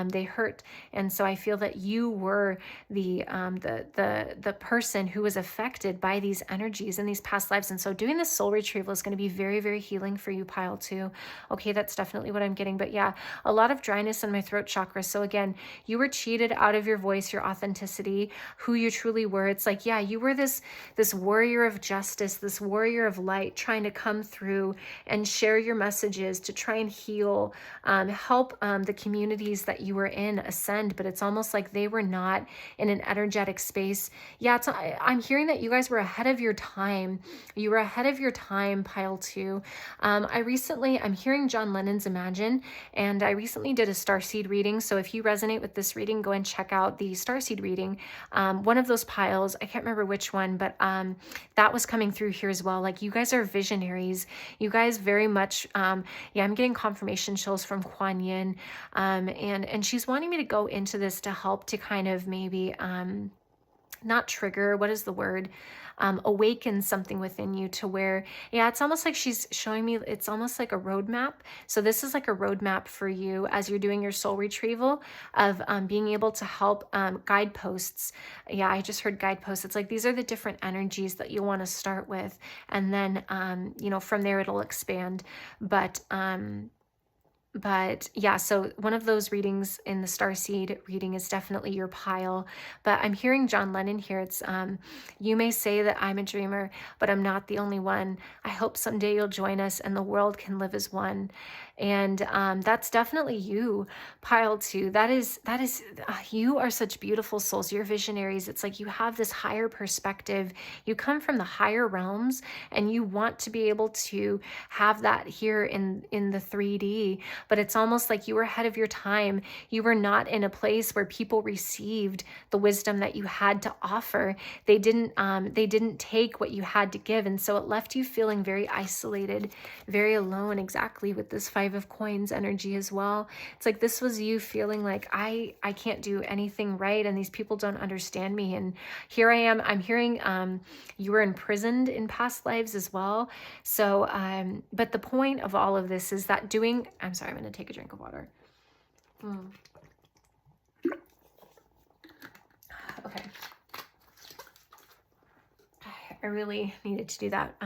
They hurt. And so I feel that you were the person who was affected by these energies in these past lives. And so doing this soul retrieval is going to be very, very healing for you, pile 2. Okay, that's definitely what I'm getting. But yeah, a lot of dryness in my throat chakra. So again, you were cheated out of your voice, your authenticity, who you truly were. It's like, yeah, you were this warrior of justice, this warrior of light, trying to come through and share your messages to try and heal, help the communities that you were in ascend. But it's almost like they were not in an energetic space. Yeah, I'm hearing that you guys were ahead of your time. You were ahead of your time, pile 2. I'm hearing John Lennon's Imagine, and I recently did a starseed reading. So if you resonate with this reading, go and check out the starseed reading. One of those piles, I can't remember which one, but that was coming through here as well. Like, you guys are visionaries. You guys very much, yeah, I'm getting confirmation chills from Kuan Yin, and she's wanting me to go into this to help to kind of maybe not trigger, what is the word? Awaken something within you to where, yeah, it's almost like she's showing me, it's almost like a roadmap. So this is like a roadmap for you as you're doing your soul retrieval of being able to help guideposts. Yeah, I just heard guideposts. It's like, these are the different energies that you want to start with. And then, from there it'll expand. But yeah, so one of those readings in the starseed reading is definitely your pile. But I'm hearing John Lennon here. It's you may say that I'm a dreamer, but I'm not the only one. I hope someday you'll join us and the world can live as one. And that's definitely you, pile 2. That is you are such beautiful souls. You're visionaries. It's like you have this higher perspective. You come from the higher realms, and you want to be able to have that here in the 3D. But it's almost like you were ahead of your time. You were not in a place where people received the wisdom that you had to offer. They didn't take what you had to give, and so it left you feeling very isolated, very alone. Exactly, with this 5 Five of Coins energy as well. It's like this was you feeling like I can't do anything right, and these people don't understand me. And here I am. I'm hearing you were imprisoned in past lives as well. So, but the point of all of this is that I'm sorry, I'm going to take a drink of water. Okay. I really needed to do that.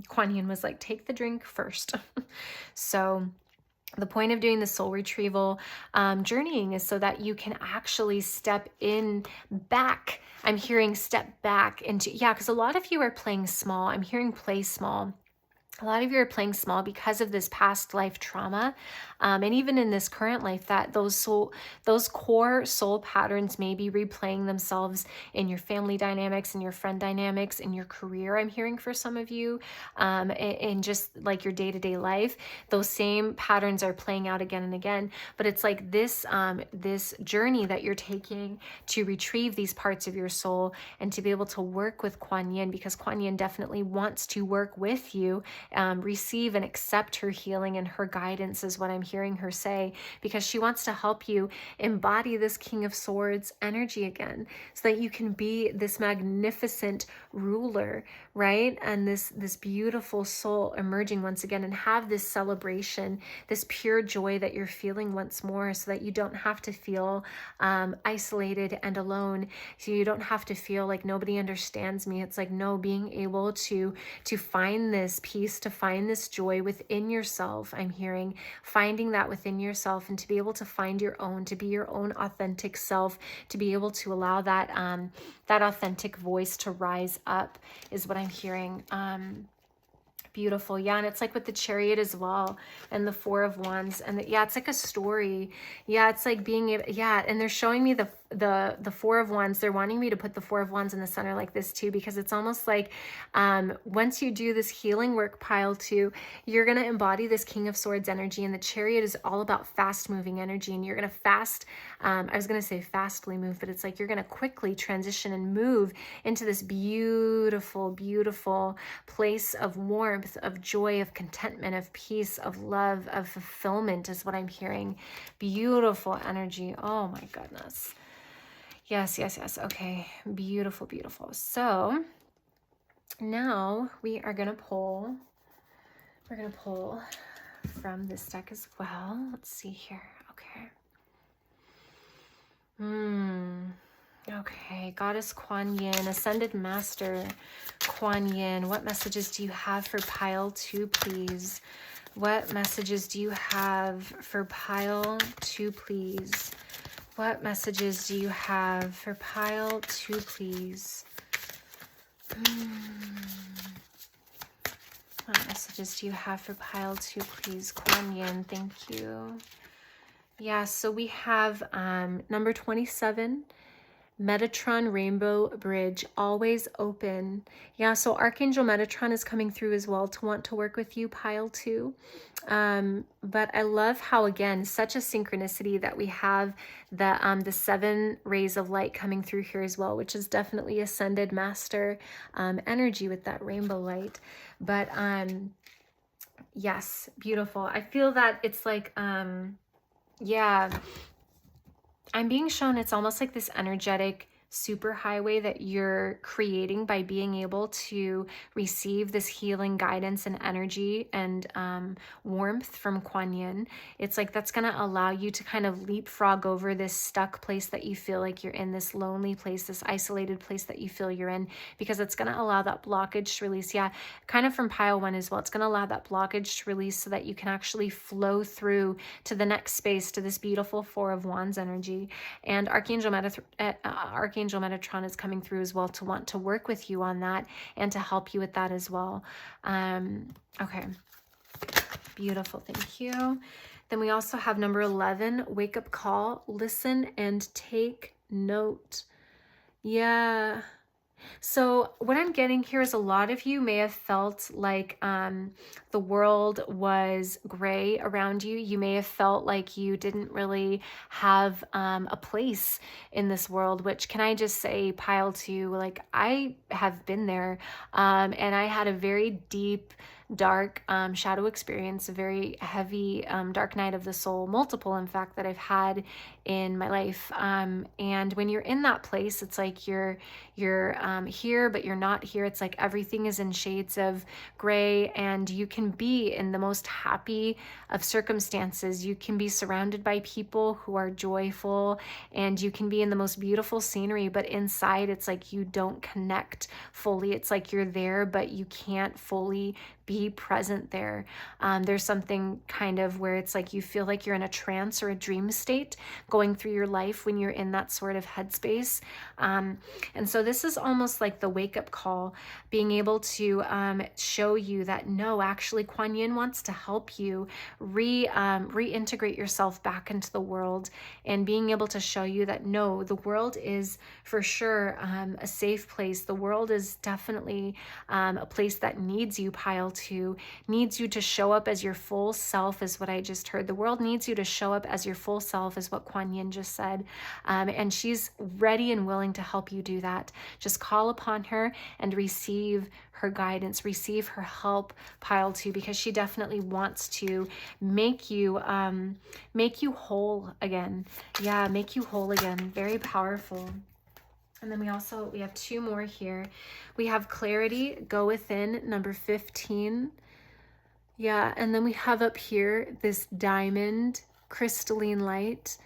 Kuan Yin was like, take the drink first. So the point of doing the soul retrieval journeying is so that you can actually step in back. I'm hearing step back into, yeah, because a lot of you are playing small. I'm hearing play small. A lot of you are playing small because of this past life trauma. And even in this current life, that those core soul patterns may be replaying themselves in your family dynamics, in your friend dynamics, in your career. I'm hearing for some of you, in just like your day-to-day life, those same patterns are playing out again and again. But it's like this journey that you're taking to retrieve these parts of your soul and to be able to work with Kuan Yin, because Kuan Yin definitely wants to work with you. Receive and accept her healing and her guidance is what I'm hearing her say, because she wants to help you embody this King of Swords energy again, so that you can be this magnificent ruler, right? And this beautiful soul emerging once again, and have this celebration, this pure joy that you're feeling once more, so that you don't have to feel isolated and alone. So you don't have to feel like nobody understands me. It's like, no, being able to find this peace, to find this joy within yourself. I'm hearing finding that within yourself, and to be able to find your own, to be your own authentic self, to be able to allow that that authentic voice to rise up is what I'm hearing. Beautiful. Yeah. And it's like with the Chariot as well, and the Four of Wands, and yeah, it's like a story. Yeah. It's like being able, yeah. And they're showing me the Four of Wands. They're wanting me to put the Four of Wands in the center like this too, because it's almost like once you do this healing work, pile two, you're going to embody this King of Swords energy. And the Chariot is all about fast moving energy. And you're going to I was going to say fastly move, but it's like you're going to quickly transition and move into this beautiful, beautiful place of warmth, of joy, of contentment, of peace, of love, of fulfillment is what I'm hearing. Beautiful energy. Oh my goodness. Yes, yes, yes. Okay. Beautiful, beautiful. So now we are going to pull, we're going to pull from this deck as well. Let's see here. Okay. Okay, Goddess Kuan Yin, Ascended Master Kuan Yin, what messages do you have for pile two, please? What messages do you have for pile two, please? What messages do you have for pile two, please? What messages do you have for pile two, please? Kuan Yin, thank you. Yeah, so we have number 27, Metatron Rainbow Bridge, always open. Yeah, so Archangel Metatron is coming through as well to want to work with you, pile two. But I love how, again, such a synchronicity that we have the 7 rays of light coming through here as well, which is definitely Ascended Master energy with that rainbow light. But yes, beautiful. I feel that it's like, yeah, I'm being shown it's almost like this energetic superhighway that you're creating by being able to receive this healing guidance and energy and warmth from Kuan Yin. It's like that's going to allow you to kind of leapfrog over this stuck place that you feel like you're in, this lonely place, this isolated place that you feel you're in, because it's going to allow that blockage to release. Yeah, kind of from pile one as well. It's going to allow that blockage to release so that you can actually flow through to the next space, to this beautiful Four of Wands energy. And Archangel Metatron is coming through as well to want to work with you on that and to help you with that as well. Okay, beautiful, thank you. Then we also have number 11, wake up call, listen and take note. Yeah. So what I'm getting here is a lot of you may have felt like the world was gray around you. You may have felt like you didn't really have a place in this world, which, can I just say, pile two, like I have been there, and I had a very deep dark shadow experience, a very heavy dark night of the soul, multiple, in fact, that I've had in my life. And when you're in that place, it's like you're here, but you're not here. It's like everything is in shades of gray, and you can be in the most happy of circumstances. You can be surrounded by people who are joyful, and you can be in the most beautiful scenery, but inside it's like you don't connect fully. It's like you're there, but you can't fully be present there. There's something kind of where it's like you feel like you're in a trance or a dream state going through your life when you're in that sort of headspace. And so this is almost like the wake-up call, being able to show you that no, actually Kuan Yin wants to help you reintegrate yourself back into the world, and being able to show you that no, the world is for sure a safe place. The world is definitely a place that needs you, pile two, needs you to show up as your full self, is what I just heard. The world needs you to show up as your full self, is what Kuan Yin just said. And she's ready and willing to help you do that. Just call upon her and receive her guidance, receive her help, pile two, because she definitely wants to make you whole again. Yeah, make you whole again. Very powerful. And then we have two more here. We have clarity, go within, number 15. Yeah, and then we have up here this diamond crystalline light,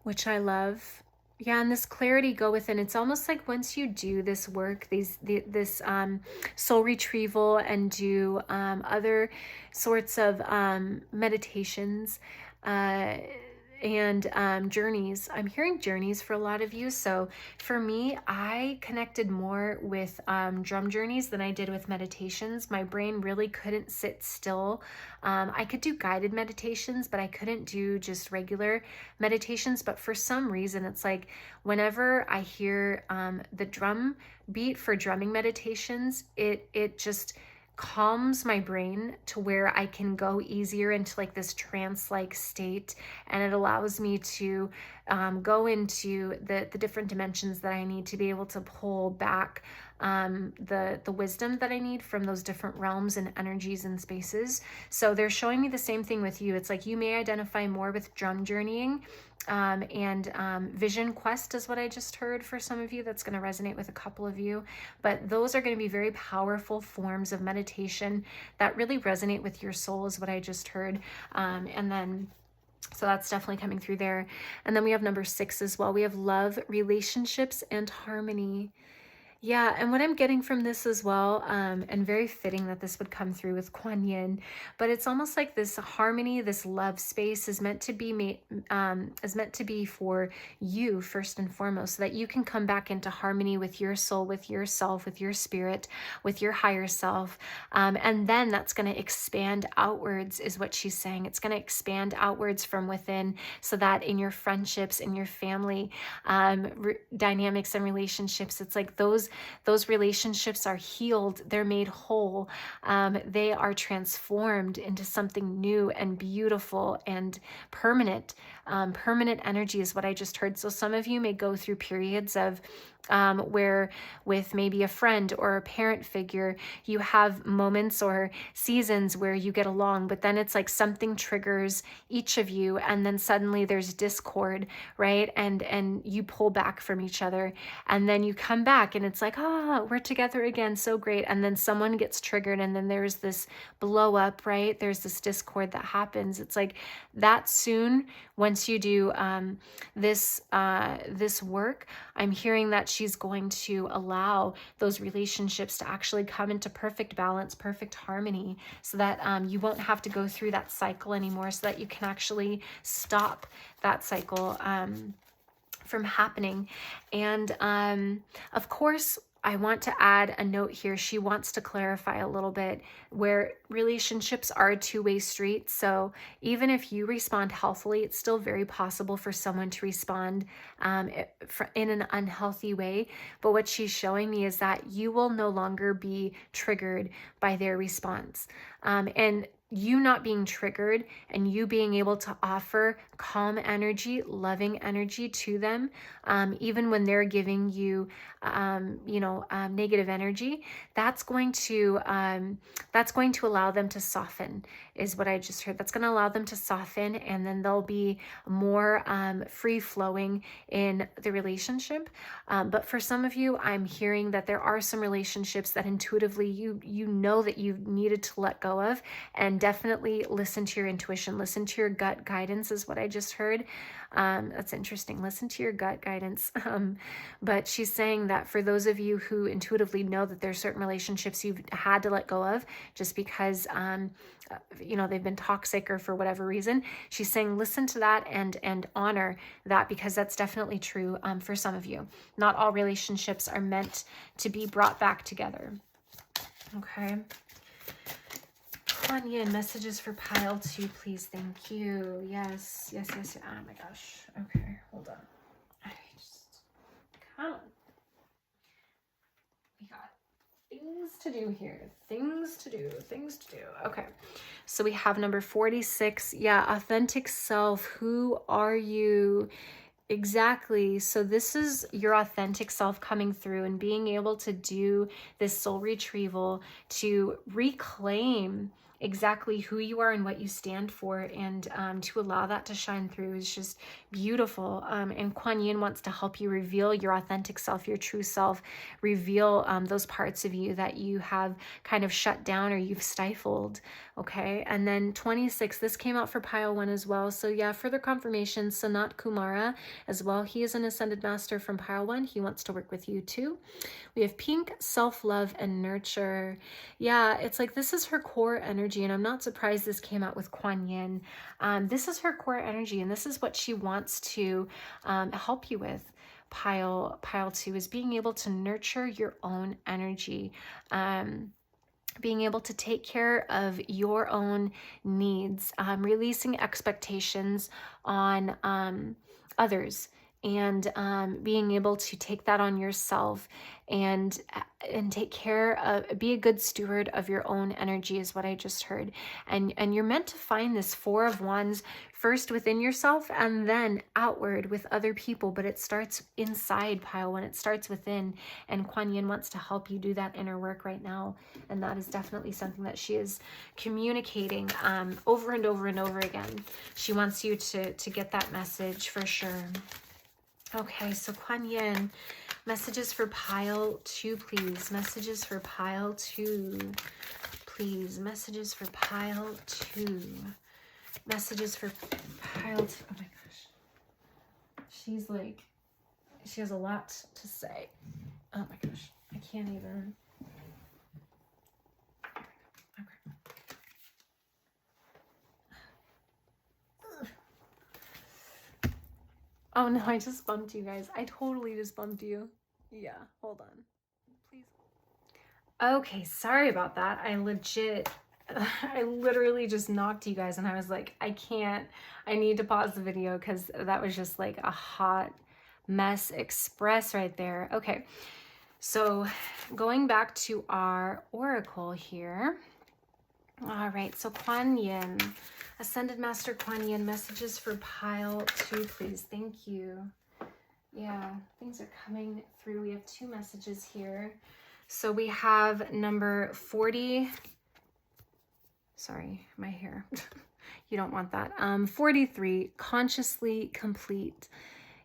which I love. Yeah, and this clarity, go within. It's almost like once you do this work, this soul retrieval, and do other sorts of meditations, and journeys. I'm hearing journeys for a lot of you. So for me, I connected more with drum journeys than I did with meditations. My brain really couldn't sit still. I could do guided meditations, but I couldn't do just regular meditations. But for some reason, it's like whenever I hear the drum beat for drumming meditations, it just calms my brain to where I can go easier into like this trance-like state, and it allows me to go into the different dimensions that I need to be able to pull back the wisdom that I need from those different realms and energies and spaces. So they're showing me the same thing with you. It's like you may identify more with drum journeying, and vision quest is what I just heard for some of you. That's going to resonate with a couple of you, but those are going to be very powerful forms of meditation that really resonate with your soul, is what I just heard. And then so that's definitely coming through there. And then we have number 6 as well. We have love, relationships, and harmony. Yeah, and what I'm getting from this as well, and very fitting that this would come through with Kuan Yin, but it's almost like this harmony, this love space is meant to be for you first and foremost, so that you can come back into harmony with your soul, with yourself, with your spirit, with your higher self, and then that's going to expand outwards, is what she's saying. It's going to expand outwards from within, so that in your friendships, in your family dynamics and relationships, it's like those relationships are healed, they're made whole, they are transformed into something new and beautiful and permanent. Permanent energy is what I just heard. So some of you may go through periods of where with maybe a friend or a parent figure, you have moments or seasons where you get along, but then it's like something triggers each of you, and then suddenly there's discord, right? And you pull back from each other, and then you come back and it's like, we're together again, so great. And then someone gets triggered, and then there's this blow up, right? There's this discord that happens. It's like that soon, once you do this work, I'm hearing that she's going to allow those relationships to actually come into perfect balance, perfect harmony, so that you won't have to go through that cycle anymore, so that you can actually stop that cycle from happening. And of course, I want to add a note here. She wants to clarify a little bit where relationships are a two-way street. So even if you respond healthily, it's still very possible for someone to respond in an unhealthy way. But what she's showing me is that you will no longer be triggered by their response. And you not being triggered and you being able to offer calm energy, loving energy to them, even when they're giving you, negative energy, that's going to allow them to soften, is what I just heard. That's going to allow them to soften, and then they'll be more free flowing in the relationship. But for some of you, I'm hearing that there are some relationships that intuitively you know that you needed to let go of, and definitely listen to your intuition, listen to your gut guidance is what I just heard. That's interesting. Listen to your gut guidance. But she's saying that for those of you who intuitively know that there's certain relationships you've had to let go of just because, they've been toxic or for whatever reason, she's saying listen to that and honor that, because that's definitely true for some of you. Not all relationships are meant to be brought back together. Okay. Kuan Yin, messages for pile 2, please. Thank you. Yes. Oh my gosh. Okay, hold on. Come on. We got things to do here. Things to do. Okay. So we have number 46. Yeah, authentic self. Who are you? Exactly. So this is your authentic self coming through and being able to do this soul retrieval to reclaim exactly who you are and what you stand for, and to allow that to shine through is just beautiful. And Kuan Yin wants to help you reveal your authentic self, your true self, reveal those parts of you that you have kind of shut down or you've stifled. Okay. And then 26, this came out for pile 1 as well. So yeah, further confirmation, Sanat Kumara as well. He is an ascended master from pile 1. He wants to work with you too. We have pink, self-love and nurture. Yeah, it's like this is her core energy, and I'm not surprised this came out with Kuan Yin. This is her core energy, and this is what she wants to help you with. Pile 2 is being able to nurture your own energy. Being able to take care of your own needs, releasing expectations on others, and being able to take that on yourself and take care of, be a good steward of your own energy is what I just heard. And you're meant to find this 4 of Wands first within yourself and then outward with other people, but it starts inside, pile 1. It starts within, and Kuan Yin wants to help you do that inner work right now, and that is definitely something that she is communicating over and over and over again. She wants you to get that message for sure. Okay, so Kuan Yin, messages for pile 2, please. Messages for pile 2, please. Messages for pile 2. Messages for pile 2. Oh my gosh. She's like, she has a lot to say. Oh my gosh. I can't even. Oh no, I just bumped you guys. I totally just bumped you. Yeah, hold on. Please. Okay, sorry about that. I literally just knocked you guys, and I was like, I need to pause the video because that was just like a hot mess express right there. Okay, so going back to our oracle here. All right, so Kuan Yin, Ascended Master Kuan Yin, messages for pile 2, please. Thank you. Yeah, things are coming through. We have 2 messages here. So we have number 40. Sorry, my hair. You don't want that. 43, consciously complete.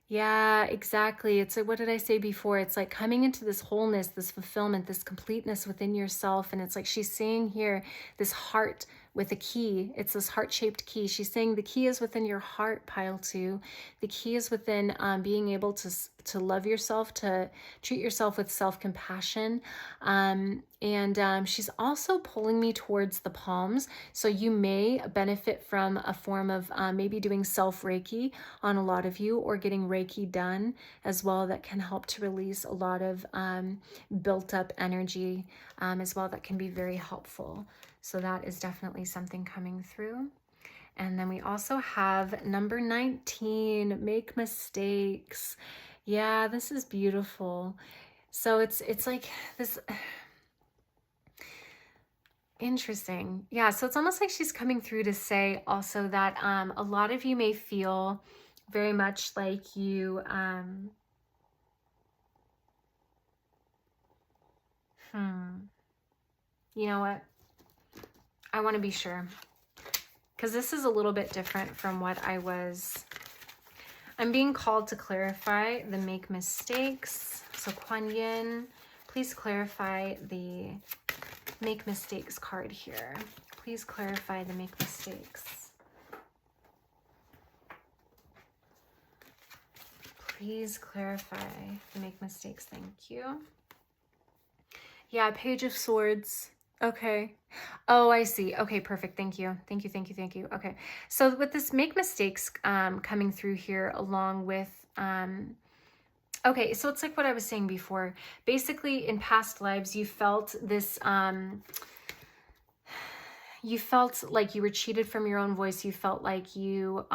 Yeah, exactly. It's like, what did I say before? It's like coming into this wholeness, this fulfillment, this completeness within yourself. And it's like she's saying here, this heart with a key. It's this heart-shaped key. She's saying the key is within your heart, pile 2. The key is within being able to love yourself, to treat yourself with self-compassion. And she's also pulling me towards the palms. So you may benefit from a form of maybe doing self-Reiki on a lot of you, or getting Reiki done as well. That can help to release a lot of built up energy as well. That can be very helpful. So that is definitely something coming through. And then we also have number 19, make mistakes. Yeah, this is beautiful. So it's like this. Interesting. Yeah, so it's almost like she's coming through to say also that a lot of you may feel very much like you, you know what? I want to be sure, because this is a little bit different from what I'm being called to clarify the make mistakes. So Kuan Yin, please clarify the make mistakes card here. Please clarify the make mistakes. Please clarify the make mistakes. Thank you. Yeah, Page of Swords. Okay. Oh, I see. Okay, perfect. Thank you. Thank you, thank you, thank you. Okay. So with this make mistakes coming through here along with okay, so it's like what I was saying before. Basically, in past lives, you felt this you felt like you were cheated from your own voice. You felt like you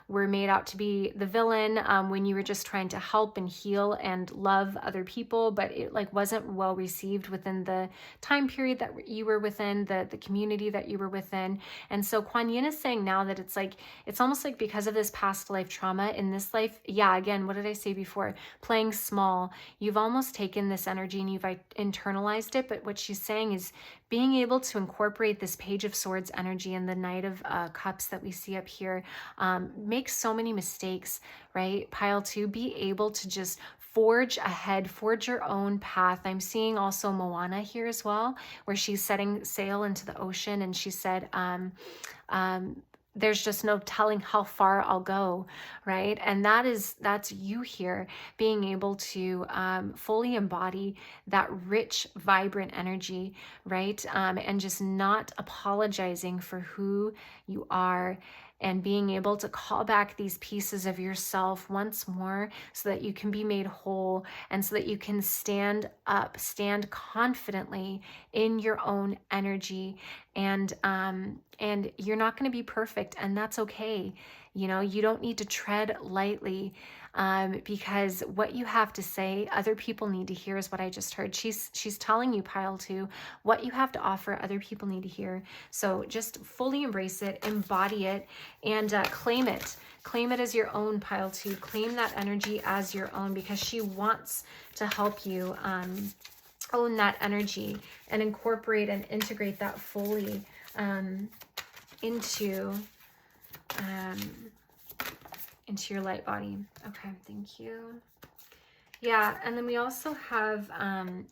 were made out to be the villain when you were just trying to help and heal and love other people, but it like wasn't well received within the time period that you were within, the community that you were within. And so Kuan Yin is saying now that it's like, it's almost like because of this past life trauma in this life, yeah, again, what did I say before? Playing small, you've almost taken this energy and you've internalized it. But what she's saying is being able to incorporate this Page of Swords energy and the Knight of Cups that we see up here makes so many mistakes, right? Pile 2, be able to just forge ahead, forge your own path. I'm seeing also Moana here as well, where she's setting sail into the ocean, and she said, there's just no telling how far I'll go, right? And that's you here being able to fully embody that rich, vibrant energy, right? And just not apologizing for who you are, and being able to call back these pieces of yourself once more so that you can be made whole, and so that you can stand up, stand confidently in your own energy. And you're not going to be perfect, and that's okay. You know, you don't need to tread lightly, because what you have to say, other people need to hear, is what I just heard. She's telling you, Pile 2, what you have to offer, other people need to hear. So just fully embrace it, embody it, and claim it. Claim it as your own, Pile 2. Claim that energy as your own, because she wants to help you own that energy and incorporate and integrate that fully into your light body. Okay, thank you. Yeah, and then we also have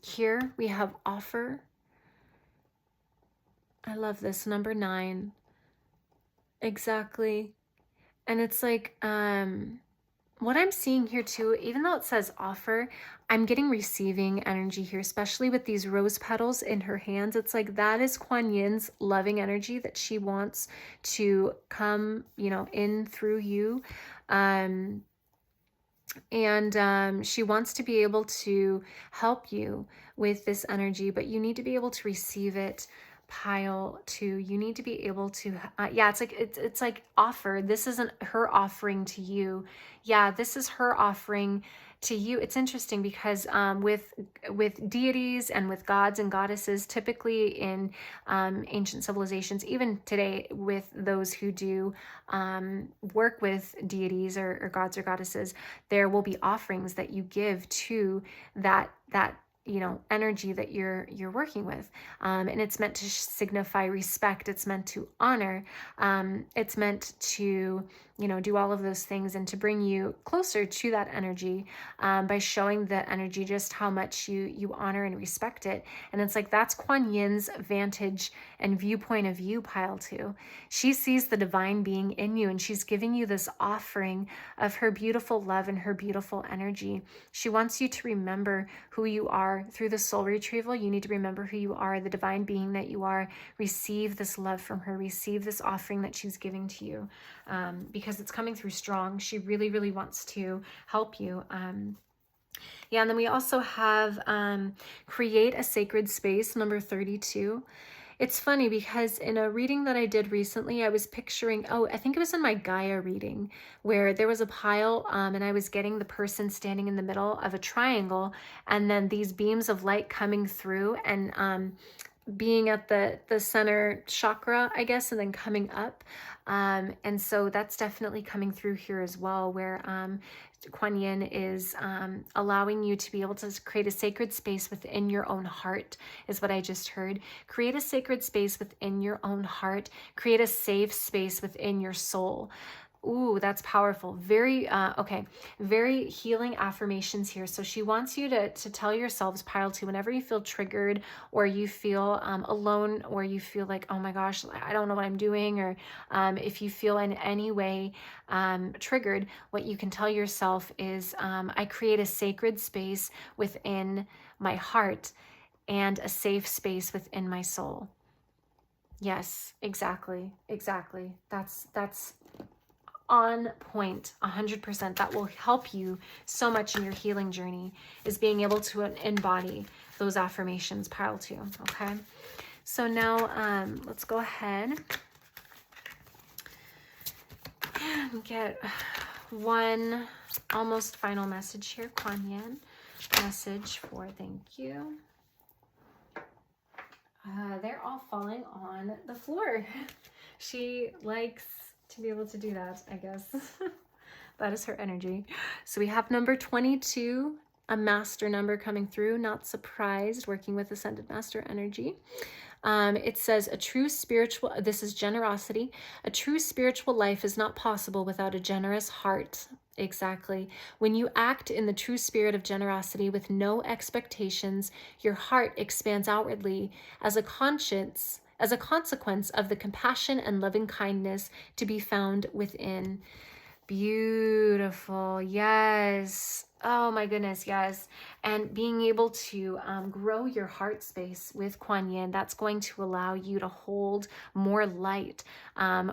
here we have offer. I love this, number 9. Exactly. And it's like what I'm seeing here too, even though it says offer, I'm getting receiving energy here, especially with these rose petals in her hands. It's like that is Kuan Yin's loving energy that she wants to come, you know, in through you. She wants to be able to help you with this energy, but you need to be able to receive it. Pile 2, you need to be able to yeah, it's like offer. This isn't her offering to you. Yeah, this is her offering to you. It's interesting because with deities and with gods and goddesses, typically in ancient civilizations, even today with those who do work with deities or gods or goddesses, there will be offerings that you give to that you know, energy that you're working with, and it's meant to signify respect. It's meant to honor. It's meant to, you know, do all of those things and to bring you closer to that energy by showing the energy just how much you honor and respect it. And it's like that's Kuan Yin's vantage and viewpoint of you, Pile 2. She sees the divine being in you, and she's giving you this offering of her beautiful love and her beautiful energy. She wants you to remember who you are through the soul retrieval. You need to remember who you are, the divine being that you are. Receive this love from her. Receive this offering that she's giving to you, because it's coming through strong. She really, really wants to help you. Yeah, and then we also have create a sacred space, number 32. It's funny because in a reading that I did recently, I was picturing, oh, I think it was in my Gaia reading, where there was a pile and I was getting the person standing in the middle of a triangle, and then these beams of light coming through and being at the center chakra, I guess, and then coming up. And so that's definitely coming through here as well, where Kuan Yin is allowing you to be able to create a sacred space within your own heart, is what I just heard. Create a sacred space within your own heart. Create a safe space within your soul. Ooh, that's powerful. Very, okay, very healing affirmations here. So she wants you to tell yourselves, pile two, whenever you feel triggered or you feel alone, or you feel like, oh my gosh, I don't know what I'm doing, or if you feel in any way triggered, what you can tell yourself is, I create a sacred space within my heart and a safe space within my soul. Yes, exactly, exactly. That's on point, 100%. That will help you so much in your healing journey, is being able to embody those affirmations, pile two. Okay, so now let's go ahead and get one almost final message here. Kuan Yin message for thank you. They're all falling on the floor. She likes to be able to do that, I guess. That is her energy. So we have number 22, a master number coming through. Not surprised, working with ascended master energy. It says a true spiritual, this is generosity. A true spiritual life is not possible without a generous heart. Exactly. When you act in the true spirit of generosity with no expectations, your heart expands outwardly as a consequence of the compassion and loving kindness to be found within. Beautiful. Yes. Oh my goodness. Yes. And being able to grow your heart space with Kuan Yin, that's going to allow you to hold more light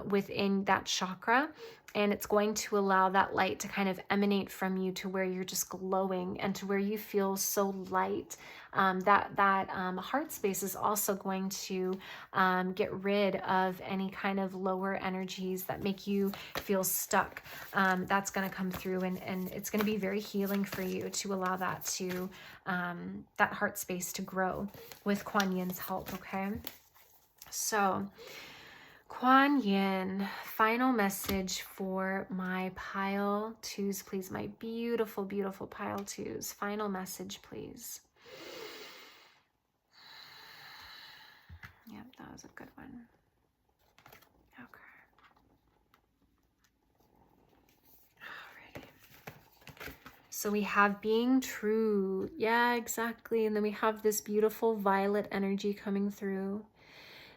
within that chakra. And it's going to allow that light to kind of emanate from you to where you're just glowing and to where you feel so light. That heart space is also going to get rid of any kind of lower energies that make you feel stuck. That's going to come through, and it's going to be very healing for you to allow that to that heart space to grow with Kuan Yin's help. Okay, so Kuan Yin, final message for my pile twos, please. My beautiful, beautiful pile twos. Final message, please. Yep, that was a good one. Okay. Alrighty. So we have being true. Yeah, exactly. And then we have this beautiful violet energy coming through.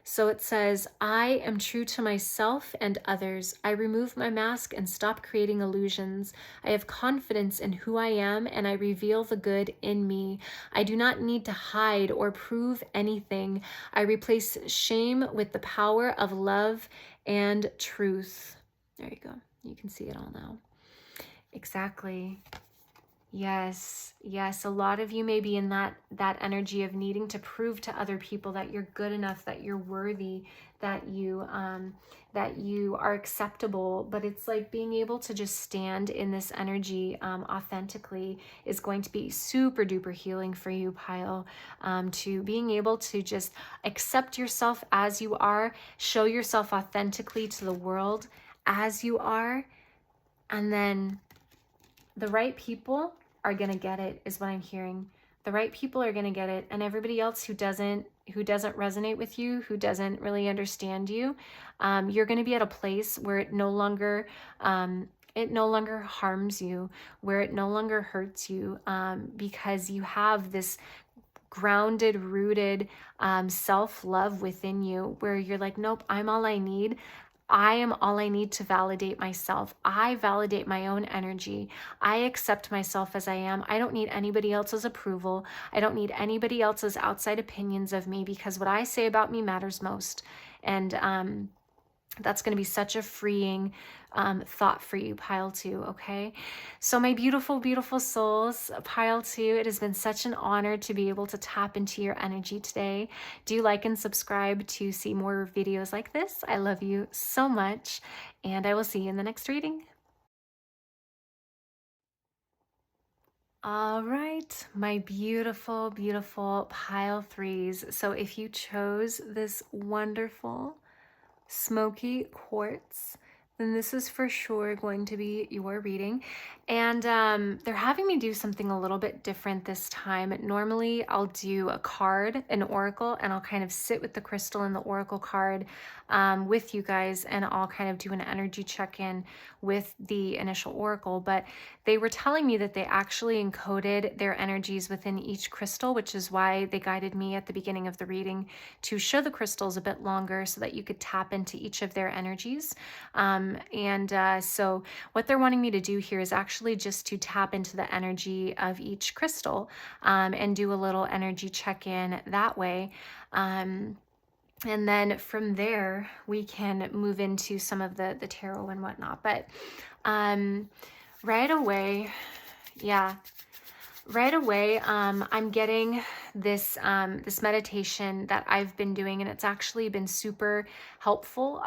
So it says, I am true to myself and others. I remove my mask and stop creating illusions. I have confidence in who I am, and I reveal the good in me. I do not need to hide or prove anything. I replace shame with the power of love and truth. There you go. You can see it all now. Exactly. Yes, yes. A lot of you may be in that energy of needing to prove to other people that you're good enough, that you're worthy, that you are acceptable. But it's like being able to just stand in this energy authentically is going to be super duper healing for you, pile. To being able to just accept yourself as you are, show yourself authentically to the world as you are, and then the right people are going to get it, is what I'm hearing. The right people are going to get it, and everybody else who doesn't resonate with you, who doesn't really understand you, you're going to be at a place where it no longer harms you, where it no longer hurts you, because you have this grounded, rooted self-love within you, where you're like, nope, I'm all I need. I am all I need to validate myself. I validate my own energy. I accept myself as I am. I don't need anybody else's approval. I don't need anybody else's outside opinions of me, because what I say about me matters most. And that's going to be such a freeing thought for you, pile two, okay? So my beautiful, beautiful souls, pile two, it has been such an honor to be able to tap into your energy today. Do like and subscribe to see more videos like this. I love you so much, and I will see you in the next reading. All right, my beautiful, beautiful pile threes. So if you chose this wonderful smoky quartz, then this is for sure going to be your reading. And they're having me do something a little bit different this time. Normally, I'll do a card, an oracle, and I'll kind of sit with the crystal and the oracle card with you guys, and I'll kind of do an energy check-in with the initial oracle. But they were telling me that they actually encoded their energies within each crystal, which is why they guided me at the beginning of the reading to show the crystals a bit longer so that you could tap into each of their energies. So what they're wanting me to do here is actually just to tap into the energy of each crystal and do a little energy check-in that way. And then from there, we can move into some of the tarot and whatnot. But right away, I'm getting this this meditation that I've been doing, and it's actually been super helpful.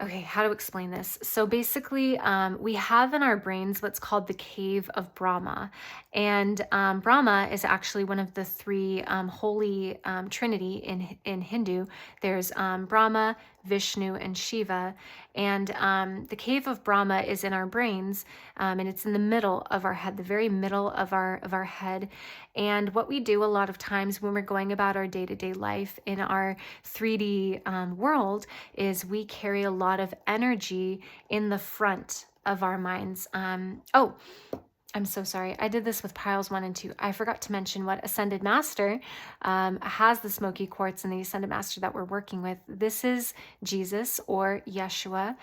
Okay, how to explain this? So basically, we have in our brains what's called the cave of Brahma. And Brahma is actually one of the three holy trinity in Hindu. There's Brahma, Vishnu, and Shiva. And the cave of Brahma is in our brains, and it's in the middle of our head, the very middle of our head. And what we do a lot of times when we're going about our day-to-day life in our 3D world is we carry a lot of energy in the front of our minds. Oh, I'm so sorry. I did this with piles 1 and 2. I forgot to mention what Ascended Master has the smoky quartz and the Ascended Master that we're working with. This is Jesus or Yeshua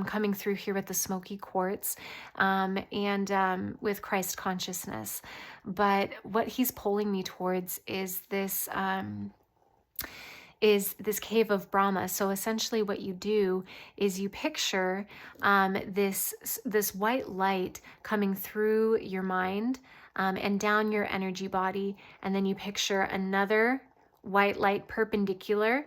coming through here with the smoky quartz and with Christ consciousness. But what he's pulling me towards is this cave of Brahma. So essentially what you do is you picture this white light coming through your mind and down your energy body, and then you picture another white light perpendicular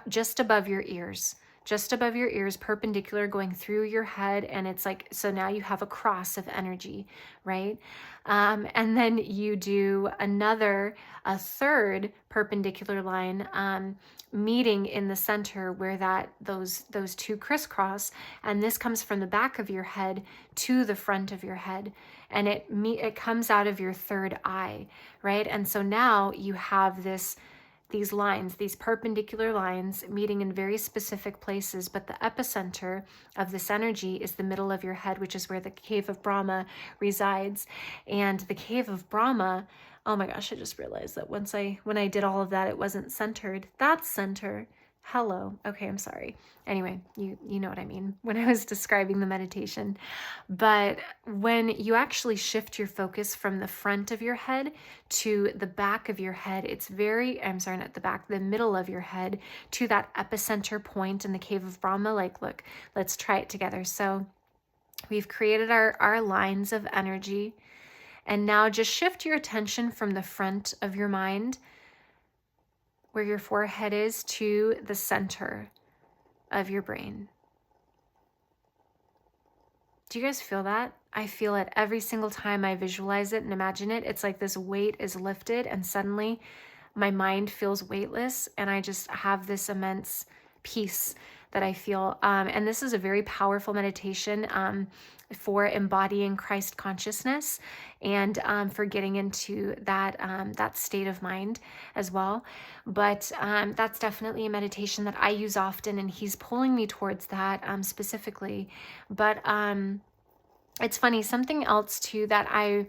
just above your ears. Just above your ears, perpendicular, going through your head. And it's like, so now you have a cross of energy, right? And then you do a third perpendicular line meeting in the center where those two crisscross. And this comes from the back of your head to the front of your head. And it comes out of your third eye, right? And so now you have these lines, these perpendicular lines meeting in very specific places, but the epicenter of this energy is the middle of your head, which is where the cave of Brahma resides. And the cave of Brahma, oh my gosh, I just realized that when I did all of that, it wasn't centered. That's center. Hello. Okay, I'm sorry. Anyway, you know what I mean when I was describing the meditation. But when you actually shift your focus from the front of your head to the back of your head, the middle of your head to that epicenter point in the cave of Brahma. Like, look, let's try it together. So we've created our lines of energy. And now just shift your attention from the front of your mind, where your forehead is, to the center of your brain. Do you guys feel that? I feel it every single time I visualize it and imagine it. It's like this weight is lifted and suddenly my mind feels weightless and I just have this immense peace that I feel. And this is a very powerful meditation for embodying Christ consciousness and for getting into that state of mind as well. But that's definitely a meditation that I use often, and he's pulling me towards that specifically. But it's funny, something else too that I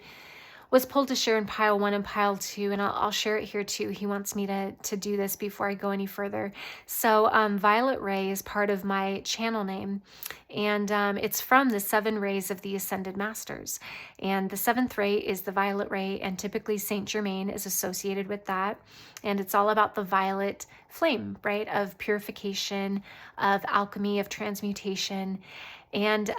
was pulled to share in pile 1 and pile 2, and I'll share it here too. He wants me to do this before I go any further. So Violet Ray is part of my channel name, and it's from the 7 rays of the Ascended Masters. And the 7th ray is the Violet Ray, and typically Saint Germain is associated with that. And it's all about the violet flame, right, of purification, of alchemy, of transmutation. And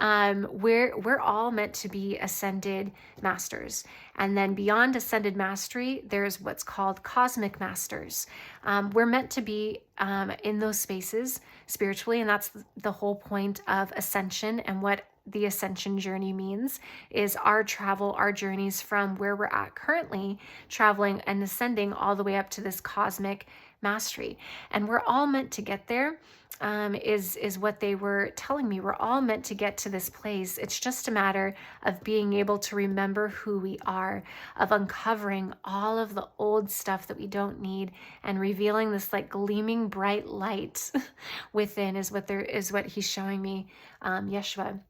we're all meant to be ascended masters. And then beyond ascended mastery, there's what's called cosmic masters. We're meant to be in those spaces spiritually, and that's the whole point of ascension and what the ascension journey means, is our travel, our journeys from where we're at currently, traveling and ascending all the way up to this cosmic mastery. And we're all meant to get there, is what they were telling me. We're all meant to get to this place. It's just a matter of being able to remember who we are, of uncovering all of the old stuff that we don't need and revealing this like gleaming bright light within is what he's showing me, Yeshua.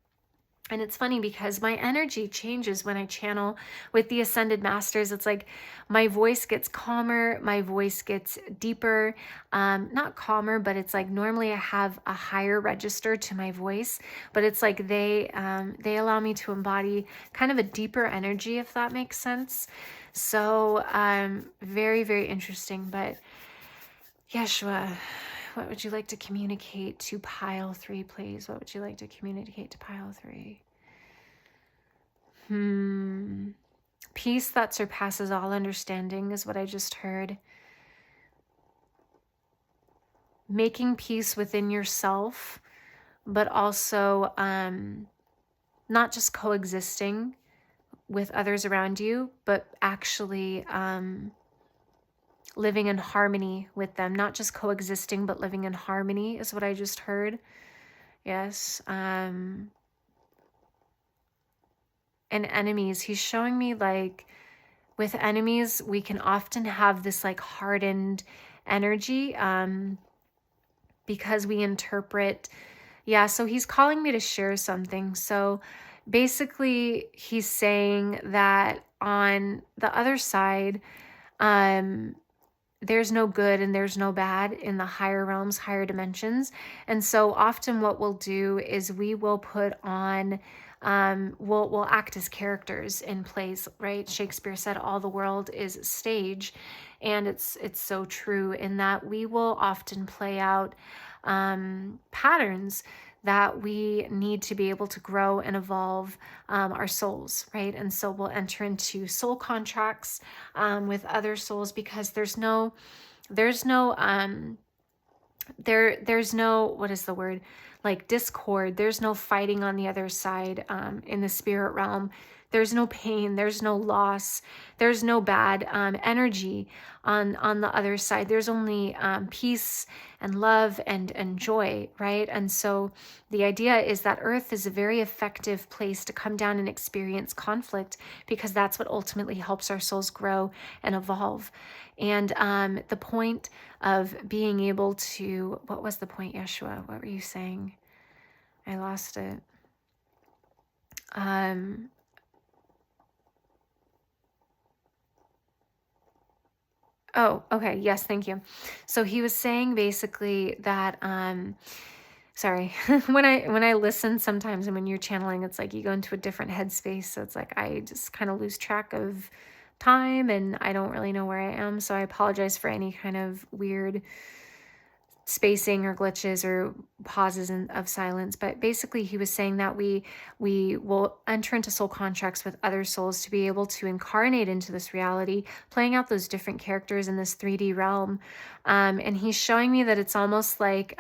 And it's funny because my energy changes when I channel with the Ascended Masters. It's like my voice gets calmer, my voice gets deeper, not calmer, but it's like normally I have a higher register to my voice, but it's like they allow me to embody kind of a deeper energy, if that makes sense. So very, very interesting. But Yeshua, what would you like to communicate to pile 3, please? What would you like to communicate to pile 3? Peace that surpasses all understanding is what I just heard. Making peace within yourself, but also not just coexisting with others around you, but actually living in harmony with them. Not just coexisting, but living in harmony is what I just heard. Yes. And enemies, he's showing me like with enemies, we can often have this like hardened energy because we interpret. Yeah, so he's calling me to share something. So basically he's saying that on the other side, there's no good and there's no bad in the higher realms, higher dimensions. And so often what we'll do is we will put on, we'll act as characters in plays, right? Shakespeare said all the world is stage. And it's so true in that we will often play out patterns that we need to be able to grow and evolve our souls, right? And so we'll enter into soul contracts with other souls because there's no, what is the word? Like discord. There's no fighting on the other side in the spirit realm. There's no pain, there's no loss, there's no bad energy on the other side. There's only peace and love and joy, right? And so the idea is that Earth is a very effective place to come down and experience conflict because that's what ultimately helps our souls grow and evolve. And the point of being able to, what was the point, Yeshua? What were you saying? I lost it. Oh, okay. Yes, thank you. So he was saying basically that sorry, when I listen sometimes and when you're channeling, it's like you go into a different headspace. So it's like I just kind of lose track of time and I don't really know where I am. So I apologize for any kind of weird spacing or glitches or pauses of silence. But basically he was saying that we will enter into soul contracts with other souls to be able to incarnate into this reality, playing out those different characters in this 3D realm. And he's showing me that it's almost like,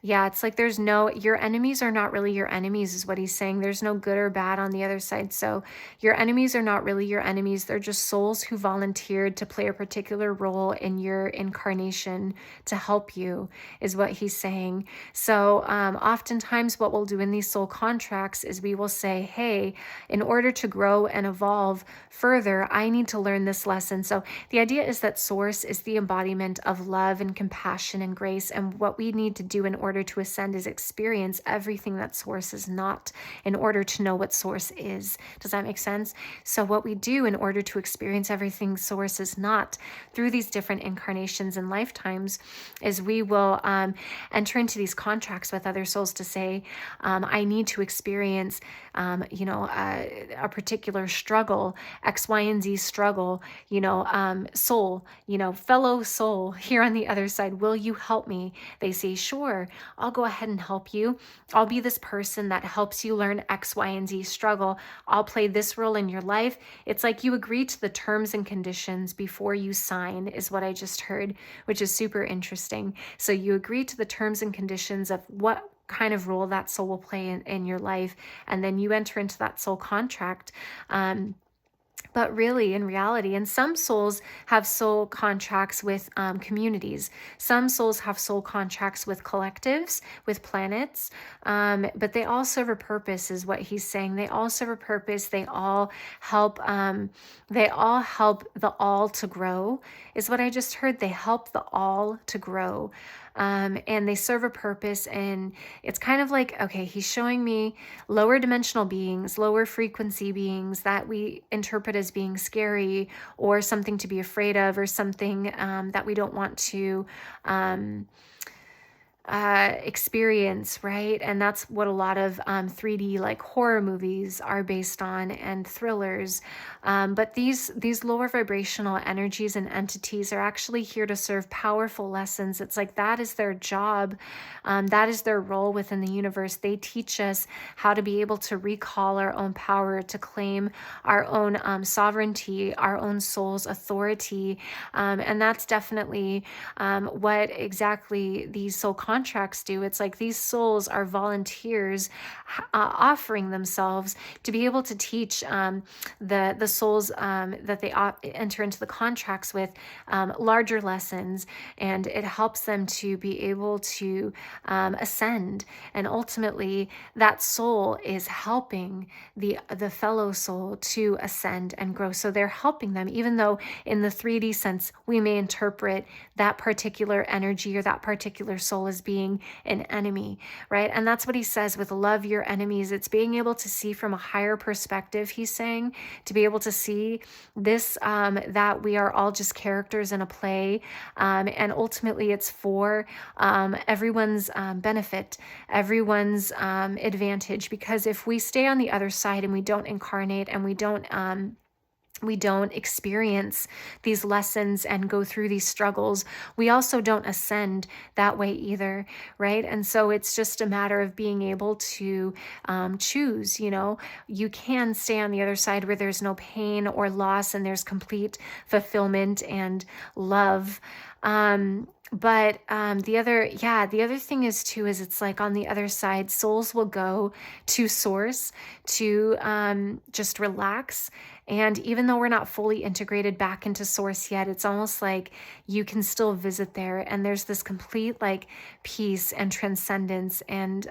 yeah, it's like there's no, your enemies are not really your enemies is what he's saying. There's no good or bad on the other side. So your enemies are not really your enemies. They're just souls who volunteered to play a particular role in your incarnation to help you is what he's saying. So oftentimes what we'll do in these soul contracts is we will say, hey, in order to grow and evolve further, I need to learn this lesson. So the idea is that Source is the embodiment of love and compassion and grace. And what we need to do in order to ascend is experience everything that Source is not in order to know what Source is. Does that make sense? So what we do in order to experience everything Source is not through these different incarnations and lifetimes is we will enter into these contracts with other souls to say, I need to experience, a particular struggle, X, Y, and Z struggle, soul, fellow soul here on the other side. Will you help me? They say, sure, I'll go ahead and help you. I'll be this person that helps you learn X, Y, and Z struggle. I'll play this role in your life. It's like you agree to the terms and conditions before you sign is what I just heard, which is super interesting. So you agree to the terms and conditions of what kind of role that soul will play in your life. And then you enter into that soul contract. But really, in reality, and some souls have soul contracts with communities. Some souls have soul contracts with collectives, with planets. But they all serve a purpose, is what he's saying. They all serve a purpose. They all help. They all help the all to grow, is what I just heard. They help the all to grow. And they serve a purpose. And it's kind of like, okay, he's showing me lower dimensional beings, lower frequency beings that we interpret as being scary or something to be afraid of, or something that we don't want to experience, right? And that's what a lot of 3D like horror movies are based on, and thrillers. But these lower vibrational energies and entities are actually here to serve powerful lessons. It's like that is their job. That is their role within the universe. They teach us how to be able to recall our own power, to claim our own sovereignty, our own soul's authority. And that's definitely what exactly these soul contracts do. It's like these souls are volunteers offering themselves to be able to teach the souls that they enter into the contracts with larger lessons, and it helps them to be able to ascend. And ultimately, that soul is helping the fellow soul to ascend and grow. So they're helping them, even though in the 3D sense, we may interpret that particular energy or that particular soul as being an enemy, right? And that's what he says with love your enemies. It's being able to see from a higher perspective, he's saying, to be able to see this, that we are all just characters in a play. And ultimately it's for everyone's benefit, everyone's advantage. Because if we stay on the other side and we don't incarnate and we don't experience these lessons and go through these struggles, we also don't ascend that way either, right? And so it's just a matter of being able to choose. You can stay on the other side where there's no pain or loss and there's complete fulfillment and love. But the other thing is too, is it's like on the other side, souls will go to source to just relax. And even though we're not fully integrated back into source yet, it's almost like you can still visit there. And there's this complete like peace and transcendence and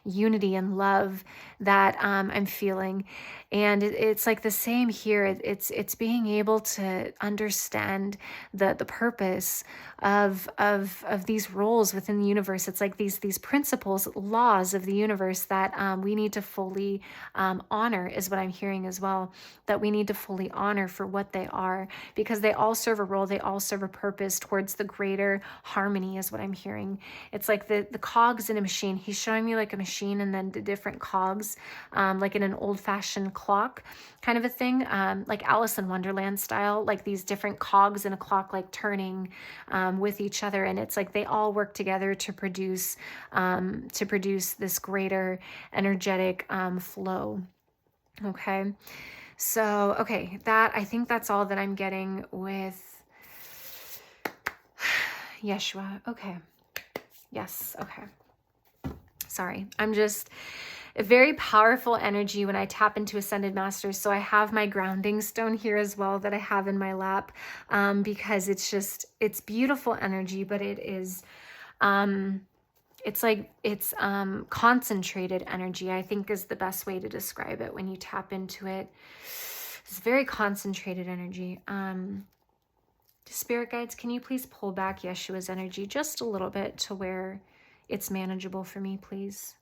unity and love that I'm feeling. And it's like the same here. It's being able to understand the purpose of these roles within the universe. It's like these principles, laws of the universe that we need to fully honor, is what I'm hearing as well. That we need to fully honor for what they are, because they all serve a role. They all serve a purpose towards the greater harmony, is what I'm hearing. It's like the cogs in a machine. He's showing me like a machine and then the different cogs, like in an old-fashioned clock kind of a thing, like Alice in Wonderland style, like these different cogs in a clock like turning with each other. And it's like they all work together to produce this greater energetic flow. Okay. So, okay, I think that's all that I'm getting with Yeshua. Okay. Yes. Okay. Sorry. I'm just a very powerful energy when I tap into Ascended Masters. So I have my grounding stone here as well that I have in my lap, because it's beautiful energy, but it is, it's concentrated energy, I think is the best way to describe it when you tap into it. It's very concentrated energy. Spirit guides, can you please pull back Yeshua's energy just a little bit to where it's manageable for me, please?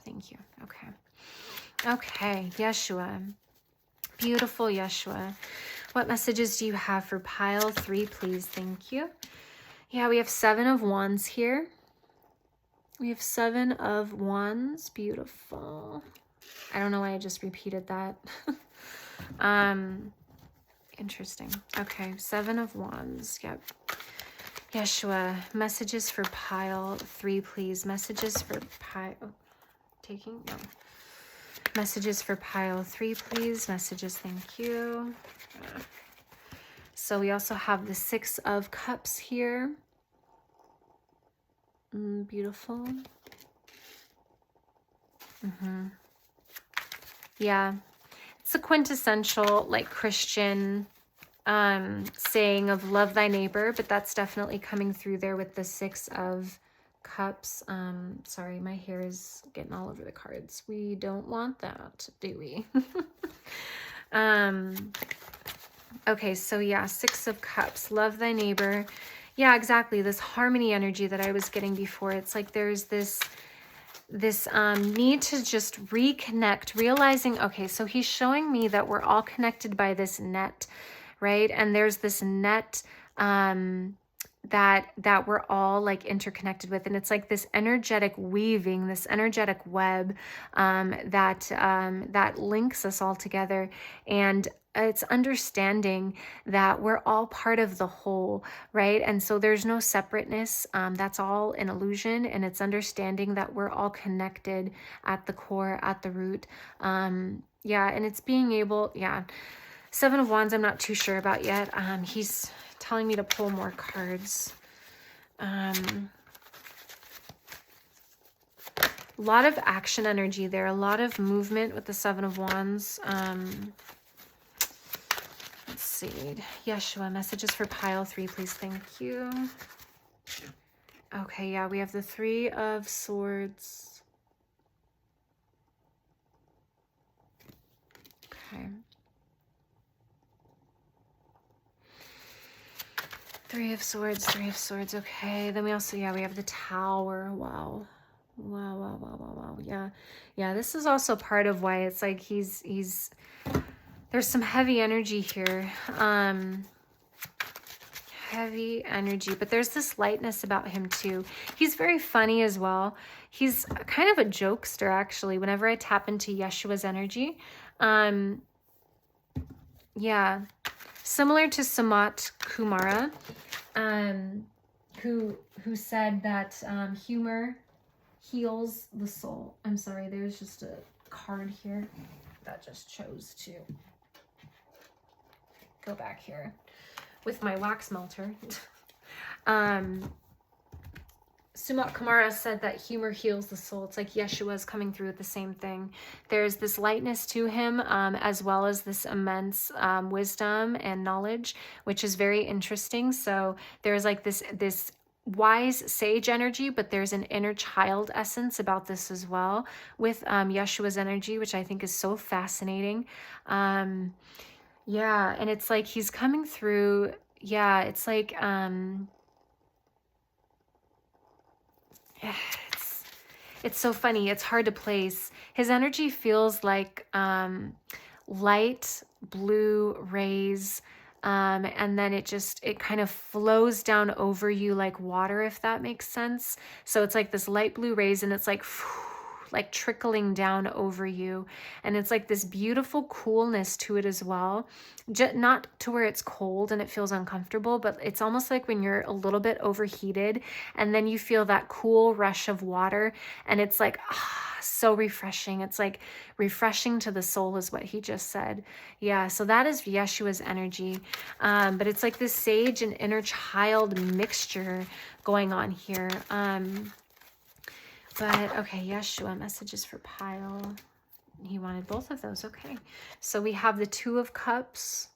Thank you. Okay. Okay, Yeshua. Beautiful Yeshua. What messages do you have for pile 3, please? Thank you. Yeah, we have 7 of Wands here. We have 7 of Wands. Beautiful. I don't know why I just repeated that. Interesting. Okay, 7 of Wands. Yep. Yeshua, messages for pile 3, please. Messages for pile... taking? No. Messages for pile 3, please. Messages, thank you. So we also have the 6 of Cups here. Beautiful. Yeah. It's a quintessential like Christian saying of love thy neighbor, but that's definitely coming through there with the 6 of Cups. Sorry, my hair is getting all over the cards. We don't want that, do we? Okay, so yeah, 6 of Cups, love thy neighbor. Yeah, exactly. This harmony energy that I was getting before. It's like there's this need to just reconnect, realizing, okay, so he's showing me that we're all connected by this net, right? And there's this net that we're all like interconnected with, and it's like this energetic weaving, this energetic web that links us all together. And it's understanding that we're all part of the whole, right? And so there's no separateness. That's all an illusion. And it's understanding that we're all connected at the core, at the root. Yeah, and it's being able, yeah. 7 of Wands, I'm not too sure about yet. He's telling me to pull more cards. A lot of action energy there, a lot of movement with the 7 of Wands. Let's see. Yeshua, messages for pile 3, please. Thank you. Okay, yeah, we have the 3 of Swords. Okay. 3 of Swords, 3 of Swords. Okay, then we also, yeah, we have the Tower. Wow. Wow. Yeah, this is also part of why it's like he's there's some heavy energy here. Heavy energy, but there's this lightness about him too. He's very funny as well. He's kind of a jokester, actually, whenever I tap into Yeshua's energy. Yeah, similar to Samat Kumara, who said that humor heals the soul. I'm sorry, there's just a card here that just chose to go back here with my wax melter. Sumat Kumara said that humor heals the soul. It's like Yeshua's coming through with the same thing. There's this lightness to him, as well as this immense wisdom and knowledge, which is very interesting. So there's like this wise sage energy, but there's an inner child essence about this as well with Yeshua's energy, which I think is so fascinating. Yeah, and it's like he's coming through. Yeah, it's like it's so funny. It's hard to place. His energy feels like light blue rays, and then it kind of flows down over you like water, if that makes sense. So it's like this light blue rays, and it's like trickling down over you, and it's like this beautiful coolness to it as well. Not to where it's cold and it feels uncomfortable, but it's almost like when you're a little bit overheated and then you feel that cool rush of water, and it's like so refreshing. It's like refreshing to the soul is what he just said. Yeah, so that is Yeshua's energy, but it's like this sage and inner child mixture going on here. But okay, Yeshua, messages for pile. He wanted both of those. Okay, so we have the 2 of Cups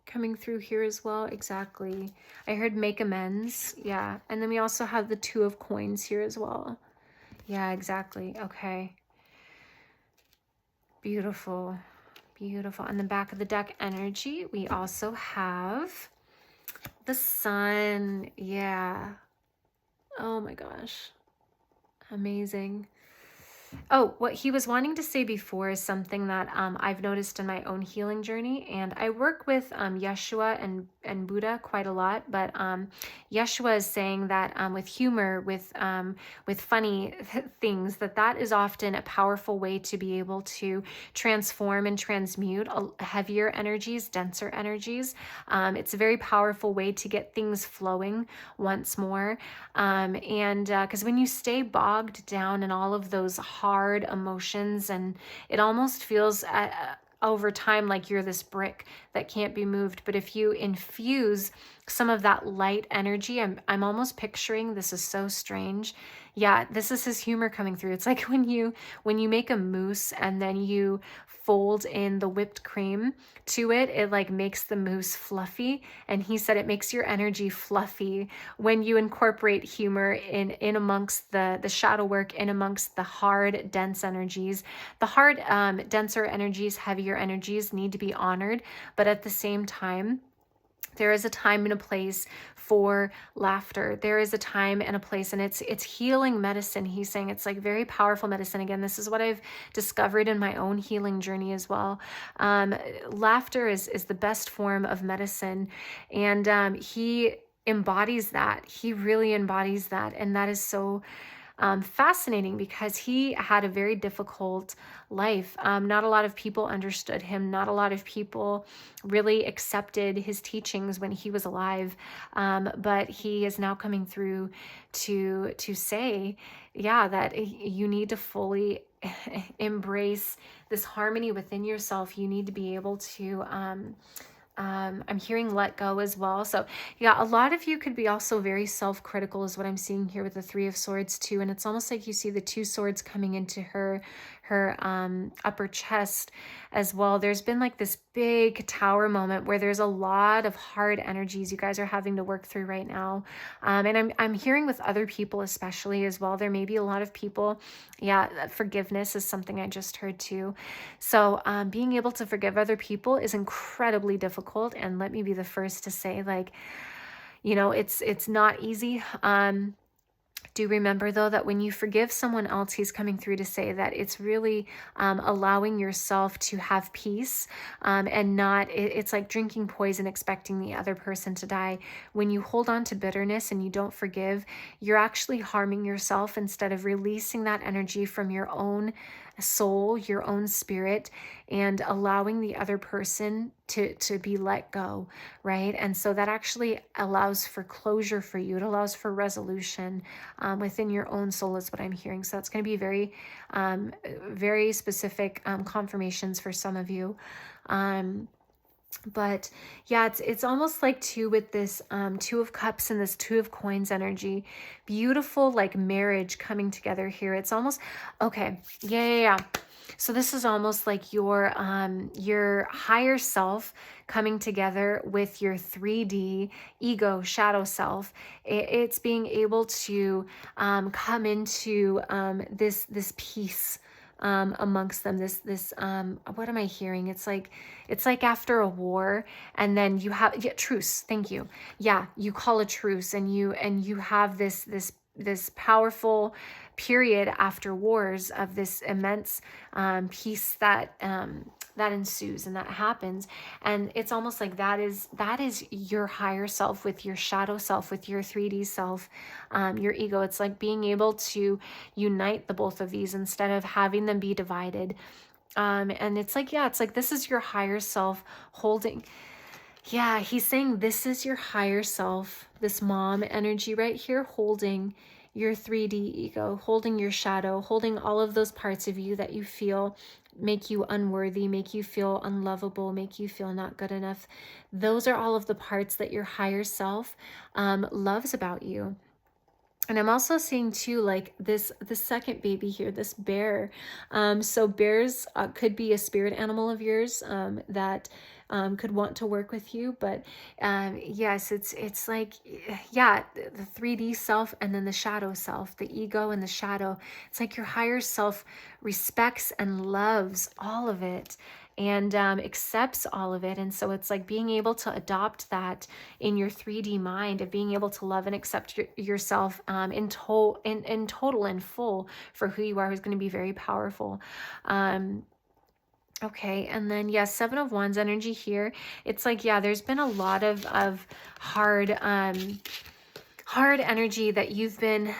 coming through here as well. Exactly. I heard make amends. Yeah, and then we also have the 2 of Coins here as well. Yeah, exactly. Okay. Beautiful. Beautiful. On the back of the deck energy, we also have the Sun. Yeah. Oh my gosh. Amazing. Oh, what he was wanting to say before is something that I've noticed in my own healing journey. And I work with Yeshua and and Buddha quite a lot, but Yeshua is saying that with humor, with funny things, that is often a powerful way to be able to transform and transmute heavier energies, denser energies. It's a very powerful way to get things flowing once more. And because when you stay bogged down in all of those hard emotions, and it almost feels over time like you're this brick that can't be moved. But if you infuse some of that light energy, I'm almost picturing, this is so strange. Yeah, this is his humor coming through. It's like when you make a mousse and then you fold in the whipped cream to it, it like makes the mousse fluffy. And he said it makes your energy fluffy when you incorporate humor in amongst the shadow work, in amongst the hard, dense energies. The hard, denser energies, heavier energies need to be honored, but at the same time, there is a time and a place for laughter. There is a time and a place, and it's healing medicine. He's saying it's like very powerful medicine. Again, this is what I've discovered in my own healing journey as well. Laughter is the best form of medicine, and he embodies that. He really embodies that, and that is so fascinating because he had a very difficult life. Not a lot of people understood him. Not a lot of people really accepted his teachings when he was alive. But he is now coming through to say, yeah, that you need to fully embrace this harmony within yourself. You need to be able to I'm hearing let go as well. So yeah, a lot of you could be also very self-critical is what I'm seeing here with the Three of Swords too. And it's almost like you see the two swords coming into her upper chest as well. There's been like this big tower moment where there's a lot of hard energies you guys are having to work through right now. And I'm hearing with other people especially as well. There may be a lot of people. Yeah, forgiveness is something I just heard too. So being able to forgive other people is incredibly difficult. And let me be the first to say, like, you know, it's not easy. Do remember, though, that when you forgive someone else, he's coming through to say that it's really allowing yourself to have peace and not, it's like drinking poison, expecting the other person to die. When you hold on to bitterness and you don't forgive, you're actually harming yourself instead of releasing that energy from your own soul, your own spirit, and allowing the other person to be let go, right? And so that actually allows for closure for you. It allows for resolution within your own soul is what I'm hearing. So that's going to be very, very specific confirmations for some of you. But yeah, it's almost like too with this Two of Cups and this Two of Coins energy, beautiful like marriage coming together here. It's almost, okay, yeah. So this is almost like your higher self coming together with your 3D ego shadow self. It's being able to come into this peace amongst them, this what am I hearing? It's like after a war, and then you have truce. Thank you. Yeah, you call a truce, and you have this powerful period after wars of this immense peace that ensues and that happens. And it's almost like that is your higher self with your shadow self, with your 3D self, your ego. It's like being able to unite the both of these instead of having them be divided. And it's like, yeah, it's like this is your higher self holding. Yeah, he's saying this is your higher self, this mom energy right here, holding your 3D ego, holding your shadow, holding all of those parts of you that you feel make you unworthy, make you feel unlovable, make you feel not good enough. Those are all of the parts that your higher self loves about you. And I'm also seeing too, like the second baby here, this bear. So bears could be a spirit animal of yours that could want to work with you. But yes, it's like, yeah, the 3D self and then the shadow self, the ego and the shadow. It's like your higher self respects and loves all of it and accepts all of it. And so it's like being able to adopt that in your 3D mind of being able to love and accept yourself in total and full for who you are is going to be very powerful. Okay, and then yes, Seven of Wands energy here. It's like, yeah, there's been a lot of hard hard energy that you've been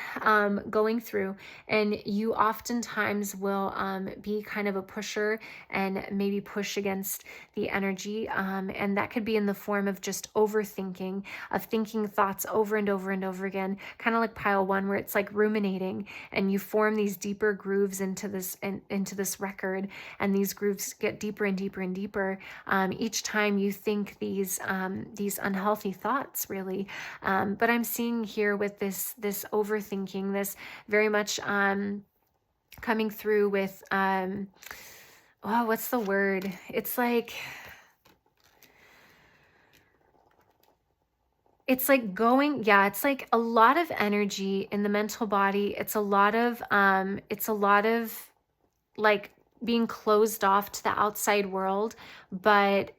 going through, and you oftentimes will be kind of a pusher and maybe push against the energy, and that could be in the form of just overthinking, of thinking thoughts over and over and over again, kind of like pile one, where it's like ruminating, and you form these deeper grooves into this record, and these grooves get deeper and deeper and deeper each time you think these unhealthy thoughts, really. But I'm seeing here with this overthinking, this very much coming through with oh, what's the word? It's like going, yeah, it's like a lot of energy in the mental body. It's a lot of like being closed off to the outside world, but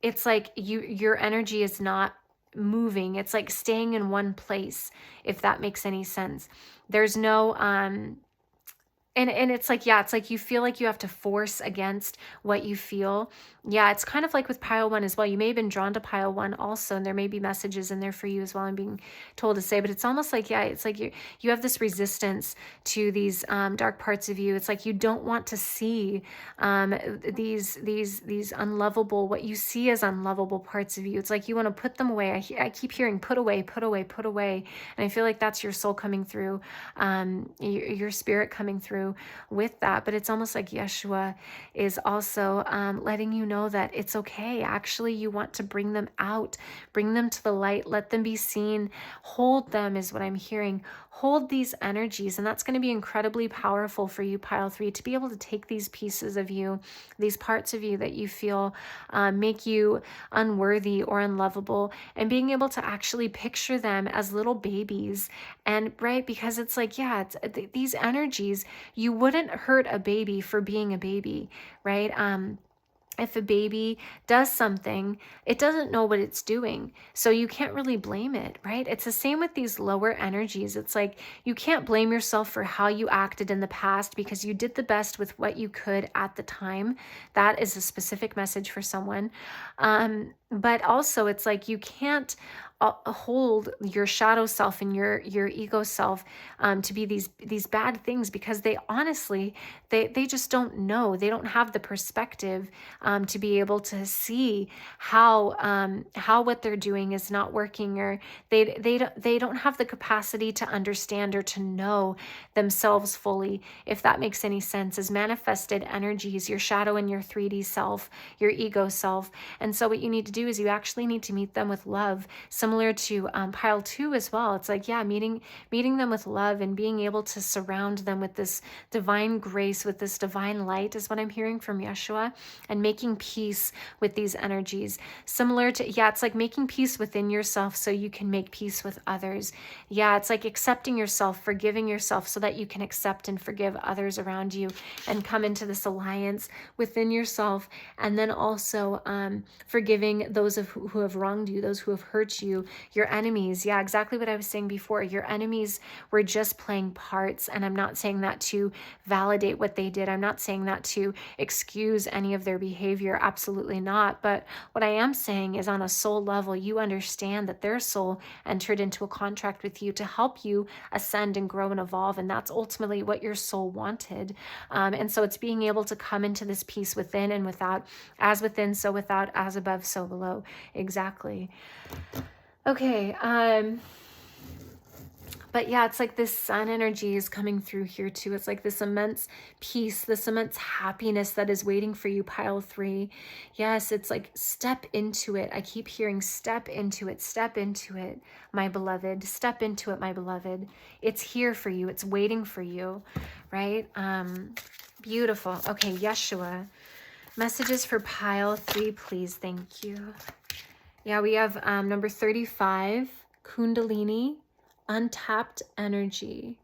it's like your energy is not moving. It's like staying in one place, if that makes any sense. There's no and it's like, yeah, it's like you feel like you have to force against what you feel. Yeah, it's kind of like with pile one as well. You may have been drawn to pile one also, and there may be messages in there for you as well, I'm being told to say. But it's almost like, yeah, it's like you have this resistance to these dark parts of you. It's like you don't want to see these unlovable, what you see as unlovable parts of you. It's like you want to put them away. I keep hearing put away, put away, put away. And I feel like that's your soul coming through, your spirit coming through with that. But it's almost like Yeshua is also letting you know that it's okay. Actually, you want to bring them out, bring them to the light, let them be seen, hold them, is what I'm hearing. Hold these energies, and that's going to be incredibly powerful for you, pile three, to be able to take these pieces of you, these parts of you that you feel make you unworthy or unlovable, and being able to actually picture them as little babies. And right, because it's like, yeah, these energies, you wouldn't hurt a baby for being a baby, right? If a baby does something, it doesn't know what it's doing. So you can't really blame it, right? It's the same with these lower energies. It's like you can't blame yourself for how you acted in the past because you did the best with what you could at the time. That is a specific message for someone. But also it's like you can't hold your shadow self and your ego self to be these bad things, because they honestly, they just don't know. They don't have the perspective to be able to see how what they're doing is not working, or they don't have the capacity to understand or to know themselves fully, if that makes any sense, as manifested energies, your shadow and your 3D self, your ego self. And so what you need to do is you actually need to meet them with love, similar to pile two as well. It's like, yeah, meeting them with love and being able to surround them with this divine grace, with this divine light, is what I'm hearing from Yeshua, and making peace with these energies. Similar to, yeah, it's like making peace within yourself so you can make peace with others. Yeah, it's like accepting yourself, forgiving yourself so that you can accept and forgive others around you and come into this alliance within yourself. And then also forgiving those who have wronged you, those who have hurt you, your enemies. Yeah, exactly what I was saying before. Your enemies were just playing parts. And I'm not saying that to validate what they did. I'm not saying that to excuse any of their behavior. Absolutely not. But what I am saying is, on a soul level, you understand that their soul entered into a contract with you to help you ascend and grow and evolve. And that's ultimately what your soul wanted. And so it's being able to come into this peace within and without, as within, so without, as above, so below. Exactly. Okay. But yeah, it's like this sun energy is coming through here too. It's like this immense peace, this immense happiness that is waiting for you, pile three. Yes, it's like step into it. I keep hearing step into it, my beloved. Step into it, my beloved. It's here for you. It's waiting for you, right? Beautiful. Okay, Yeshua. Messages for pile three, please. Thank you. Yeah, we have number 35, Kundalini. Untapped energy.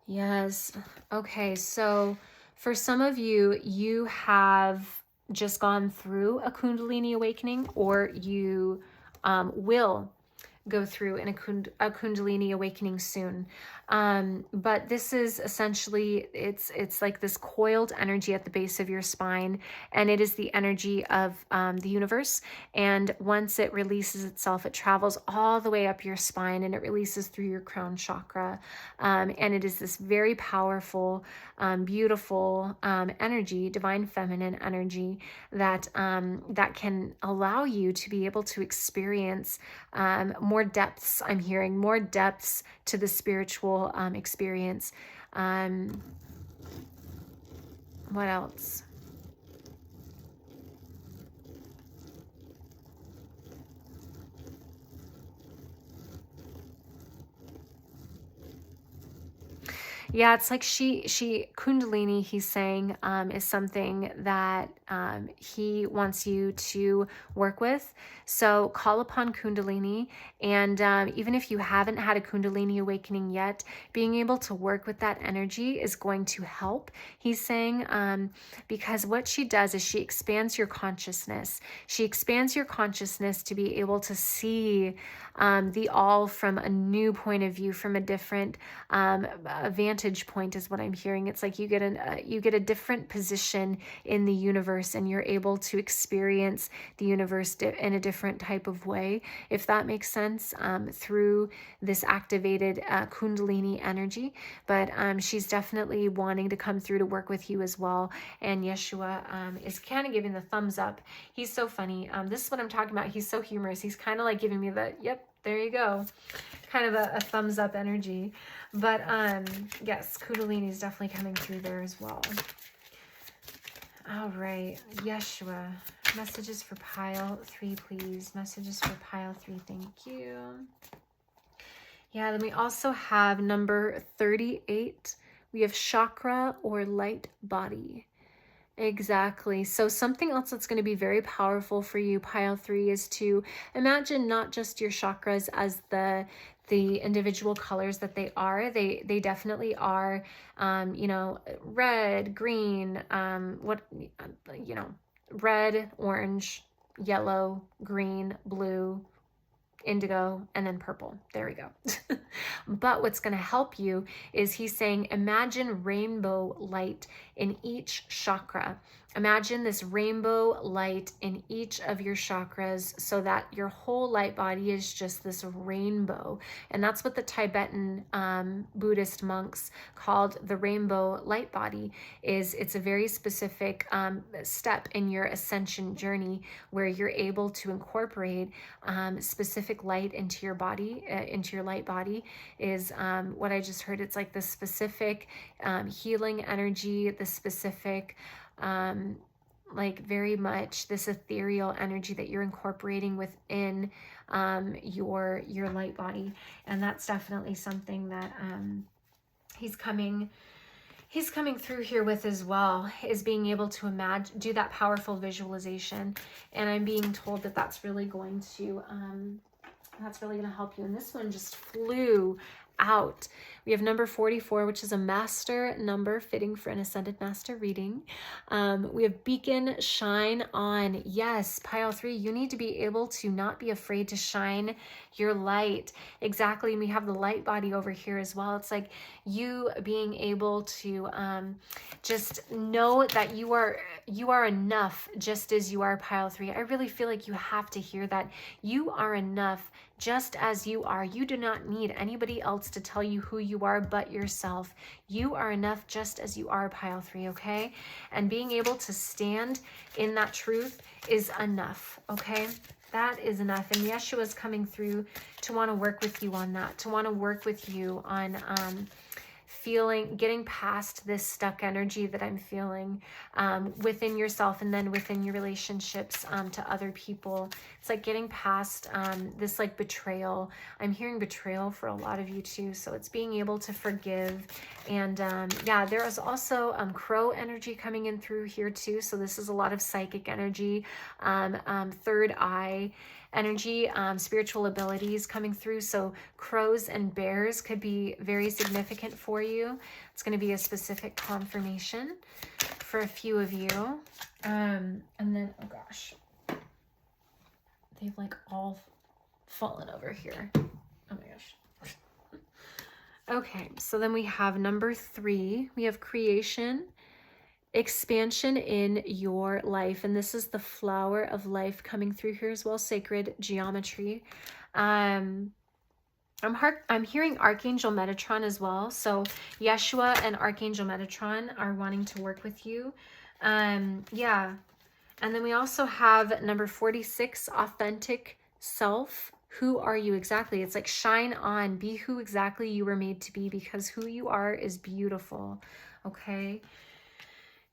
Yes. Okay, so for some of you, you have just gone through a Kundalini awakening, or you will go through in a Kundalini awakening soon. But this is essentially, it's like this coiled energy at the base of your spine, and it is the energy of the universe. And once it releases itself, it travels all the way up your spine, and it releases through your crown chakra. And it is this very powerful, beautiful energy, divine feminine energy that that can allow you to be able to experience more depths. I'm hearing more depths to the spiritual experience. What else? Yeah, it's like she Kundalini, he's saying, is something that he wants you to work with. So call upon Kundalini, and even if you haven't had a Kundalini awakening yet, being able to work with that energy is going to help. He's saying, because what she does is she expands your consciousness. She expands your consciousness to be able to see the all from a new point of view, from a different vantage point, is what I'm hearing. It's like you get a different position in the universe, and you're able to experience the universe in a different type of way, if that makes sense, through this activated Kundalini energy. But she's definitely wanting to come through to work with you as well. And Yeshua is kind of giving the thumbs up. He's so funny. This is what I'm talking about. He's so humorous. He's kind of like giving me the, yep, there you go, kind of a thumbs up energy. But yes, Kundalini is definitely coming through there as well. All right, Yeshua, messages for pile 3, please. Messages for pile 3, thank you. Yeah, then we also have number 38. We have chakra or light body. Exactly. So something else that's going to be very powerful for you, pile 3, is to imagine not just your chakras as the individual colors that they are. They definitely are, you know, red, green, red, orange, yellow, green, blue, indigo, and then purple. There we go. But what's going to help you is he's saying, imagine rainbow light in each chakra. Imagine this rainbow light in each of your chakras so that your whole light body is just this rainbow. And that's what the Tibetan Buddhist monks called the rainbow light body. It's a very specific step in your ascension journey where you're able to incorporate specific light into your body, into your light body, is what I just heard. It's like the specific healing energy, the specific like very much this ethereal energy that you're incorporating within your light body. And that's definitely something that he's coming through here with as well, is being able to imagine, do that powerful visualization. And I'm being told that that's really going to help you. And this one just flew out. We have number 44, which is a master number fitting for an ascended master reading. We have beacon, shine on. Yes, pile 3, you need to be able to not be afraid to shine your light. Exactly. And we have the light body over here as well. It's like you being able to just know that you are enough just as you are, pile 3. I really feel like you have to hear that. You are enough just as you are. You do not need anybody else to tell you who you are but yourself. You are enough just as you are, pile 3, okay? And being able to stand in that truth is enough, okay? That is enough. And Yeshua is coming through to want to work with you on that, to want to work with you on getting past this stuck energy that I'm feeling within yourself, and then within your relationships to other people. It's like getting past this like betrayal. I'm hearing betrayal for a lot of you too. So it's being able to forgive. And yeah, there is also crow energy coming in through here too. So this is a lot of psychic energy, third eye energy, spiritual abilities coming through. So crows and bears could be very significant for you. It's going to be a specific confirmation for a few of you. And then, oh gosh, they've like all fallen over here. Oh my gosh. Okay, so then we have number 3. We have creation, expansion in your life. And this is the flower of life coming through here as well, sacred geometry. I'm hearing Archangel Metatron as well. So Yeshua and Archangel Metatron are wanting to work with you. Yeah. And then we also have number 46, authentic self. Who are you exactly? It's like shine on, be who exactly you were made to be, because who you are is beautiful. Okay.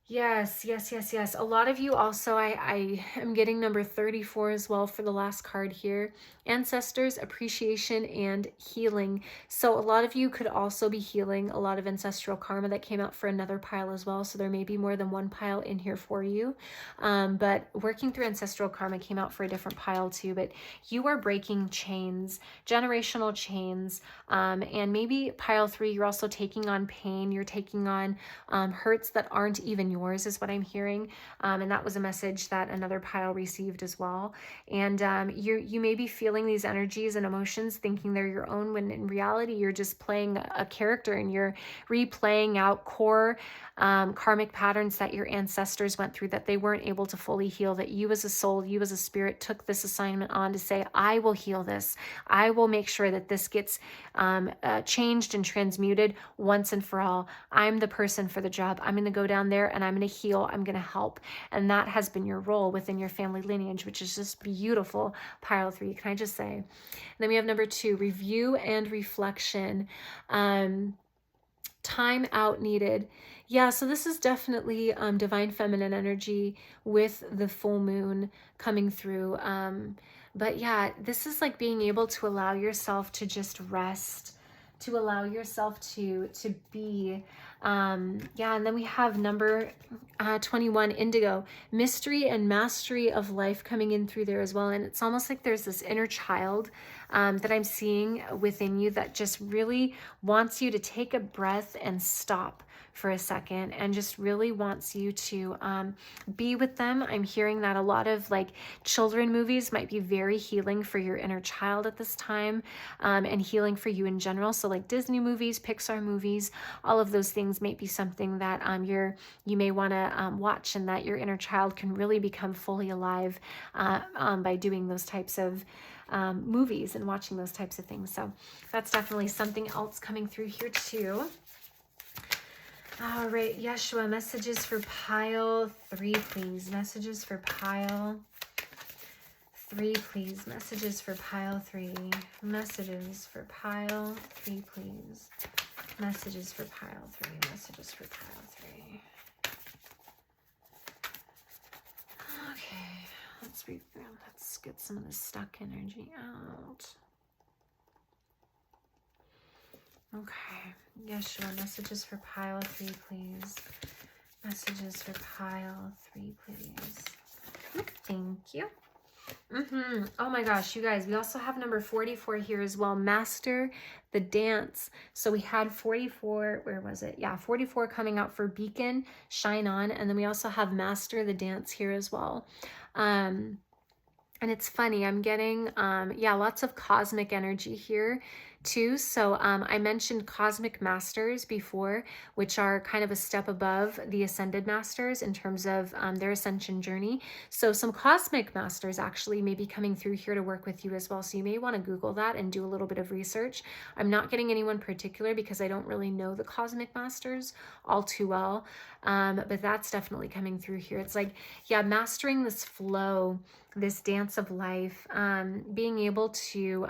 Yes, yes, yes, yes. A lot of you also, I am getting number 34 as well for the last card here. Ancestors, appreciation, and healing. So a lot of you could also be healing a lot of ancestral karma that came out for another pile as well. So there may be more than one pile in here for you. But working through ancestral karma came out for a different pile too. But you are breaking chains, generational chains. And maybe pile 3, you're also taking on pain. You're taking on hurts that aren't even yours, is what I'm hearing. And that was a message that another pile received as well. And you may be feeling these energies and emotions thinking they're your own, when in reality you're just playing a character and you're replaying out core karmic patterns that your ancestors went through that they weren't able to fully heal, that you as a soul, you as a spirit took this assignment on to say, I will heal this. I will make sure that this gets changed and transmuted once and for all. I'm the person for the job. I'm going to go down there and I'm going to heal. I'm going to help. And that has been your role within your family lineage, which is just beautiful. Pile 3, can I just say? And then we have number 2, review and reflection. Time out needed. Yeah, so this is definitely divine feminine energy with the full moon coming through. But yeah, this is like being able to allow yourself to just rest, to allow yourself to be. Yeah, and then we have number 21, indigo, mystery and mastery of life coming in through there as well. And it's almost like there's this inner child that I'm seeing within you that just really wants you to take a breath and stop for a second, and just really wants you to be with them. I'm hearing that a lot of like children movies might be very healing for your inner child at this time, and healing for you in general. So like Disney movies, Pixar movies, all of those things may be something that you may want to watch, and that your inner child can really become fully alive by doing those types of movies and watching those types of things. So that's definitely something else coming through here too. All right, Yeshua, messages for pile 3, please. Messages for pile 3, please. Messages for pile 3. Messages for pile 3, please. Messages for pile 3. Messages for pile 3. Okay, let's get some of this stuck energy out. Okay, Yeshua, messages for pile 3, please. Messages for pile 3, please. Thank you. Oh my gosh, you guys, we also have number 44 here as well. Master the dance. So we had 44, where was it? Yeah, 44 coming out for beacon, shine on. And then we also have master the dance here as well. And it's funny, I'm getting, yeah, lots of cosmic energy here too. So I mentioned cosmic masters before, which are kind of a step above the ascended masters in terms of their ascension journey. So some cosmic masters actually may be coming through here to work with you as well. So you may want to Google that and do a little bit of research. I'm not getting anyone particular because I don't really know the cosmic masters all too well. But that's definitely coming through here. It's like, yeah, mastering this flow, this dance of life, being able to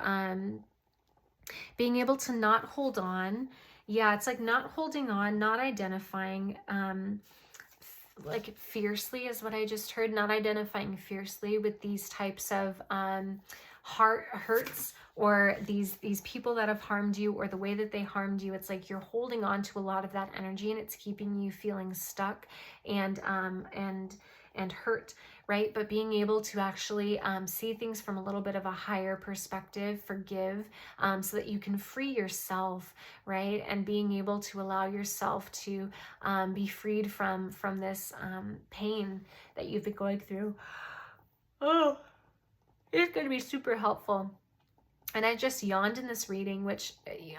not hold on. Yeah, it's like not holding on, not identifying like fiercely is what I just heard, not identifying fiercely with these types of heart hurts, or these people that have harmed you, or the way that they harmed you. It's like you're holding on to a lot of that energy, and it's keeping you feeling stuck and hurt, right? But being able to actually see things from a little bit of a higher perspective, forgive, so that you can free yourself, right? And being able to allow yourself to be freed from this pain that you've been going through. Oh, it's going to be super helpful. And I just yawned in this reading, which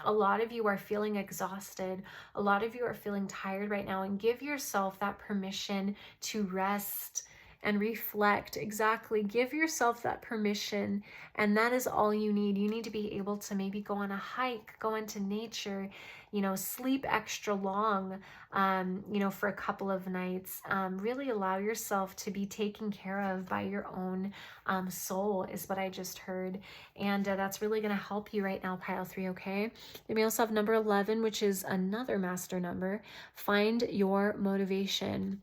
a lot of you are feeling exhausted. A lot of you are feeling tired right now, and give yourself that permission to rest and reflect. Exactly. Give yourself that permission. And that is all you need. You need to be able to maybe go on a hike, go into nature, sleep extra long, for a couple of nights. Really allow yourself to be taken care of by your own soul, is what I just heard. And that's really going to help you right now, pile 3, okay? Then we also have number 11, which is another master number. Find your motivation.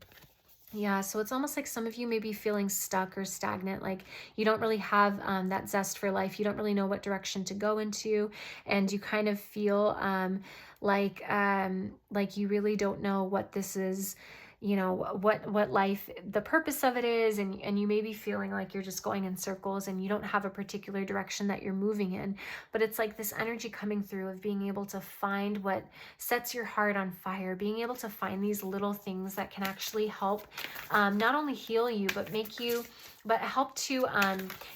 Yeah, so it's almost like some of you may be feeling stuck or stagnant, like you don't really have that zest for life. You don't really know what direction to go into, and you kind of feel like you really don't know what this is, what life, the purpose of it is, and you may be feeling like you're just going in circles and you don't have a particular direction that you're moving in. But it's like this energy coming through of being able to find what sets your heart on fire, being able to find these little things that can actually help not only heal you, but help to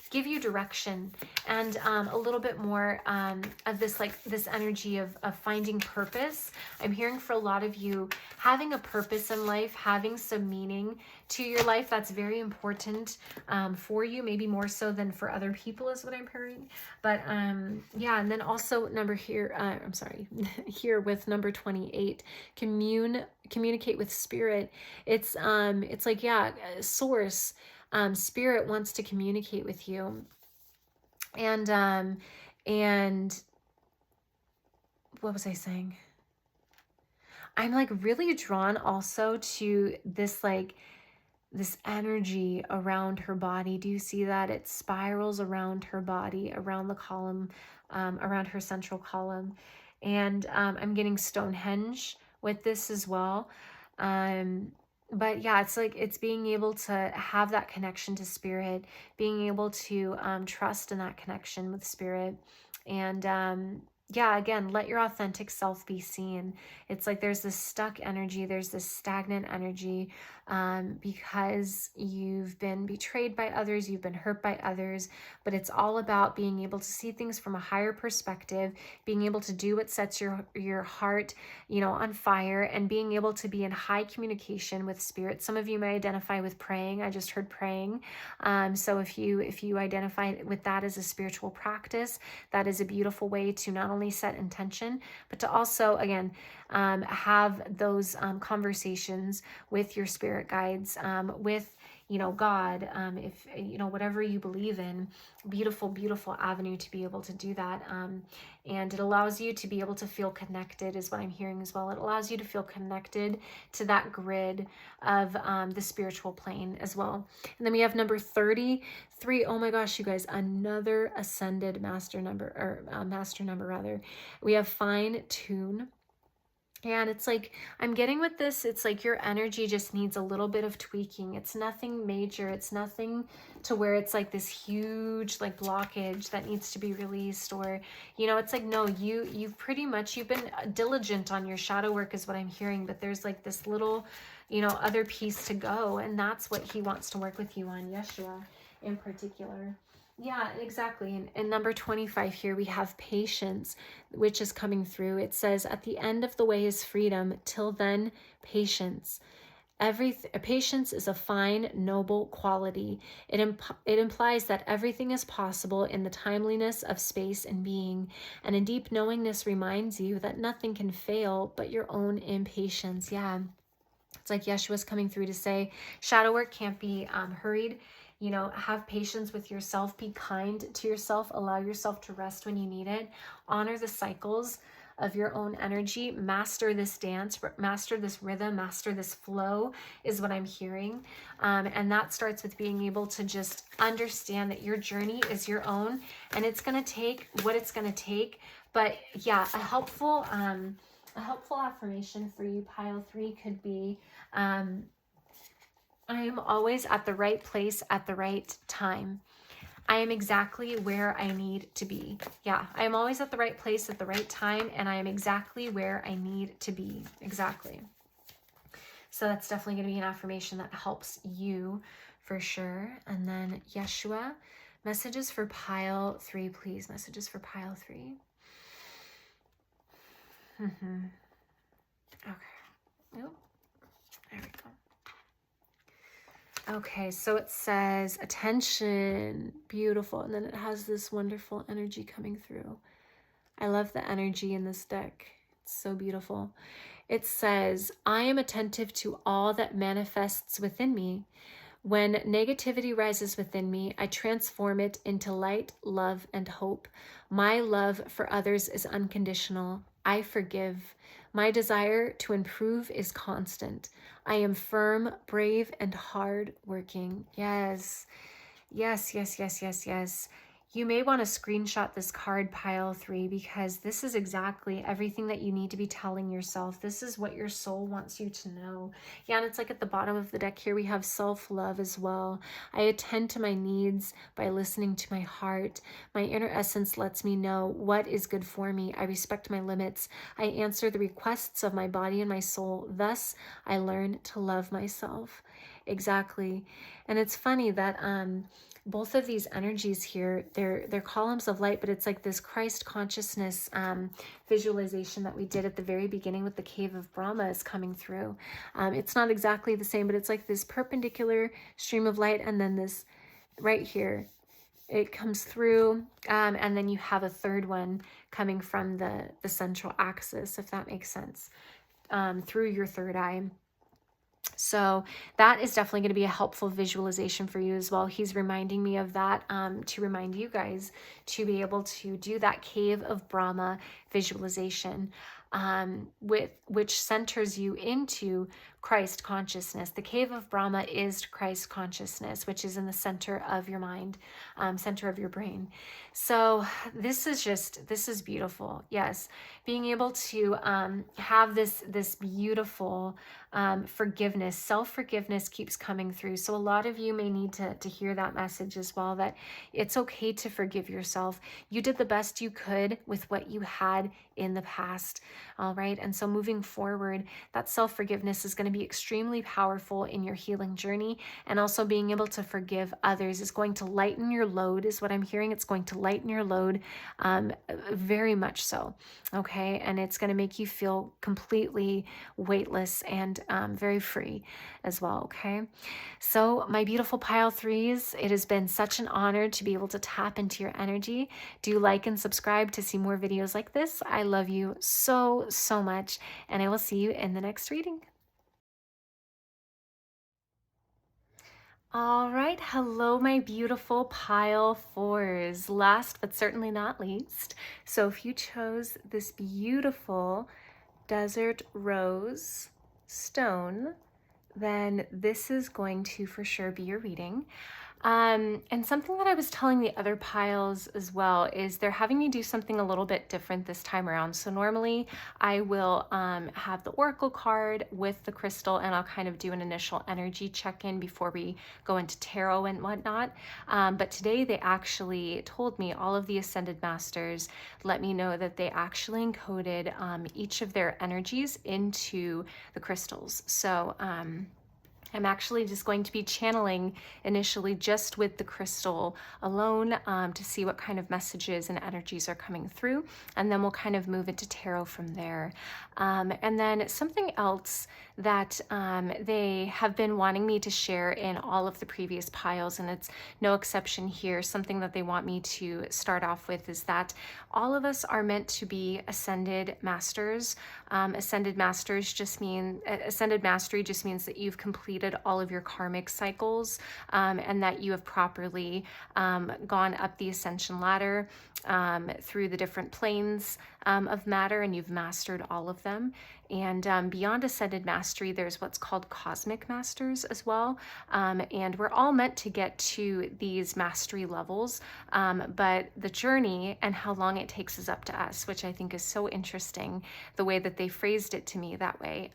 give you direction and a little bit more of this energy of finding purpose. I'm hearing for a lot of you having a purpose in life, having some meaning to your life. That's very important for you, maybe more so than for other people, is what I'm hearing. But yeah, and then also here with number 28, communicate with spirit. It's like, yeah, source. Spirit wants to communicate with you. And what was I saying? I'm like really drawn also to this energy around her body. Do you see that? It spirals around her body, around the column, around her central column. And I'm getting Stonehenge with this as well. But yeah, it's like it's being able to have that connection to spirit, being able to trust in that connection with spirit. And yeah, again, let your authentic self be seen. It's like there's this stuck energy, there's this stagnant energy because you've been betrayed by others, you've been hurt by others, but it's all about being able to see things from a higher perspective, being able to do what sets your heart, on fire, and being able to be in high communication with spirit. Some of you may identify with praying. I just heard praying. So if you identify with that as a spiritual practice, that is a beautiful way to not only set intention, but to also, again, have those conversations with your spirit guides, with God, if whatever you believe in. Beautiful avenue to be able to do that. And it allows you to be able to feel connected, is what I'm hearing as well. It allows you to feel connected to that grid of the spiritual plane as well. And then we have number 33. Oh my gosh, you guys, another ascended master number, or master number rather. We have fine tune. And it's like, I'm getting with this, it's like your energy just needs a little bit of tweaking. It's nothing major. It's nothing to where it's like this huge blockage that needs to be released, or, it's like, no, you've been diligent on your shadow work, is what I'm hearing, but there's like this little, other piece to go. And that's what he wants to work with you on, Yeshua in particular. Yeah, exactly. And number 25 here, we have patience, which is coming through. It says, at the end of the way is freedom. Till then, patience. Patience is a fine, noble quality. It implies that everything is possible in the timeliness of space and being. And a deep knowingness reminds you that nothing can fail but your own impatience. Yeah. It's like Yeshua's coming through to say, shadow work can't be hurried. Have patience with yourself, be kind to yourself, allow yourself to rest when you need it, honor the cycles of your own energy, master this dance, master this rhythm, master this flow, is what I'm hearing. And that starts with being able to just understand that your journey is your own, and it's going to take what it's going to take. But yeah, a helpful affirmation for you, pile 3, could be, I am always at the right place at the right time. I am exactly where I need to be. Yeah, I am always at the right place at the right time, and I am exactly where I need to be. Exactly. So that's definitely going to be an affirmation that helps you for sure. And then Yeshua, Messages for pile 3, please. Messages for pile 3. Okay. Oh, there we go. Okay, so it says attention, beautiful, and then it has this wonderful energy coming through. I love the energy in this deck. It's so beautiful. It says, I am attentive to all that manifests within me. When negativity rises within me, I transform it into light, love, and hope. My love for others is unconditional. I forgive. My desire to improve is constant. I am firm, brave, and hard working. Yes, yes, yes, yes, yes, yes. You may want to screenshot this card, pile 3, because this is exactly everything that you need to be telling yourself. This is what your soul wants you to know. Yeah, and it's like at the bottom of the deck here, we have self-love as well. I attend to my needs by listening to my heart. My inner essence lets me know what is good for me. I respect my limits. I answer the requests of my body and my soul. Thus, I learn to love myself. Exactly. And it's funny that both of these energies here, they're columns of light, but it's like this Christ consciousness visualization that we did at the very beginning with the cave of Brahma is coming through. It's not exactly the same, but it's like this perpendicular stream of light, and then this right here, it comes through, and then you have a third one coming from the central axis, if that makes sense, through your third eye. So that is definitely going to be a helpful visualization for you as well. He's reminding me of that to remind you guys to be able to do that cave of Brahma visualization, which centers you into Christ consciousness. The cave of Brahma is Christ consciousness, which is in the center of your mind, center of your brain. So this is beautiful. Yes, being able to have this beautiful forgiveness, self-forgiveness keeps coming through. So a lot of you may need to hear that message as well, that it's okay to forgive yourself. You did the best you could with what you had in the past. All right. And so moving forward, that self-forgiveness is going to be extremely powerful in your healing journey. And also being able to forgive others is going to lighten your load, is what I'm hearing. It's going to lighten your load very much so. Okay. And it's going to make you feel completely weightless and very free as well. Okay. So my beautiful pile 3s, it has been such an honor to be able to tap into your energy. Do like and subscribe to see more videos like this. I love you so, so much, and I will see you in the next reading. All right. Hello, my beautiful pile 4s. Last but certainly not least. So if you chose this beautiful desert rose stone, then this is going to for sure be your reading. And something that I was telling the other piles as well is they're having me do something a little bit different this time around. So normally I will have the oracle card with the crystal, and I'll kind of do an initial energy check-in before we go into tarot and whatnot. But today they actually told me, all of the Ascended Masters let me know that they actually encoded each of their energies into the crystals. So I'm actually just going to be channeling initially just with the crystal alone to see what kind of messages and energies are coming through. And then we'll kind of move into tarot from there. And then something else that they have been wanting me to share in all of the previous piles, and it's no exception here, something that they want me to start off with is that all of us are meant to be ascended masters. Ascended mastery just means that you've completed all of your karmic cycles, and that you have properly gone up the ascension ladder through the different planes of matter, and you've mastered all of them. And beyond ascended mastery, there's what's called cosmic masters as well. And we're all meant to get to these mastery levels, but the journey and how long it takes is up to us, which I think is so interesting, the way that they phrased it to me that way.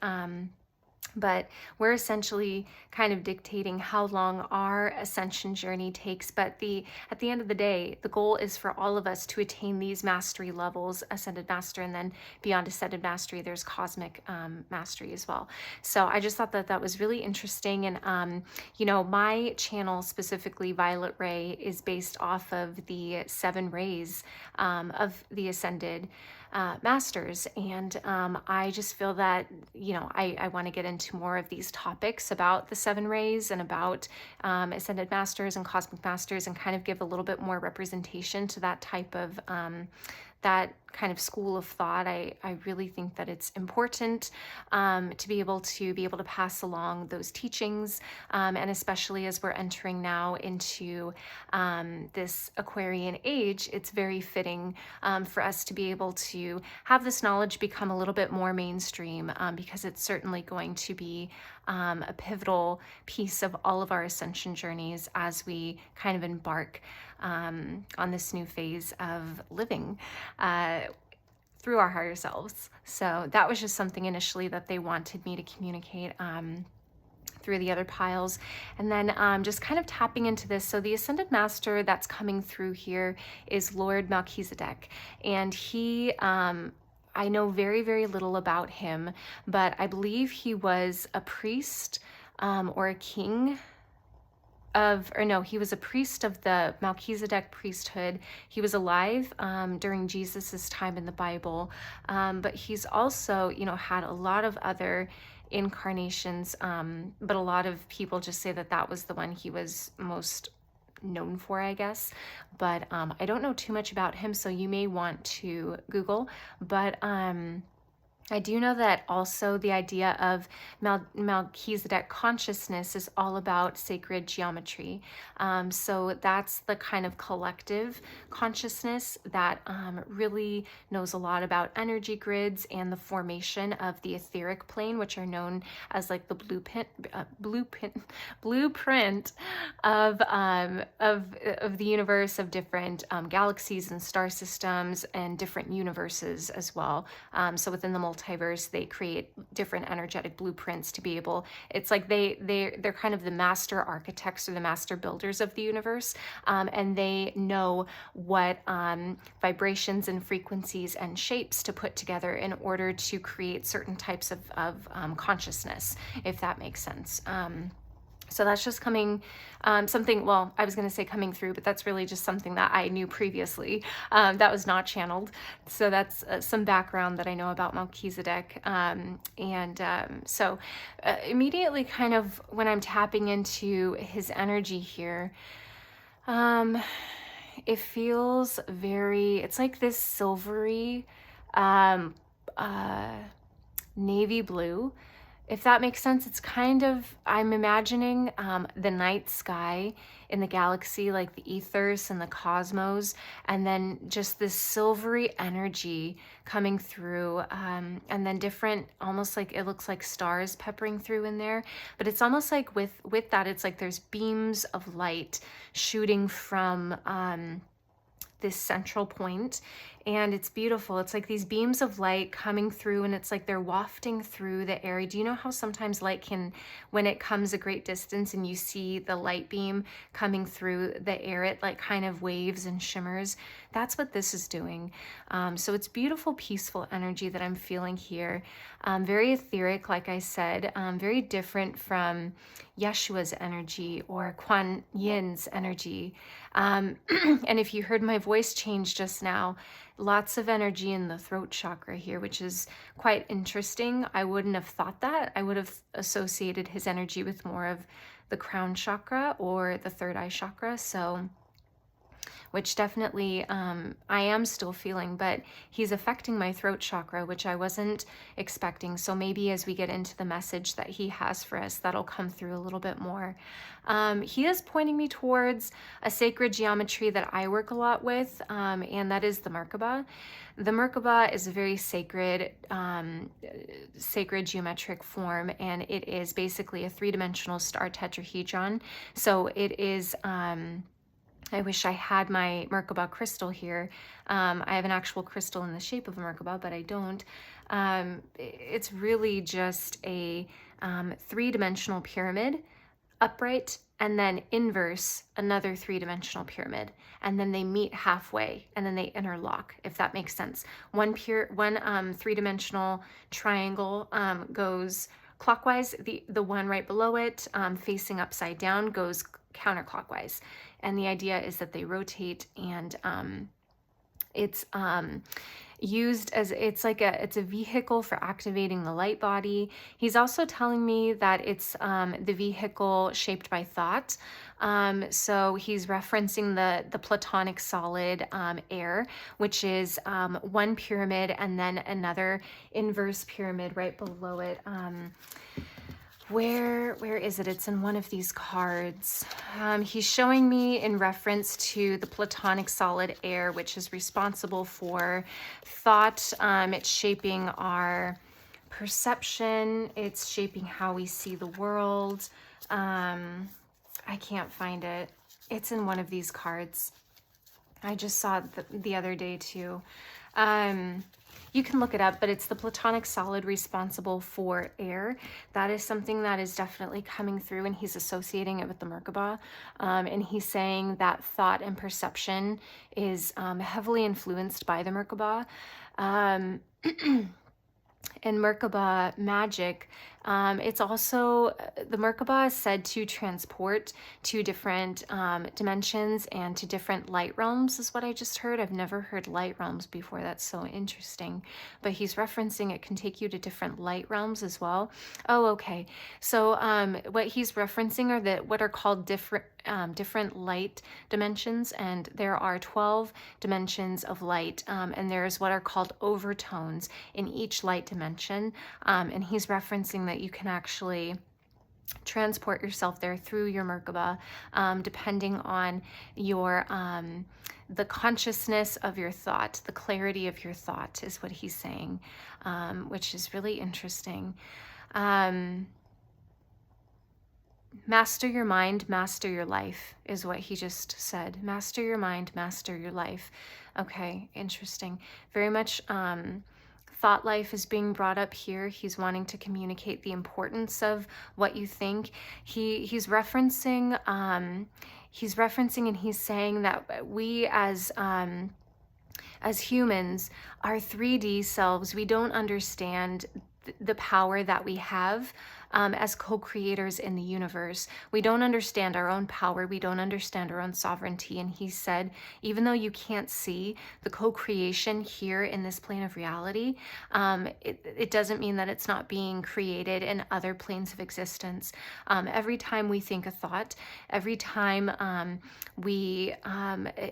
but we're essentially kind of dictating how long our ascension journey takes. But at the end of the day, the goal is for all of us to attain these mastery levels, ascended master, and then beyond ascended mastery, there's cosmic mastery as well. So I just thought that that was really interesting. And you know, my channel, specifically Violet Ray, is based off of the 7 rays of the ascended masters. And I just feel that, you know, I want to get into more of these topics about the 7 rays and about ascended masters and cosmic masters, and kind of give a little bit more representation to that type of that kind of school of thought. I really think that it's important to be able to pass along those teachings, and especially as we're entering now into this Aquarian age, it's very fitting for us to be able to have this knowledge become a little bit more mainstream, because it's certainly going to be a pivotal piece of all of our ascension journeys as we kind of embark on this new phase of living through our higher selves. So that was just something initially that they wanted me to communicate through the other piles. And then just kind of tapping into this. So the Ascended Master that's coming through here is Lord Melchizedek. And he, I know very, very little about him, but I believe he was a priest or a king he was a priest of the Melchizedek priesthood. He was alive during Jesus's time in the Bible, but he's also, you know, had a lot of other incarnations, but a lot of people just say that that was the one he was most known for, I guess. But I don't know too much about him, so you may want to Google. But I do know that also the idea of Melchizedek consciousness is all about sacred geometry. So that's the kind of collective consciousness that really knows a lot about energy grids and the formation of the etheric plane, which are known as like the blueprint of the universe, of different galaxies and star systems and different universes as well. So within the multiverse, they create different energetic blueprints to be able, it's like they're kind of the master architects or the master builders of the universe, and they know what vibrations and frequencies and shapes to put together in order to create certain types of consciousness, if that makes sense. So that's just coming, something, well, I was going to say coming through, but that's really just something that I knew previously that was not channeled. So that's some background that I know about Melchizedek. So immediately kind of when I'm tapping into his energy here, it feels very, it's like this silvery, navy blue. If that makes sense, it's kind of, I'm imagining the night sky in the galaxy, like the ethers and the cosmos, and then just this silvery energy coming through, and then different, almost like it looks like stars peppering through in there. But it's almost like with that, it's like there's beams of light shooting from this central point, and it's beautiful. It's like these beams of light coming through, and it's like they're wafting through the area. Do you know how sometimes light can, when it comes a great distance and you see the light beam coming through the air, it like kind of waves and shimmers? That's what this is doing. So it's beautiful, peaceful energy that I'm feeling here. Very etheric, like I said, very different from Yeshua's energy or Kuan Yin's energy. And if you heard my voice change just now, lots of energy in the throat chakra here, which is quite interesting. I wouldn't have thought that. I would have associated his energy with more of the crown chakra or the third eye chakra. So, which definitely I am still feeling, but he's affecting my throat chakra, which I wasn't expecting. So maybe as we get into the message that he has for us, that'll come through a little bit more. He is pointing me towards a sacred geometry that I work a lot with, and that is the Merkaba. The Merkaba is a very sacred geometric form, and it is basically a three-dimensional star tetrahedron. So it is... I wish I had my Merkaba crystal here. I have an actual crystal in the shape of a Merkaba, but I don't. It's really just a three-dimensional pyramid, upright, and then inverse, another three-dimensional pyramid, and then they meet halfway and then they interlock, if that makes sense. One three-dimensional triangle goes clockwise, the one right below it facing upside down goes counterclockwise, and the idea is that they rotate, and it's used as, it's a vehicle for activating the light body. He's also telling me that it's the vehicle shaped by thought. So he's referencing the platonic solid air, which is one pyramid and then another inverse pyramid right below it. Where is it? It's in one of these cards. He's showing me in reference to the platonic solid air, which is responsible for thought. It's shaping our perception. It's shaping how we see the world. I can't find it. It's in one of these cards. I just saw it the other day too. You can look it up, but it's the platonic solid responsible for air. That is something that is definitely coming through, and he's associating it with the Merkaba. And he's saying that thought and perception is heavily influenced by the Merkaba. In Merkaba magic, it's also, the Merkaba is said to transport to different dimensions and to different light realms, is what I just heard. I've never heard light realms before. That's so interesting. But he's referencing it can take you to different light realms as well. Oh, okay. So what he's referencing are what are called different light dimensions, and there are 12 dimensions of light, and there's what are called overtones in each light dimension, and he's referencing that you can actually transport yourself there through your Merkaba, depending on your the consciousness of your thought, the clarity of your thought is what he's saying, which is really interesting. Master your mind, master your life is what he just said. Master your mind, master your life. Okay, interesting. Very much thought life is being brought up here. He's wanting to communicate the importance of what you think. He's referencing and he's saying that we as humans, our 3D selves, we don't understand the power that we have as co-creators in the universe. We don't understand our own power. We don't understand our own sovereignty. And he said, even though you can't see the co-creation here in this plane of reality, it doesn't mean that it's not being created in other planes of existence. Every time we think a thought, every time we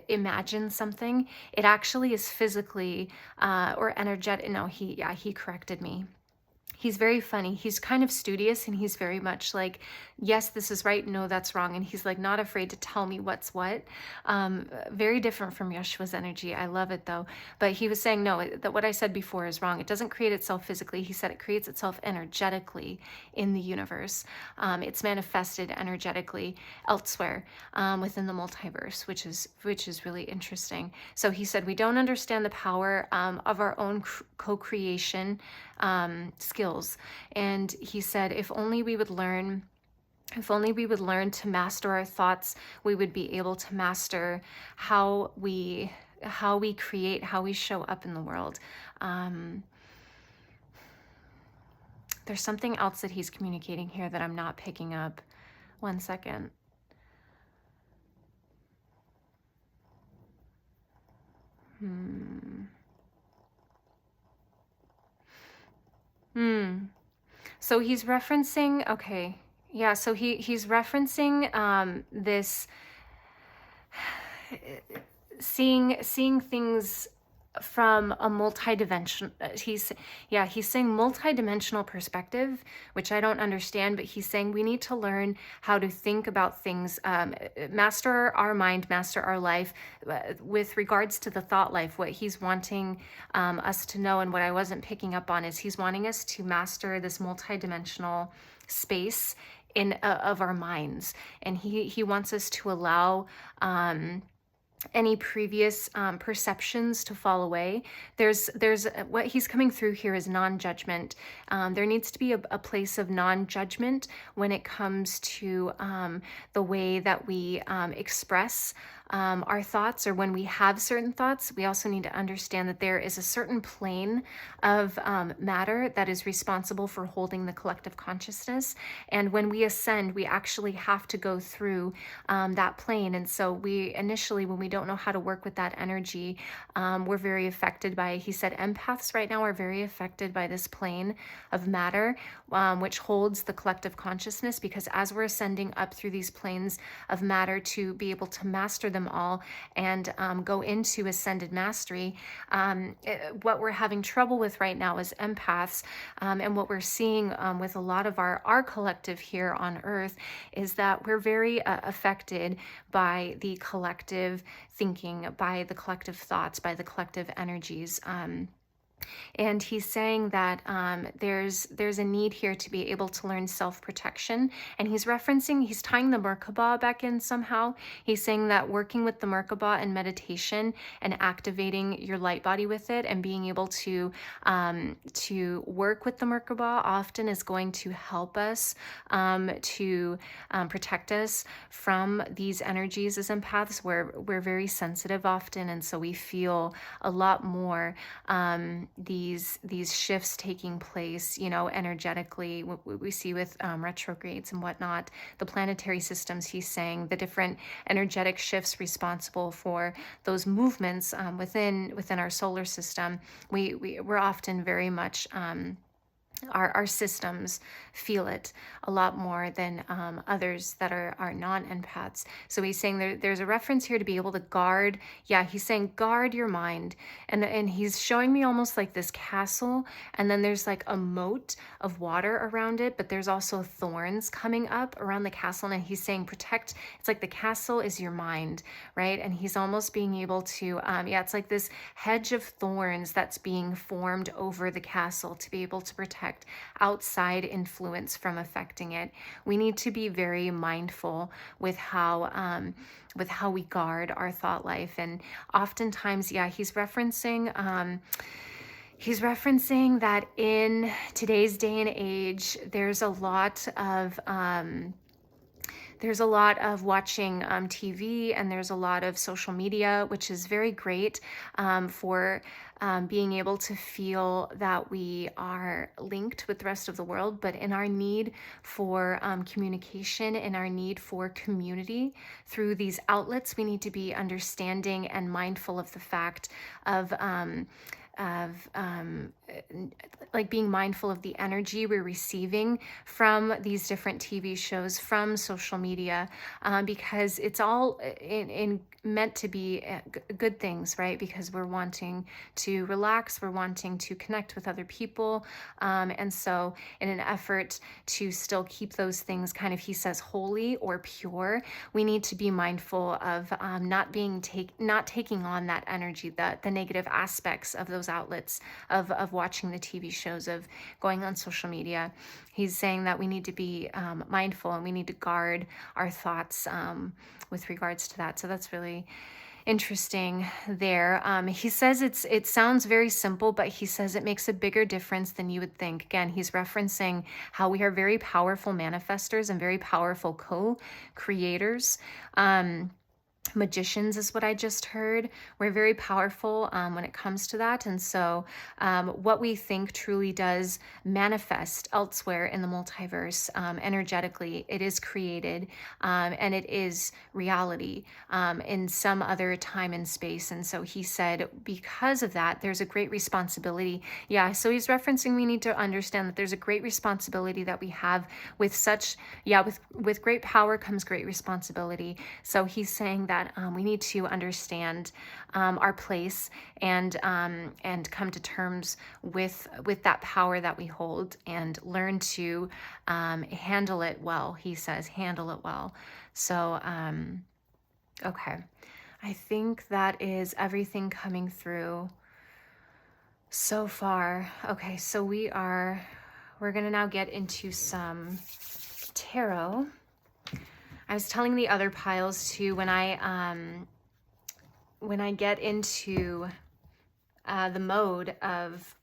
imagine something, it actually is physically or energetic. No, he corrected me. He's very funny. He's kind of studious, and he's very much like, yes, this is right. No, that's wrong. And he's like not afraid to tell me what's what. Very different from Yeshua's energy. I love it though. But he was saying, no, that what I said before is wrong. It doesn't create itself physically. He said it creates itself energetically in the universe. It's manifested energetically elsewhere within the multiverse, which is really interesting. So he said, we don't understand the power of our own co-creation skills. And he said, if only we would learn to master our thoughts, we would be able to master how we create, how we show up in the world. There's something else that he's communicating here that I'm not picking up. One second. So he's referencing, okay, yeah, so he's referencing this seeing things from a multi-dimensional, he's saying multi-dimensional perspective, which I don't understand, but he's saying we need to learn how to think about things, master our mind, master our life, with regards to the thought life. What he's wanting us to know, and what I wasn't picking up on, is he's wanting us to master this multi-dimensional space of our minds, and he wants us to allow any previous perceptions to fall away. There's what he's coming through here is non-judgment. There needs to be a place of non-judgment when it comes to the way that we express our thoughts, or when we have certain thoughts. We also need to understand that there is a certain plane of matter that is responsible for holding the collective consciousness. And when we ascend, we actually have to go through that plane. And so we initially, when we don't know how to work with that energy, we're very affected by, he said, empaths right now are very affected by this plane of matter, which holds the collective consciousness, because as we're ascending up through these planes of matter to be able to master them all and go into ascended mastery, what we're having trouble with right now is empaths. And what we're seeing with a lot of our collective here on Earth is that we're very affected by the collective thinking, by the collective thoughts, by the collective energies. And he's saying that there's a need here to be able to learn self-protection. And he's tying the Merkaba back in somehow. He's saying that working with the Merkaba and meditation and activating your light body with it and being able to work with the Merkaba often is going to help us to protect us from these energies as empaths. We're very sensitive often, and so we feel a lot more these shifts taking place, energetically. What we see with retrogrades and whatnot, the planetary systems, he's saying the different energetic shifts responsible for those movements within our solar system. We're often very much our systems feel it a lot more than others that are non-empaths. So he's saying there's a reference here to be able to guard. Yeah, he's saying guard your mind. And he's showing me almost like this castle, and then there's like a moat of water around it, but there's also thorns coming up around the castle. And he's saying protect. It's like the castle is your mind, right? And he's almost being able to, it's like this hedge of thorns that's being formed over the castle to be able to protect outside influence from affecting it. We need to be very mindful with how we guard our thought life. And oftentimes, he's referencing that in today's day and age, there's a lot of watching TV, and there's a lot of social media, which is very great for being able to feel that we are linked with the rest of the world. But in our need for communication, in our need for community through these outlets, we need to be understanding and mindful of the fact of like being mindful of the energy we're receiving from these different TV shows, from social media, because it's all meant to be good things, right? Because we're wanting to relax, we're wanting to connect with other people, and so in an effort to still keep those things kind of, he says, holy or pure, we need to be mindful of not taking on that energy, the negative aspects of those outlets, of watching the TV shows, of going on social media. He's saying that we need to be mindful, and we need to guard our thoughts with regards to that. So that's really interesting there. He says it sounds very simple, but he says it makes a bigger difference than you would think. Again, he's referencing how we are very powerful manifestors and very powerful co-creators. Magicians is what I just heard. We're very powerful when it comes to that. And so what we think truly does manifest elsewhere in the multiverse energetically. It is created and it is reality in some other time and space. And so he said, because of that, there's a great responsibility. Yeah, so he's referencing we need to understand that there's a great responsibility that we have with such, with great power comes great responsibility. So he's saying that we need to understand our place and come to terms with that power that we hold, and learn to handle it well. He says, handle it well. So, okay. I think that is everything coming through so far. Okay, so we're going to now get into some tarot. I was telling the other piles too, when I when I get into the mode of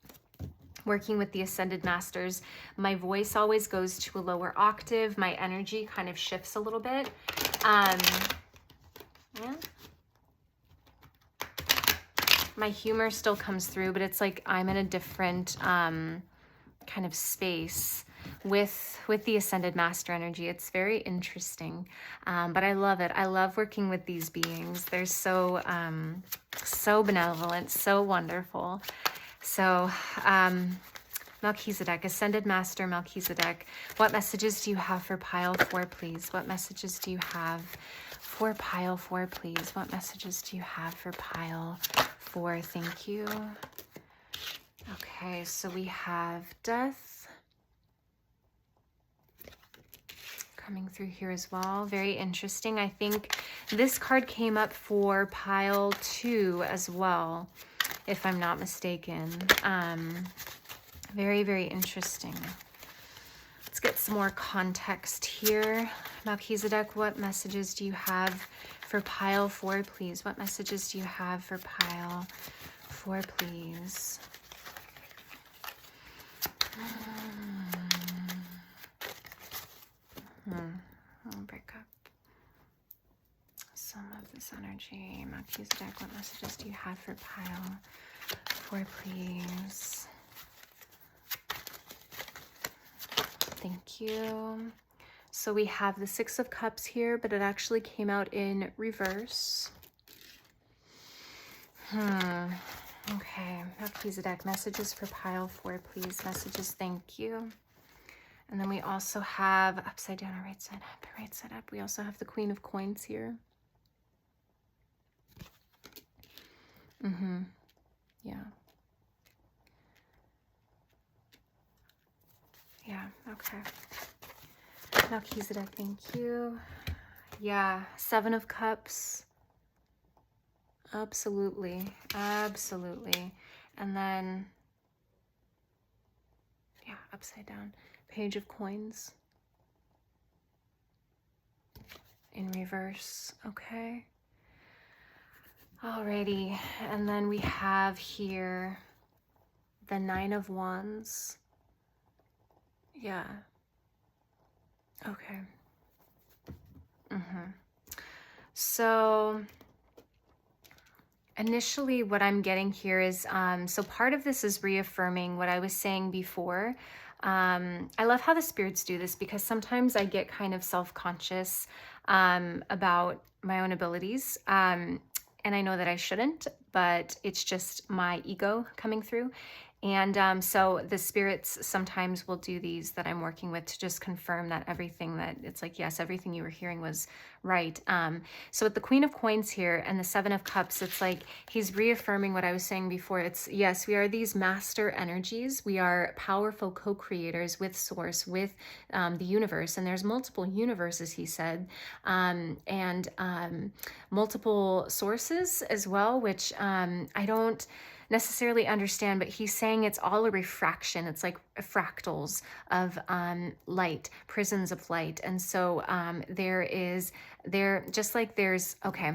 working with the Ascended Masters, my voice always goes to a lower octave. My energy kind of shifts a little bit. Yeah. My humor still comes through, but it's like I'm in a different kind of space with the Ascended Master energy. It's very interesting, but I love it. I love working with these beings. They're so so benevolent, so wonderful. So Melchizedek, Ascended Master Melchizedek, what messages do you have for pile 4, please? What messages do you have for pile 4, please? What messages do you have for pile 4? Thank you. Okay, so we have death coming through here as well. Very interesting. I think this card came up for pile 2 as well, if I'm not mistaken. Very, very interesting. Let's get some more context here. Melchizedek, what messages do you have for pile 4, please? What messages do you have for pile 4, please? I'll break up some of this energy. Melchizedek, what messages do you have for pile 4, please? Thank you. So we have the 6 of Cups here, but it actually came out in reverse. Okay, Melchizedek, messages for pile 4, please. Messages, thank you. And then we also have upside down or right side up, right side up. We also have the Queen of Coins here. Yeah. Yeah, okay. Melchizedek, thank you. Yeah, 7 of Cups. Absolutely, absolutely. And then, yeah, upside down. Page of Coins. In reverse, okay. Alrighty, and then we have here the 9 of Wands. Yeah. Okay. So initially what I'm getting here is, so part of this is reaffirming what I was saying before. I love how the spirits do this because sometimes I get kind of self-conscious about my own abilities. And I know that I shouldn't, but it's just my ego coming through. And so the spirits sometimes will do these that I'm working with to just confirm that everything that it's like, yes, everything you were hearing was right. So with the Queen of Coins here and the 7 of Cups, it's like he's reaffirming what I was saying before. It's, yes, we are these master energies. We are powerful co-creators with Source, with the universe. And there's multiple universes, he said, and multiple sources as well, which I don't necessarily understand, but he's saying it's all a refraction. It's like fractals of light, prisons of light. And so just like there's, okay.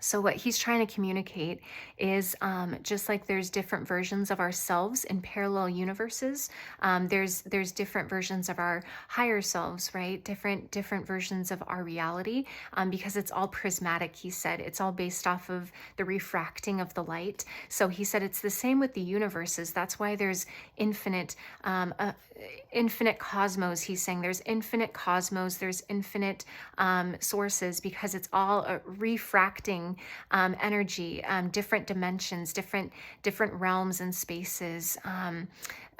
So what he's trying to communicate is just like there's different versions of ourselves in parallel universes, there's different versions of our higher selves, right? Different versions of our reality, because it's all prismatic, he said. It's all based off of the refracting of the light. So he said it's the same with the universes. That's why there's infinite cosmos. He's saying there's infinite cosmos, there's infinite sources, because it's all refracting energy, different dimensions, different realms and spaces,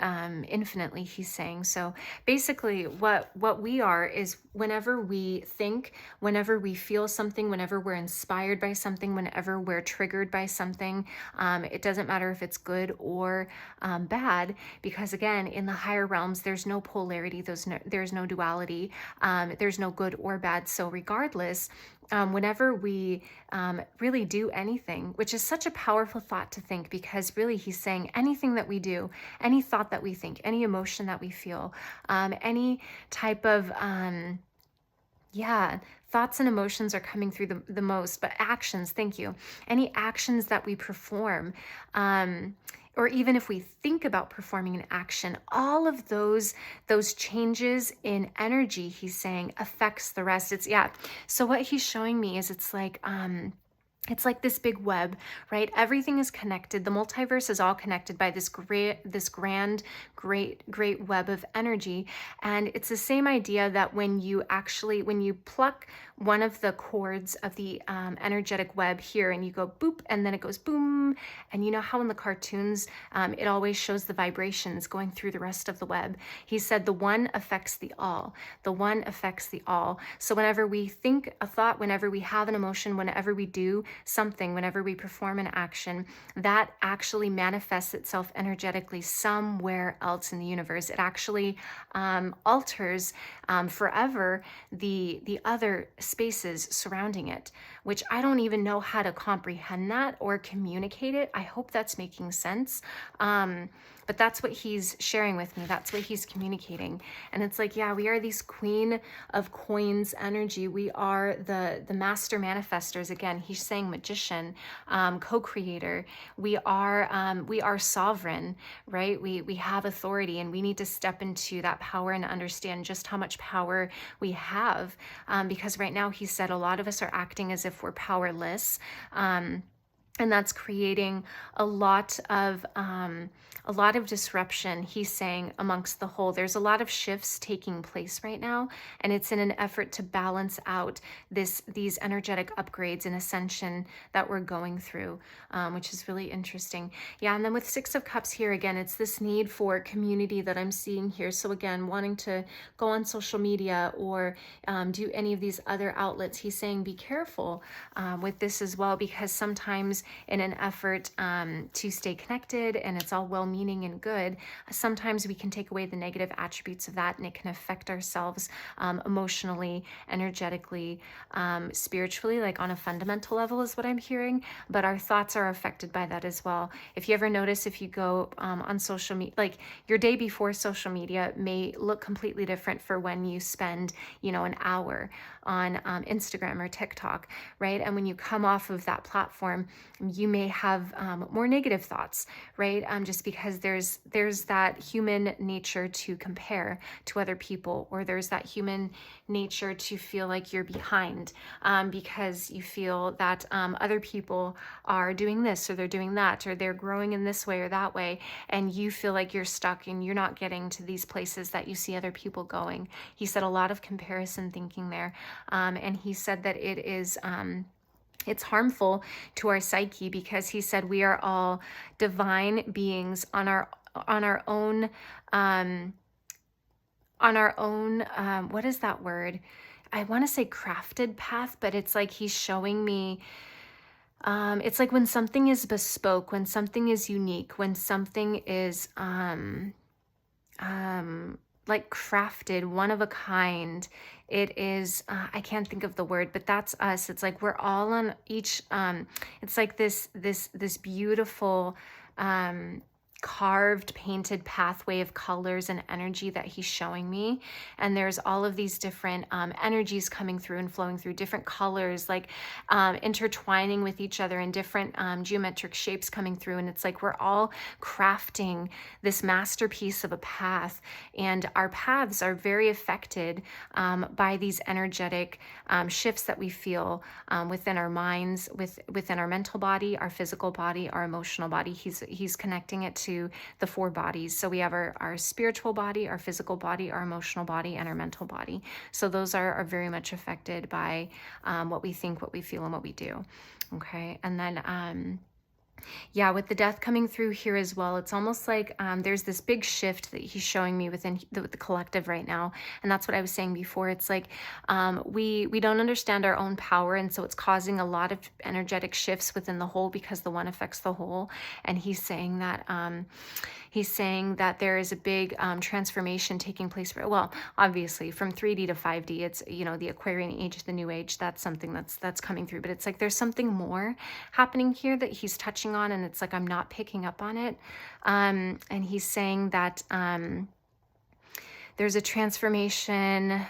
infinitely, he's saying. So basically what we are is whenever we think, whenever we feel something, whenever we're inspired by something, whenever we're triggered by something, it doesn't matter if it's good or bad, because again, in the higher realms, there's no polarity, there's no duality, there's no good or bad. So regardless, whenever we really do anything, which is such a powerful thought to think, because really he's saying anything that we do, any thought that we think, any emotion that we feel, any type of Yeah, thoughts and emotions are coming through the most, but actions, thank you. Any actions that we perform, or even if we think about performing an action, all of those changes in energy, he's saying, affects the rest. It's yeah. So what he's showing me is it's like this big web, right? Everything is connected. The multiverse is all connected by this grand, great web of energy. And it's the same idea that when you pluck one of the cords of the energetic web here and you go boop, and then it goes boom. And you know how in the cartoons, it always shows the vibrations going through the rest of the web. He said the one affects the all. The one affects the all. So whenever we think a thought, whenever we have an emotion, whenever we do something, whenever we perform an action, that actually manifests itself energetically somewhere else in the universe. It actually alters forever the other spaces surrounding it, which I don't even know how to comprehend that or communicate it. I hope that's making sense. But that's what he's sharing with me. That's what he's communicating. And it's like, yeah, we are these queen of coins energy. We are the master manifestors. Again, he's saying magician, co-creator. We are sovereign, right? We have authority, and we need to step into that power and understand just how much power we have. Because right now, he said a lot of us are acting as if we're powerless. And that's creating a lot of disruption, he's saying, amongst the whole. There's a lot of shifts taking place right now, and it's in an effort to balance out these energetic upgrades and ascension that we're going through, which is really interesting. Yeah, and then with Six of Cups here, again, it's this need for community that I'm seeing here. So again, wanting to go on social media or do any of these other outlets, he's saying be careful with this as well, because sometimes in an effort to stay connected, and it's all well-meaning and good, sometimes we can take away the negative attributes of that, and it can affect ourselves emotionally, energetically, spiritually, like on a fundamental level is what I'm hearing. But our thoughts are affected by that as well. If you ever notice, if you go on social media, like your day before social media may look completely different for when you spend, an hour on Instagram or TikTok, right? And when you come off of that platform, you may have more negative thoughts, right? Just because there's that human nature to compare to other people, or there's that human nature to feel like you're behind because you feel that other people are doing this or they're doing that, or they're growing in this way or that way, and you feel like you're stuck and you're not getting to these places that you see other people going. He said a lot of comparison thinking there, and he said that it's harmful to our psyche, because he said we are all divine beings on our own what is that word? I want to say crafted path, but it's like he's showing me it's like when something is bespoke, when something is unique, when something is like crafted, one of a kind. It is I can't think of the word, but that's us. It's like we're all on each it's like this beautiful carved, painted pathway of colors and energy that he's showing me. And there's all of these different energies coming through and flowing through, different colors, like intertwining with each other, and different geometric shapes coming through. And it's like we're all crafting this masterpiece of a path. And our paths are very affected by these energetic shifts that we feel within our minds, within our mental body, our physical body, our emotional body. He's connecting it to the four bodies. So we have our spiritual body, our physical body, our emotional body, and our mental body. So those are very much affected by what we think, what we feel, and what we do. Okay. And then yeah, with the death coming through here as well, it's almost like there's this big shift that he's showing me within the collective right now. And that's what I was saying before. It's like we don't understand our own power. And so it's causing a lot of energetic shifts within the whole, because the one affects the whole. And he's saying that there is a big transformation taking place. Well, obviously from 3D to 5D, it's, the Aquarian age, the new age, that's something that's coming through. But it's like there's something more happening here that he's touching on, and it's like I'm not picking up on it. And he's saying that there's a transformation.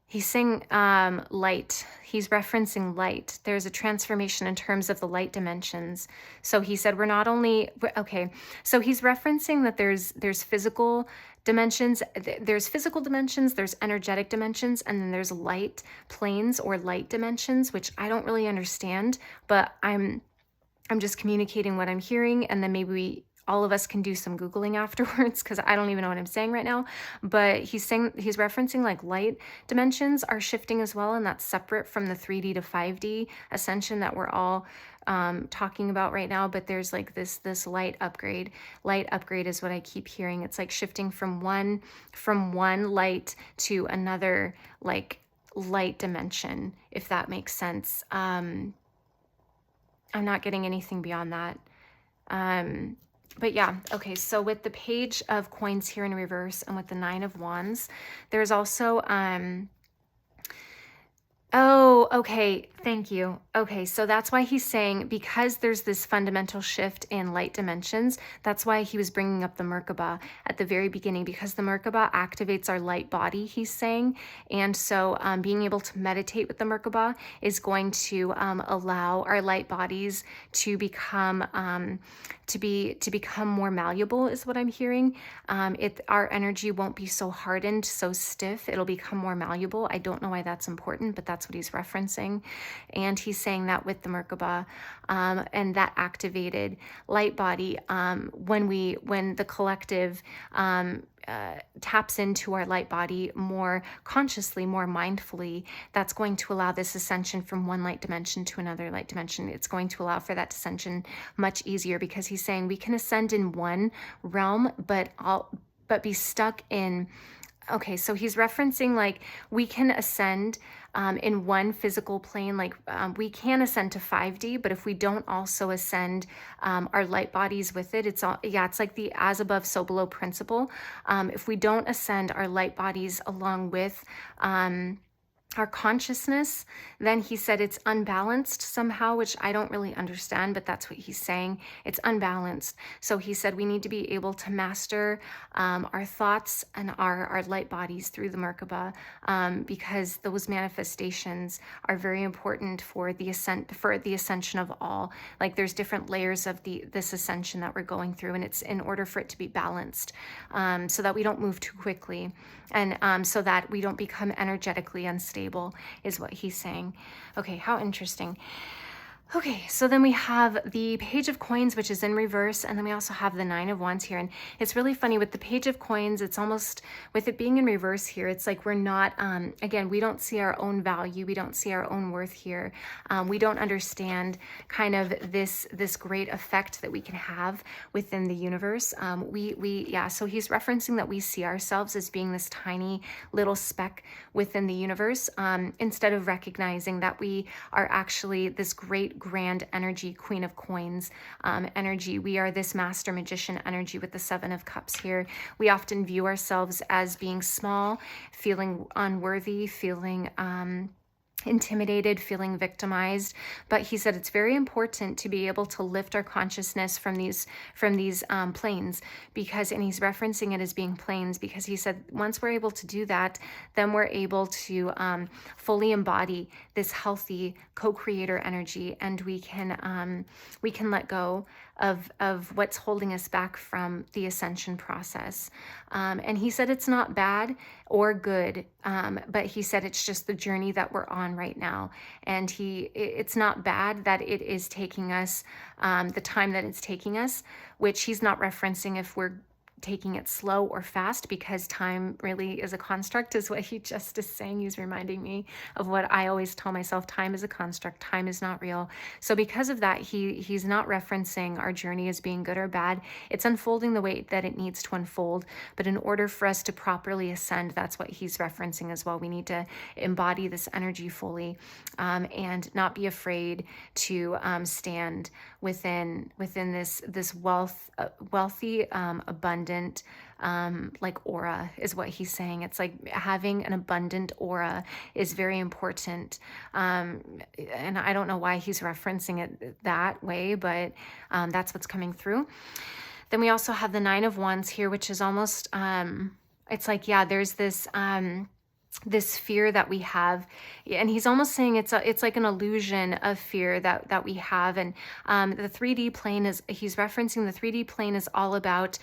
He's saying light. He's referencing light. There's a transformation in terms of the light dimensions. So he said we're not only okay. So he's referencing that there's physical dimensions, there's physical dimensions, there's energetic dimensions, and then there's light planes or light dimensions, which I don't really understand, but I'm just communicating what I'm hearing, and then maybe all of us can do some Googling afterwards because I don't even know what I'm saying right now. But he's referencing like light dimensions are shifting as well, and that's separate from the 3D to 5D ascension that we're all talking about right now. But there's like this light upgrade. Light upgrade is what I keep hearing. It's like shifting from one light to another like light dimension, if that makes sense. I'm not getting anything beyond that. But yeah, okay, so with the Page of Coins here in reverse and with the Nine of Wands, there's also, oh, okay, thank you. Okay, so that's why he's saying, because there's this fundamental shift in light dimensions, that's why he was bringing up the Merkaba at the very beginning, because the Merkaba activates our light body, he's saying. And so being able to meditate with the Merkaba is going to allow our light bodies to become become more malleable, is what I'm hearing. Our energy won't be so hardened, so stiff. It'll become more malleable. I don't know why that's important, but that's what he's referencing. And he's saying that with the Merkaba and that activated light body, when the collective taps into our light body more consciously, more mindfully, that's going to allow this ascension from one light dimension to another light dimension. It's going to allow for that ascension much easier, because he's saying we can ascend in one realm, but be stuck in. Okay, so he's referencing like we can ascend in one physical plane, like we can ascend to 5D, but if we don't also ascend our light bodies with it, it's like the as above, so below principle. If we don't ascend our light bodies along with our consciousness, then he said it's unbalanced somehow, which I don't really understand, but that's what he's saying. It's unbalanced. So he said we need to be able to master our thoughts and our light bodies through the Merkaba, because those manifestations are very important for the ascension of all. Like there's different layers of this ascension that we're going through, and it's in order for it to be balanced, so that we don't move too quickly, and so that we don't become energetically unstable, is what he's saying. Okay, how interesting. Okay, so then we have the Page of Coins, which is in reverse, and then we also have the Nine of Wands here. And it's really funny with the Page of Coins, it's almost, with it being in reverse here, it's like we're not, again, we don't see our own value, we don't see our own worth here. We don't understand kind of this great effect that we can have within the universe. So he's referencing that we see ourselves as being this tiny little speck within the universe, instead of recognizing that we are actually this great grand energy, Queen of Coins energy. We are this master magician energy with the Seven of Cups here. We often view ourselves as being small, feeling unworthy, feeling intimidated, feeling victimized. But he said it's very important to be able to lift our consciousness from these planes, because, and he's referencing it as being planes, because he said once we're able to do that, then we're able to fully embody this healthy co-creator energy, and we can let go of what's holding us back from the ascension process. And he said it's not bad or good, but he said it's just the journey that we're on right now. And it's not bad that it is taking us the time that it's taking us, which he's not referencing if we're taking it slow or fast, because time really is a construct, is what he just is saying. He's reminding me of what I always tell myself: time is a construct, time is not real. So because of that, he's not referencing our journey as being good or bad. It's unfolding the way that it needs to unfold, but in order for us to properly ascend, that's what he's referencing as well. We need to embody this energy fully, and not be afraid to stand within this wealthy, abundant, like aura, is what he's saying. It's like having an abundant aura is very important, and I don't know why he's referencing it that way, but that's what's coming through. Then we also have the Nine of Wands here, which is almost it's like, yeah, there's this this fear that we have. And he's almost saying it's like an illusion of fear that we have. And the 3D plane is, he's referencing the 3D plane is all about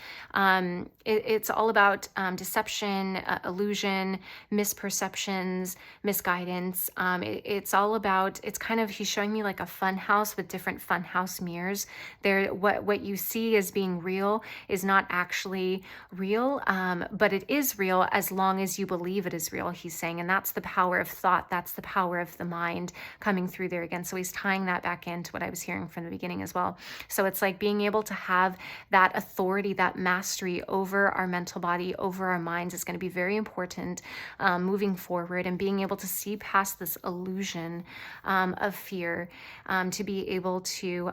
it's all about deception, illusion, misperceptions, misguidance. It's all about, it's kind of, he's showing me like a fun house with different fun house mirrors there. What you see as being real is not actually real, but it is real as long as you believe it is real, he's saying. And that's the power of thought. That's the power of the mind coming through there again. So he's tying that back into what I was hearing from the beginning as well. So it's like being able to have that authority, that mastery over our mental body, over our minds is going to be very important moving forward, and being able to see past this illusion of fear, to be able to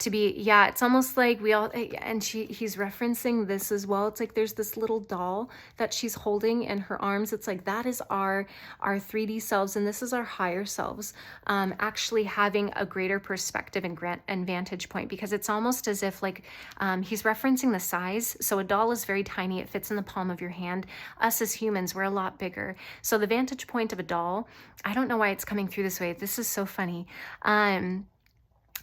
be, yeah, it's almost like we all, and he's referencing this as well. It's like there's this little doll that she's holding in her arms. It's like that is our 3D selves, and this is our higher selves, actually having a greater perspective and vantage point, because it's almost as if like he's referencing the size. So a doll is very tiny, it fits in the palm of your hand. Us as humans, we're a lot bigger. So the vantage point of a doll, I don't know why it's coming through this way. This is so funny.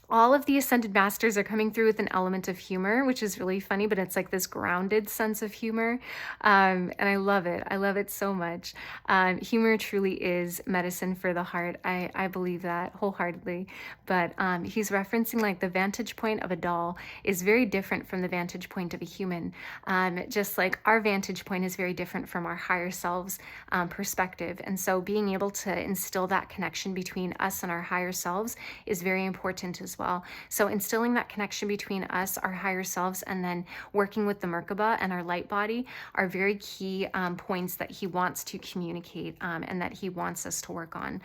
All of the ascended masters are coming through with an element of humor, which is really funny, but it's like this grounded sense of humor. And I love it. I love it so much. Humor truly is medicine for the heart. I believe that wholeheartedly. But he's referencing like the vantage point of a doll is very different from the vantage point of a human. Just like our vantage point is very different from our higher selves perspective. And so being able to instill that connection between us and our higher selves is very important as well. So instilling that connection between us, our higher selves, and then working with the Merkaba and our light body are very key points that he wants to communicate and that he wants us to work on,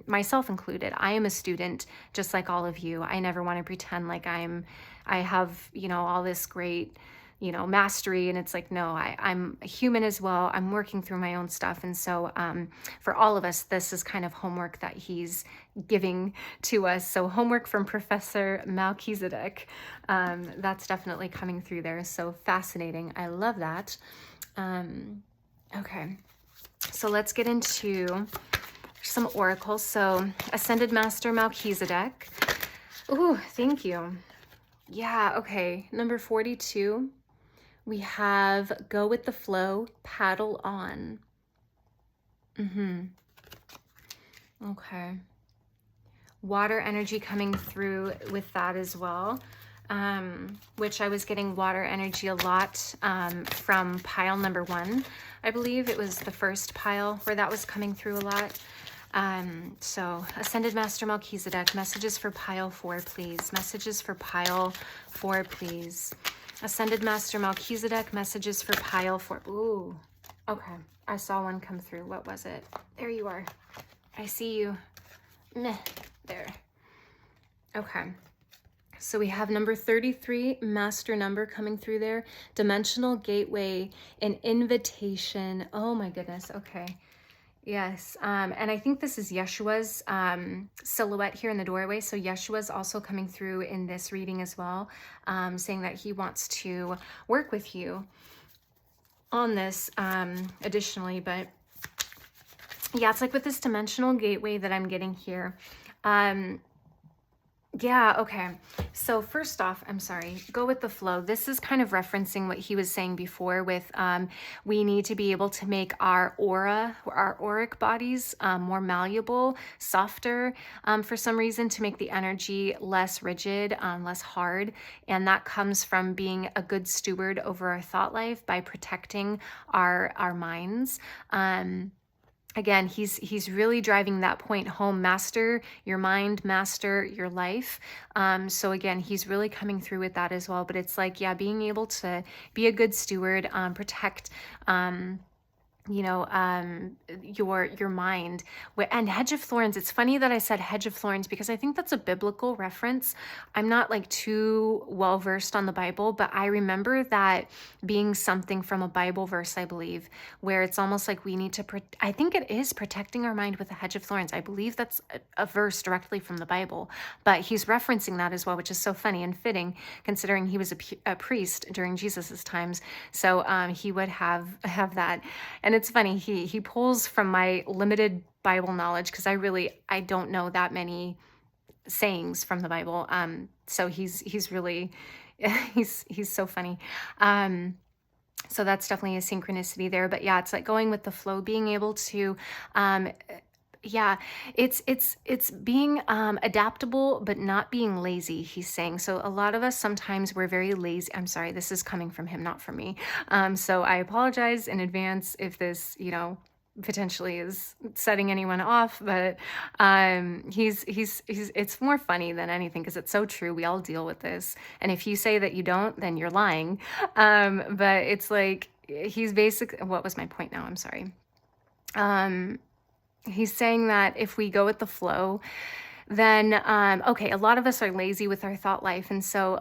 myself included. I am a student just like all of you. I never want to pretend like I have, all this great mastery. And it's like, no, I'm a human as well. I'm working through my own stuff. And so for all of us, this is kind of homework that he's giving to us. So homework from Professor Melchizedek. That's definitely coming through there. So fascinating. I love that. Okay. So let's get into some oracles. So Ascended Master Melchizedek. Ooh, thank you. Yeah, okay. Number 42. We have go with the flow, paddle on. Okay. Water energy coming through with that as well, which I was getting water energy a lot from pile number 1. I believe it was the first pile where that was coming through a lot. So Ascended Master Melchizedek, messages for pile 4, please. Messages for pile 4, please. Ascended Master Melchizedek, messages for pile 4. Ooh, okay. I saw one come through. What was it? There you are. I see you. Meh. There. Okay. So we have number 33, master number coming through there. Dimensional gateway, an invitation. Oh my goodness. Okay. Yes, and I think this is Yeshua's silhouette here in the doorway. So Yeshua's also coming through in this reading as well, saying that he wants to work with you on this additionally. But yeah, it's like with this dimensional gateway that I'm getting here. Yeah, okay. So first off, I'm sorry, go with the flow. This is kind of referencing what he was saying before with we need to be able to make our aura, our auric bodies more malleable, softer for some reason, to make the energy less rigid, less hard. And that comes from being a good steward over our thought life by protecting our minds. Again, he's really driving that point home. Master your mind, master your life. So again, he's really coming through with that as well. But it's like, yeah, being able to be a good steward, protect, your mind. And Hedge of Thorns, it's funny that I said Hedge of Thorns because I think that's a biblical reference. I'm not like too well versed on the Bible, but I remember that being something from a Bible verse, I believe, where it's almost like we need to, I think it is protecting our mind with a hedge of thorns. I believe that's a verse directly from the Bible, but he's referencing that as well, which is so funny and fitting considering he was a priest during Jesus's times. So he would have that. And And it's funny, he pulls from my limited Bible knowledge, because I don't know that many sayings from the Bible. So he's really he's so funny. So that's definitely a synchronicity there. But yeah, it's like going with the flow, being able to um yeah, it's being adaptable, but not being lazy, he's saying. So a lot of us, sometimes we're very lazy. I'm sorry, this is coming from him, not from me. So I apologize in advance if this, potentially is setting anyone off, but he's it's more funny than anything, because it's so true. We all deal with this, and if you say that you don't, then you're lying. But it's like, he's basic. What was my point now? I'm sorry. He's saying that if we go with the flow, then okay, a lot of us are lazy with our thought life, and so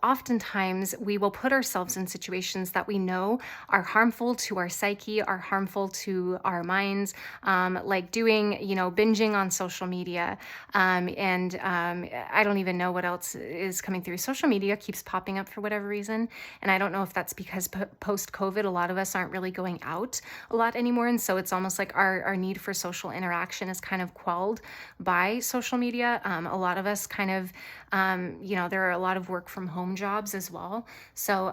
oftentimes we will put ourselves in situations that we know are harmful to our psyche, are harmful to our minds, like doing, binging on social media, and I don't even know what else is coming through. Social media keeps popping up for whatever reason, and I don't know if that's because post-COVID, a lot of us aren't really going out a lot anymore, and so it's almost like our need for social interaction is kind of quelled by social media. A lot of us kind of, there are a lot of work from home jobs as well. So,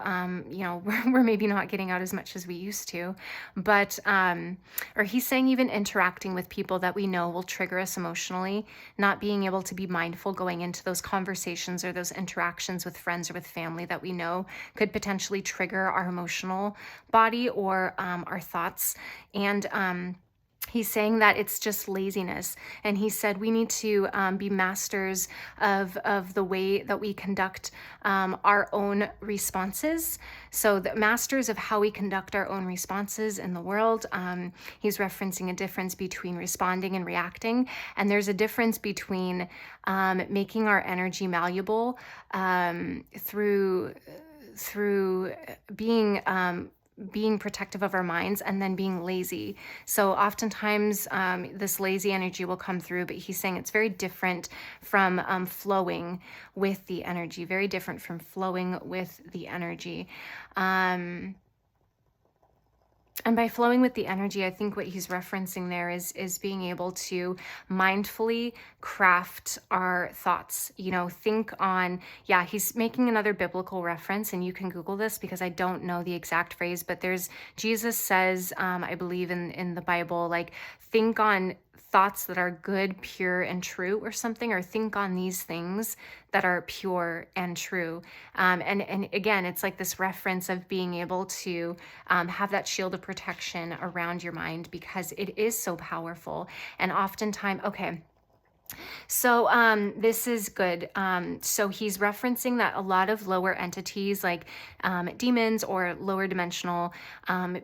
we're maybe not getting out as much as we used to, but, or he's saying even interacting with people that we know will trigger us emotionally, not being able to be mindful going into those conversations or those interactions with friends or with family that we know could potentially trigger our emotional body or our thoughts. And, he's saying that it's just laziness. And he said we need to be masters of the way that we conduct our own responses. So the masters of how we conduct our own responses in the world. He's referencing a difference between responding and reacting. And there's a difference between making our energy malleable through being protective of our minds, and then being lazy. So oftentimes this lazy energy will come through, but he's saying it's very different from flowing with the energy, very different from flowing with the energy. And by flowing with the energy, I think what he's referencing there is being able to mindfully craft our thoughts. Think on, he's making another biblical reference, and you can Google this because I don't know the exact phrase, but Jesus says, I believe in the Bible, like, think on thoughts that are good, pure, and true, or something, or think on these things that are pure and true. And again, it's like this reference of being able to have that shield of protection around your mind, because it is so powerful. And oftentimes, okay, so this is good. So he's referencing that a lot of lower entities, like demons or lower dimensional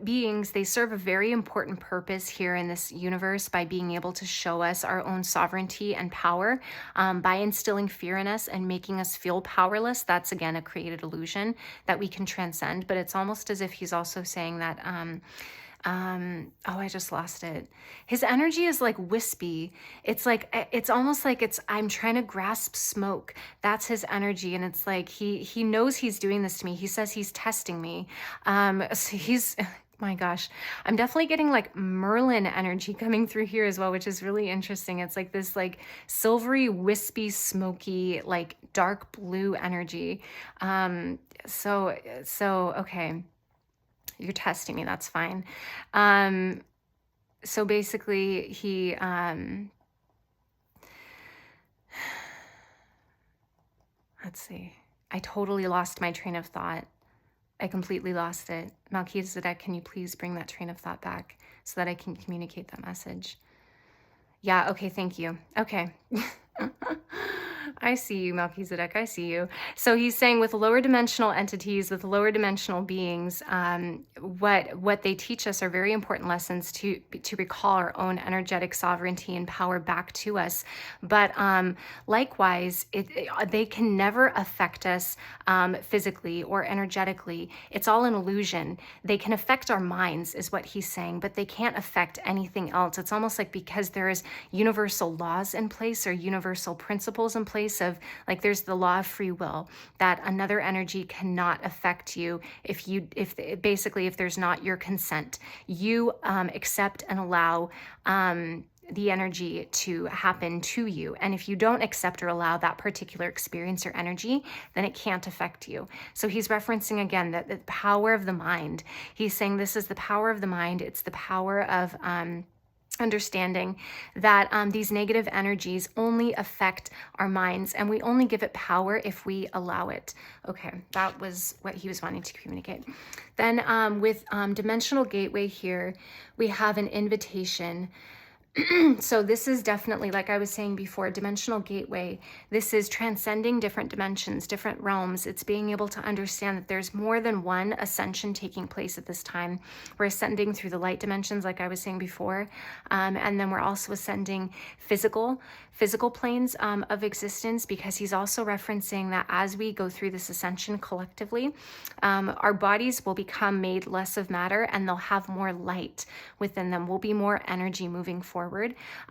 beings, they serve a very important purpose here in this universe by being able to show us our own sovereignty and power, by instilling fear in us and making us feel powerless. That's, again, a created illusion that we can transcend. But it's almost as if he's also saying that I just lost it. His energy is like wispy. It's almost like I'm trying to grasp smoke. That's his energy. And it's like, he knows he's doing this to me. He says he's testing me. So he's, my gosh, I'm definitely getting like Merlin energy coming through here as well, which is really interesting. It's like this like silvery, wispy, smoky, like dark blue energy. So okay. You're testing me. That's fine. So basically he, let's see. I totally lost my train of thought. I completely lost it. Melchizedek, can you please bring that train of thought back so that I can communicate that message? Yeah. Okay. Thank you. Okay. I see you, Melchizedek. I see you. So he's saying with lower dimensional entities, with lower dimensional beings, what they teach us are very important lessons to recall our own energetic sovereignty and power back to us. But likewise, they can never affect us physically or energetically. It's all an illusion. They can affect our minds, is what he's saying, but they can't affect anything else. It's almost like because there is universal laws in place or universal principles in place place of like, there's the law of free will, that another energy cannot affect you if basically if there's not your consent. You accept and allow the energy to happen to you. And if you don't accept or allow that particular experience or energy, then it can't affect you. So he's referencing again that the power of the mind. He's saying this is the power of the mind. It's the power of understanding that these negative energies only affect our minds, and we only give it power if we allow it. Okay, that was what he was wanting to communicate. Then with dimensional gateway here, we have an invitation. So this is definitely, like I was saying before, dimensional gateway. This is transcending different dimensions, different realms. It's being able to understand that there's more than one ascension taking place at this time. We're ascending through the light dimensions, like I was saying before. And then we're also ascending physical planes of existence, because he's also referencing that as we go through this ascension collectively, our bodies will become made less of matter, and they'll have more light within them. Will be more energy moving forward.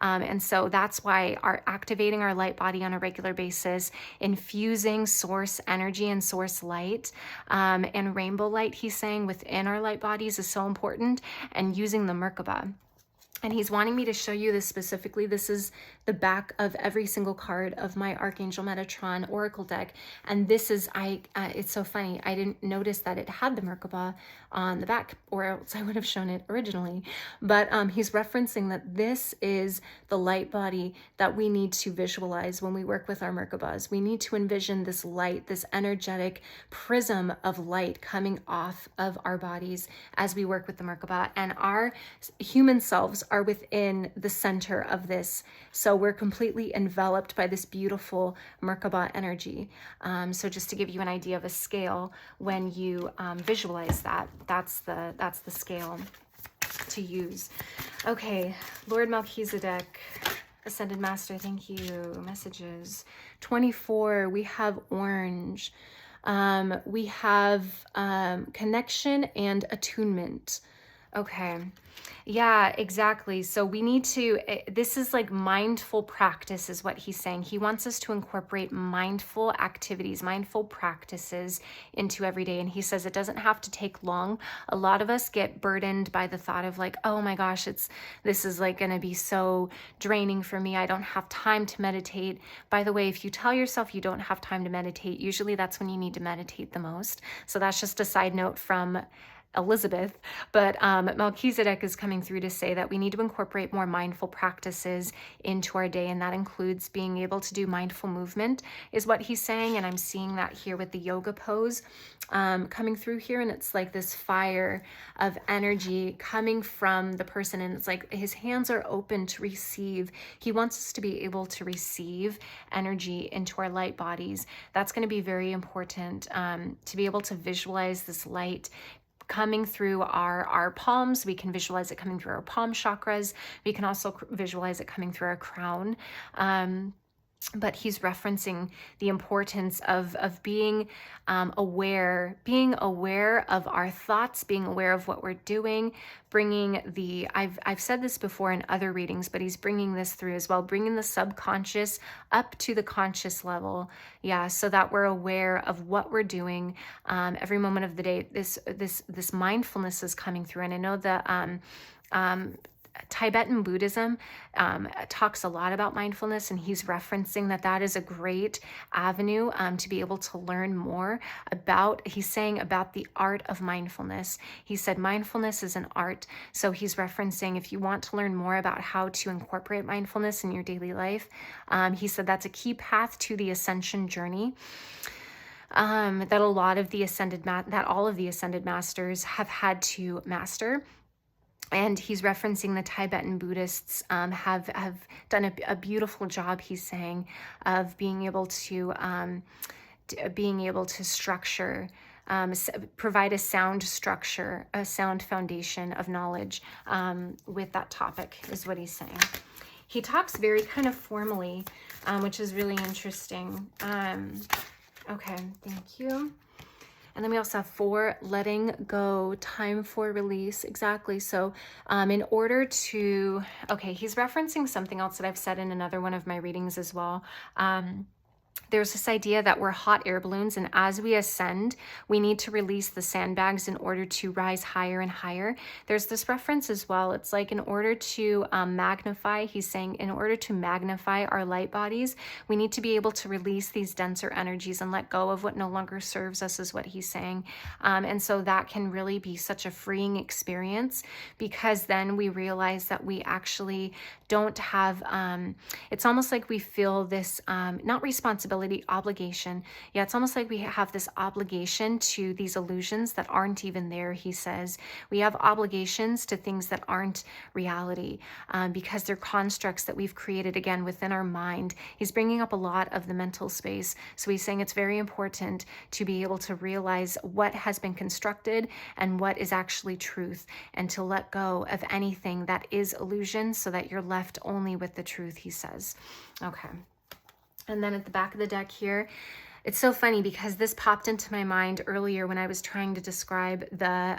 And so that's why activating our light body on a regular basis, infusing source energy and source light, and rainbow light, he's saying, within our light bodies is so important, and using the Merkaba. And he's wanting me to show you this specifically. This is the back of every single card of my Archangel Metatron Oracle deck. And this is, it's so funny, I didn't notice that it had the Merkaba on the back, or else I would have shown it originally. But he's referencing that this is the light body that we need to visualize when we work with our Merkabas. We need to envision this light, this energetic prism of light coming off of our bodies as we work with the Merkaba. And our human selves are within the center of this. So we're completely enveloped by this beautiful Merkaba energy. So just to give you an idea of a scale, when you visualize that, that's the scale to use. Okay, Lord Melchizedek, Ascended Master, thank you. Messages. 24, we have orange. We have connection and attunement. Okay. Yeah, exactly. So we need to, this is like mindful practice is what he's saying. He wants us to incorporate mindful activities, mindful practices into every day. And he says it doesn't have to take long. A lot of us get burdened by the thought of like, oh my gosh, this is like going to be so draining for me. I don't have time to meditate. By the way, if you tell yourself you don't have time to meditate, usually that's when you need to meditate the most. So that's just a side note from Elizabeth, but Melchizedek is coming through to say that we need to incorporate more mindful practices into our day, and that includes being able to do mindful movement is what he's saying. And I'm seeing that here with the yoga pose coming through here, and it's like this fire of energy coming from the person, and it's like his hands are open to receive. He wants us to be able to receive energy into our light bodies. That's going to be very important, to be able to visualize this light coming through our palms. We can visualize it coming through our palm chakras. We can also visualize it coming through our crown. But he's referencing the importance of being aware of our thoughts, being aware of what we're doing, bringing the, I've said this before in other readings, but he's bringing this through as well, bringing the subconscious up to the conscious level. Yeah, so that we're aware of what we're doing every moment of the day. This mindfulness is coming through. And I know that Tibetan Buddhism talks a lot about mindfulness, and he's referencing that is a great avenue to be able to learn more about, he's saying, about the art of mindfulness. He said mindfulness is an art. So he's referencing, if you want to learn more about how to incorporate mindfulness in your daily life, he said that's a key path to the ascension journey. That all of the ascended masters have had to master. And he's referencing the Tibetan Buddhists have done a beautiful job, he's saying, of being able to structure, provide a sound structure, a sound foundation of knowledge with that topic, is what he's saying. He talks very kind of formally, which is really interesting. Okay, thank you. And then we also have 4, letting go, time for release. Exactly. So in order to, okay, he's referencing something else that I've said in another one of my readings as well. there's this idea that we're hot air balloons, and as we ascend, we need to release the sandbags in order to rise higher and higher. There's this reference as well. It's like in order to magnify, he's saying, in order to magnify our light bodies, we need to be able to release these denser energies and let go of what no longer serves us, is what he's saying. And so that can really be such a freeing experience, because then we realize that we actually don't have, it's almost like we feel this, not responsibility, obligation. Yeah, it's almost like we have this obligation to these illusions that aren't even there, he says. We have obligations to things that aren't reality, because they're constructs that we've created, again, within our mind. He's bringing up a lot of the mental space. So he's saying it's very important to be able to realize what has been constructed and what is actually truth, and to let go of anything that is illusion so that you're left only with the truth, he says. Okay. And then at the back of the deck here, it's so funny because this popped into my mind earlier when I was trying to describe the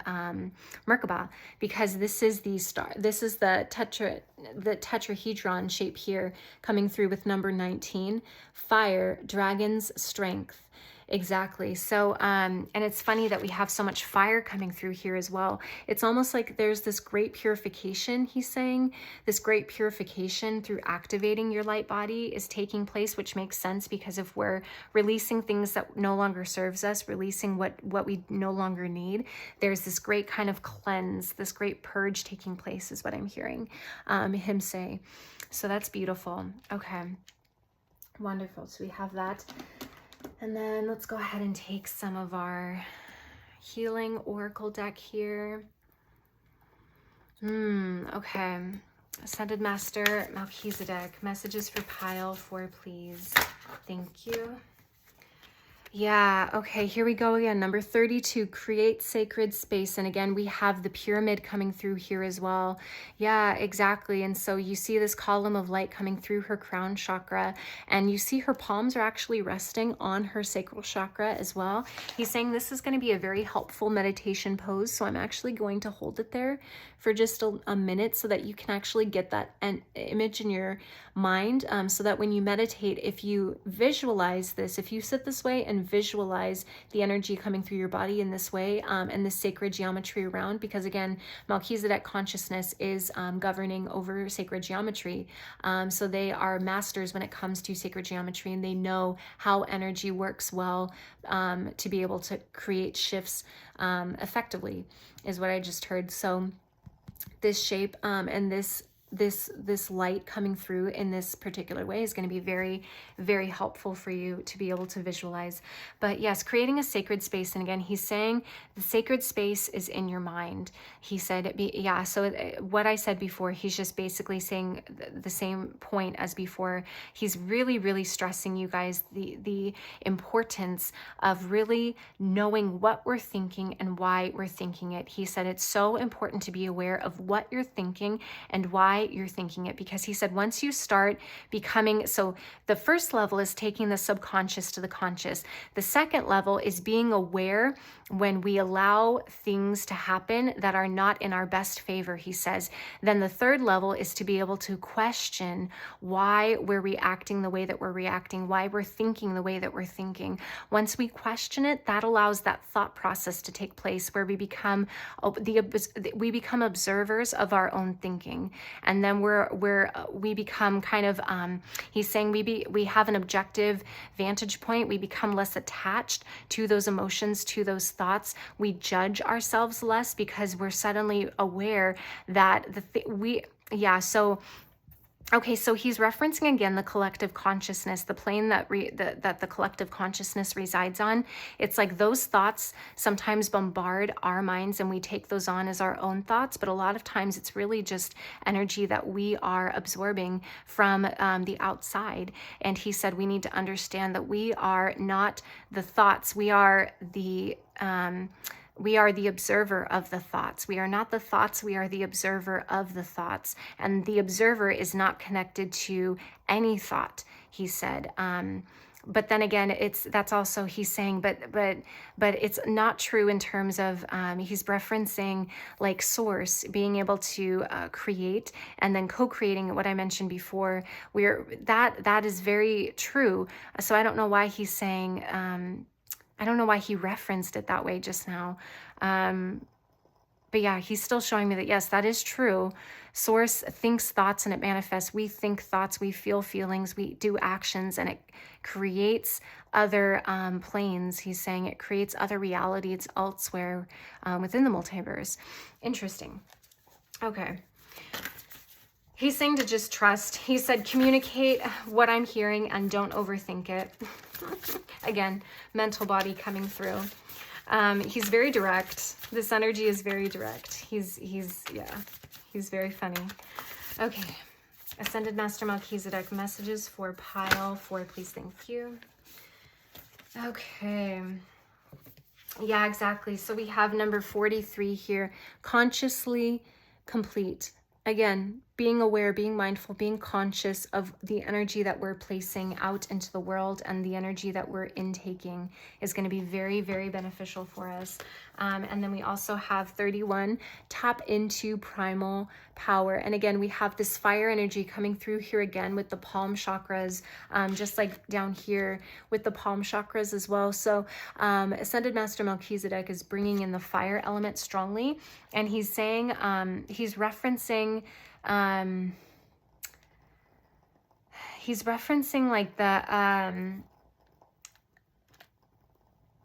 Merkaba, because this is the star, this is the tetrahedron shape here, coming through with number 19, fire, dragon's strength. Exactly. So, and it's funny that we have so much fire coming through here as well. It's almost like there's this great purification, he's saying, this great purification through activating your light body is taking place, which makes sense, because if we're releasing things that no longer serves us, releasing what we no longer need, there's this great kind of cleanse, this great purge taking place, is what I'm hearing him say. So that's beautiful. Okay. Wonderful. So we have that. And then let's go ahead and take some of our healing oracle deck here. Okay. Ascended Master Melchizedek, messages for pile 4, please. Thank you. Yeah, okay, here we go again. Number 32, create sacred space. And again, we have the pyramid coming through here as well. Yeah, exactly. And so you see this column of light coming through her crown chakra, and you see her palms are actually resting on her sacral chakra as well. He's saying this is going to be a very helpful meditation pose. So I'm actually going to hold it there for just a minute so that you can actually get that image in your mind, so that when you meditate, if you visualize this, if you sit this way and visualize the energy coming through your body in this way, and the sacred geometry around, because again, Melchizedek consciousness is governing over sacred geometry. So they are masters when it comes to sacred geometry, and they know how energy works well, to be able to create shifts effectively, is what I just heard. So this shape and this light coming through in this particular way is going to be very, very helpful for you to be able to visualize. But yes, creating a sacred space. And again, he's saying the sacred space is in your mind. He said, yeah, so what I said before, he's just basically saying the same point as before. He's really, really stressing, you guys, the importance of really knowing what we're thinking and why we're thinking it. He said it's so important to be aware of what you're thinking and why you're thinking it, because he said once you start becoming, so the first level is taking the subconscious to the conscious. The second level is being aware when we allow things to happen that are not in our best favor, he says. Then the third level is to be able to question why we're reacting the way that we're reacting, why we're thinking the way that we're thinking. Once we question it, that allows that thought process to take place, where we become observers of our own thinking. And then we become kind of, he's saying we have an objective vantage point. We become less attached to those emotions, to those thoughts. We judge ourselves less because we're suddenly aware that okay, so he's referencing again the collective consciousness, the plane that the collective consciousness resides on. It's like those thoughts sometimes bombard our minds and we take those on as our own thoughts, but a lot of times it's really just energy that we are absorbing from the outside. And he said we need to understand that we are not the thoughts, we are the observer of the thoughts. We are not the thoughts, we are the observer of the thoughts. And the observer is not connected to any thought, he said. but then again, that's also, he's saying, but it's not true in terms of, he's referencing like source being able to create and then co-creating, what I mentioned before. That is very true. So I don't know why he's saying, I don't know why he referenced it that way just now. But yeah, he's still showing me that, yes, that is true. Source thinks thoughts and it manifests. We think thoughts, we feel feelings, we do actions, and it creates other planes. He's saying it creates other realities elsewhere within the multiverse. Interesting. Okay. He's saying to just trust. He said, communicate what I'm hearing and don't overthink it. Again, mental body coming through. He's very direct. This energy is very direct. He's very funny. Okay. Ascended Master Melchizedek, messages for pile 4, please. Thank you. Okay. Yeah, exactly. So we have number 43 here. Consciously complete. Again, being aware, being mindful, being conscious of the energy that we're placing out into the world, and the energy that we're intaking is going to be very, very beneficial for us. And then we also have 31, tap into primal power. And again, we have this fire energy coming through here again with the palm chakras, just like down here with the palm chakras as well. So Ascended Master Melchizedek is bringing in the fire element strongly. And he's saying, he's referencing like the,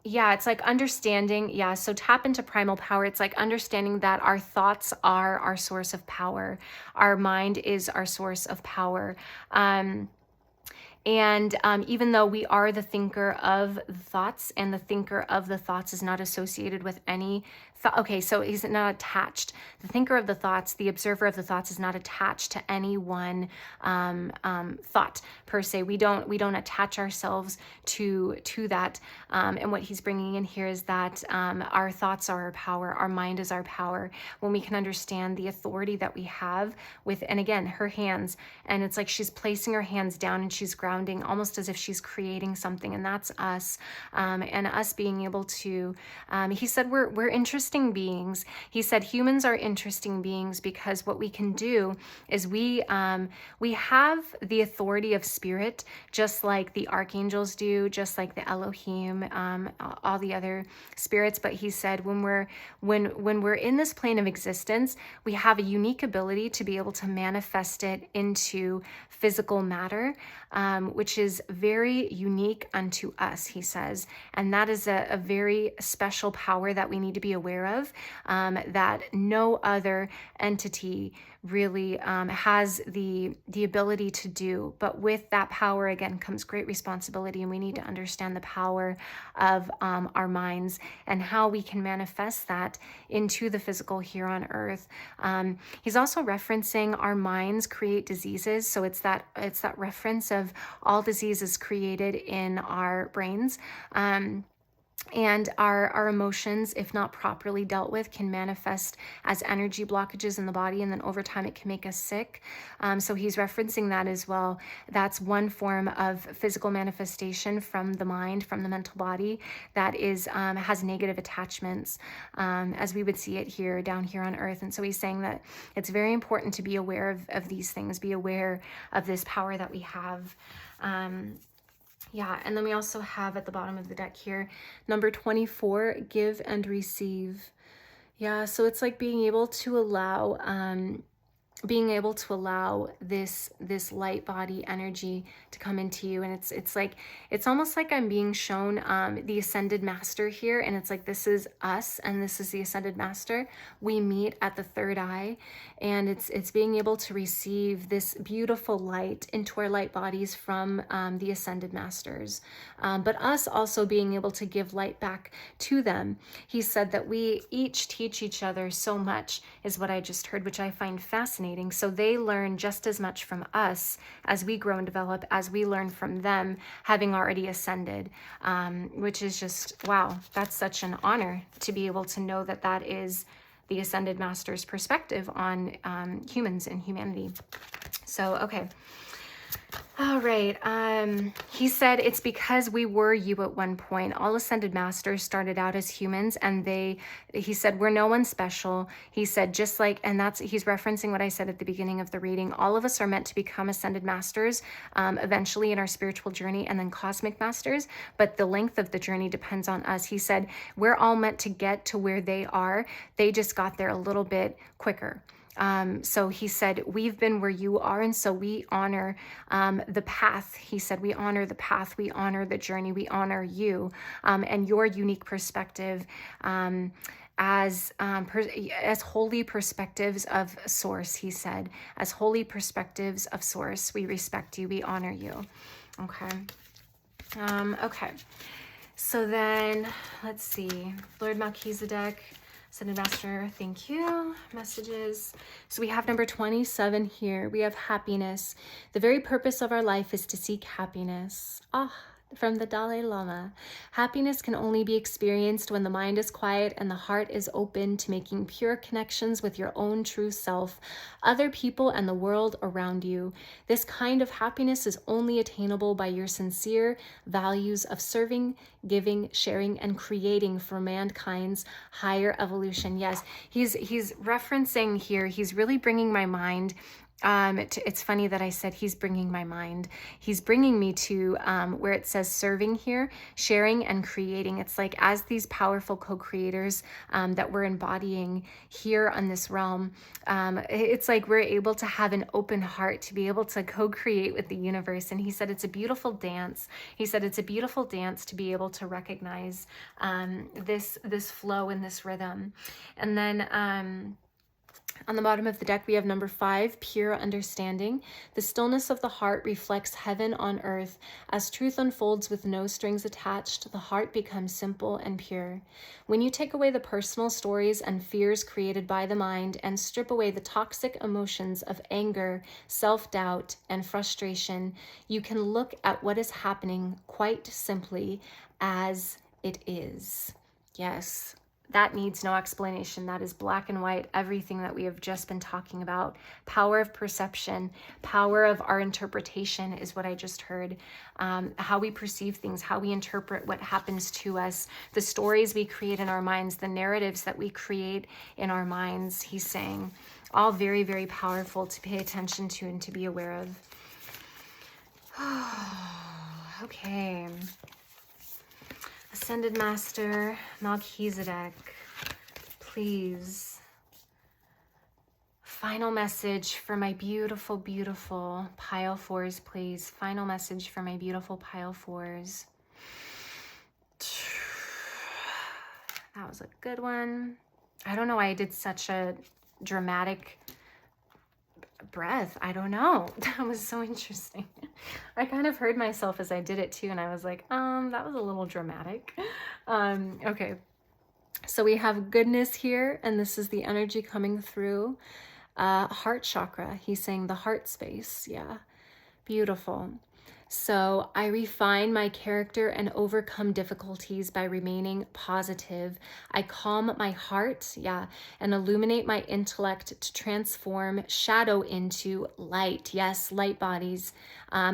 yeah, it's like understanding. Yeah. So tap into primal power. It's like understanding that our thoughts are our source of power. Our mind is our source of power. And even though we are the thinker of the thoughts, and the thinker of the thoughts is not associated with any thought. Okay, so he's not attached. The thinker of the thoughts, the observer of the thoughts, is not attached to any one thought per se. We don't attach ourselves to that. And what he's bringing in here is that our thoughts are our power. Our mind is our power. When we can understand the authority that we have with, and again, her hands, and it's like she's placing her hands down and she's grounding almost as if she's creating something, and that's us. And us being able to, he said we're interesting beings. He said humans are interesting beings because what we can do is we have the authority of spirit, just like the archangels do, just like the Elohim, all the other spirits. But he said when we're in this plane of existence, we have a unique ability to be able to manifest it into physical matter, which is very unique unto us, he says. And that is a very special power that we need to be aware of, that no other entity really has the ability to do. But with that power, again, comes great responsibility, and we need to understand the power of our minds and how we can manifest that into the physical here on earth. He's also referencing our minds create diseases. So it's that reference of all diseases created in our brains. And our emotions, if not properly dealt with, can manifest as energy blockages in the body, and then over time it can make us sick. So he's referencing that as well. That's one form of physical manifestation from the mind, from the mental body, that is has negative attachments, as we would see it here down here on earth. And so he's saying that it's very important to be aware of these things, be aware of this power that we have. Yeah, and then we also have at the bottom of the deck here, number 24, give and receive. Yeah, so it's like being able to allow this light body energy to come into you. And it's almost like I'm being shown the Ascended Master here, and it's like this is us and this is the Ascended Master. We meet at the third eye, and it's being able to receive this beautiful light into our light bodies from the Ascended Masters, but us also being able to give light back to them. He said that we each teach each other so much, is what I just heard, which I find fascinating. So they learn just as much from us as we grow and develop, as we learn from them having already ascended, which is just, wow, that's such an honor to be able to know that that is the Ascended Master's perspective on humans and humanity. So, okay. All right. He said it's because we were you at one point. All ascended masters started out as humans, and he said, we're no one special. He said, just like, and he's referencing what I said at the beginning of the reading. All of us are meant to become ascended masters eventually in our spiritual journey, and then cosmic masters. But the length of the journey depends on us. He said, we're all meant to get to where they are. They just got there a little bit quicker. So he said, we've been where you are. And so we honor the path. He said, we honor the path. We honor the journey. We honor you and your unique perspective as holy perspectives of source. He said, as holy perspectives of source, we respect you. We honor you. Okay. Okay. So then let's see, Lord Melchizedek, Ascended Master, thank you. Messages. So we have number 27 here. We have happiness. The very purpose of our life is to seek happiness. From the Dalai Lama. Happiness can only be experienced when the mind is quiet and the heart is open to making pure connections with your own true self, other people, and the world around you. This kind of happiness is only attainable by your sincere values of serving, giving, sharing, and creating for mankind's higher evolution. Yes, he's referencing here, he's really bringing my mind. It's funny that I said he's bringing my mind. He's bringing me to where it says serving here, sharing and creating. It's like as these powerful co-creators that we're embodying here on this realm, it's like we're able to have an open heart to be able to co-create with the universe. And he said it's a beautiful dance. He said it's a beautiful dance to be able to recognize this flow and this rhythm. And then on the bottom of the deck, we have number 5, pure understanding. The stillness of the heart reflects heaven on earth. As truth unfolds with no strings attached, the heart becomes simple and pure. When you take away the personal stories and fears created by the mind and strip away the toxic emotions of anger, self-doubt, and frustration, you can look at what is happening quite simply as it is. Yes. That needs no explanation. That is black and white, everything that we have just been talking about. Power of perception, power of our interpretation is what I just heard. How we perceive things, how we interpret what happens to us, the stories we create in our minds, the narratives that we create in our minds, he's saying. All very, very powerful to pay attention to and to be aware of. Okay. Ascended Master Melchizedek, please. Final message for my beautiful, beautiful pile 4s, please. Final message for my beautiful pile 4s. That was a good one. I don't know why I did such a dramatic breath. I don't know. That was so interesting. I kind of heard myself as I did it too, and I was like, that was a little dramatic. Okay. So we have goodness here, and this is the energy coming through. Heart chakra. He's saying the heart space. Yeah. Beautiful. So I refine my character and overcome difficulties by remaining positive. I calm my heart, and illuminate my intellect to transform shadow into light. Yes, light bodies,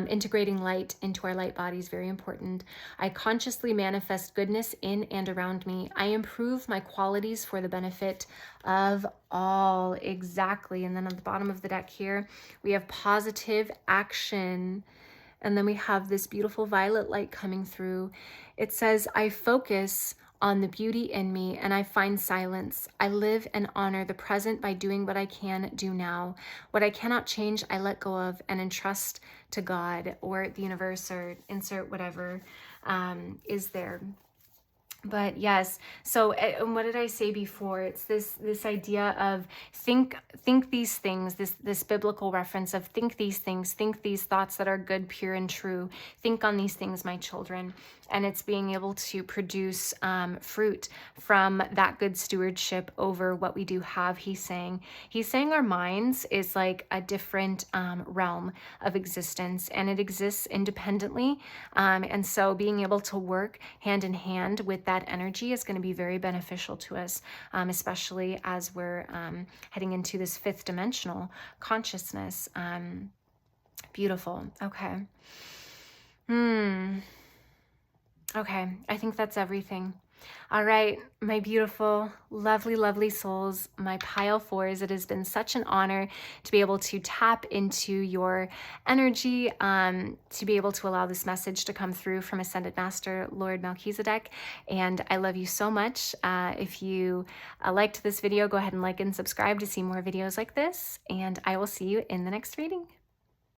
integrating light into our light bodies, very important. I consciously manifest goodness in and around me. I improve my qualities for the benefit of all. Exactly. And then at the bottom of the deck here, we have positive action. And then we have this beautiful violet light coming through. It says, I focus on the beauty in me and I find silence. I live and honor the present by doing what I can do now. What I cannot change, I let go of and entrust to God or the universe, or insert whatever is there. But yes, so what did I say before? It's this idea of think these things, this biblical reference of think these things, think these thoughts that are good, pure, and true. Think on these things, my children. And it's being able to produce fruit from that good stewardship over what we do have. He's saying our minds is like a different realm of existence, and it exists independently. And so being able to work hand in hand with that energy is going to be very beneficial to us, especially as we're heading into this 5th dimensional consciousness. Beautiful. Okay. Hmm. Okay, I think that's everything. All right, my beautiful, lovely, lovely souls, my pile fours, it has been such an honor to be able to tap into your energy, to be able to allow this message to come through from Ascended Master Lord Melchizedek. And I love you so much. If you liked this video, go ahead and like and subscribe to see more videos like this. And I will see you in the next reading.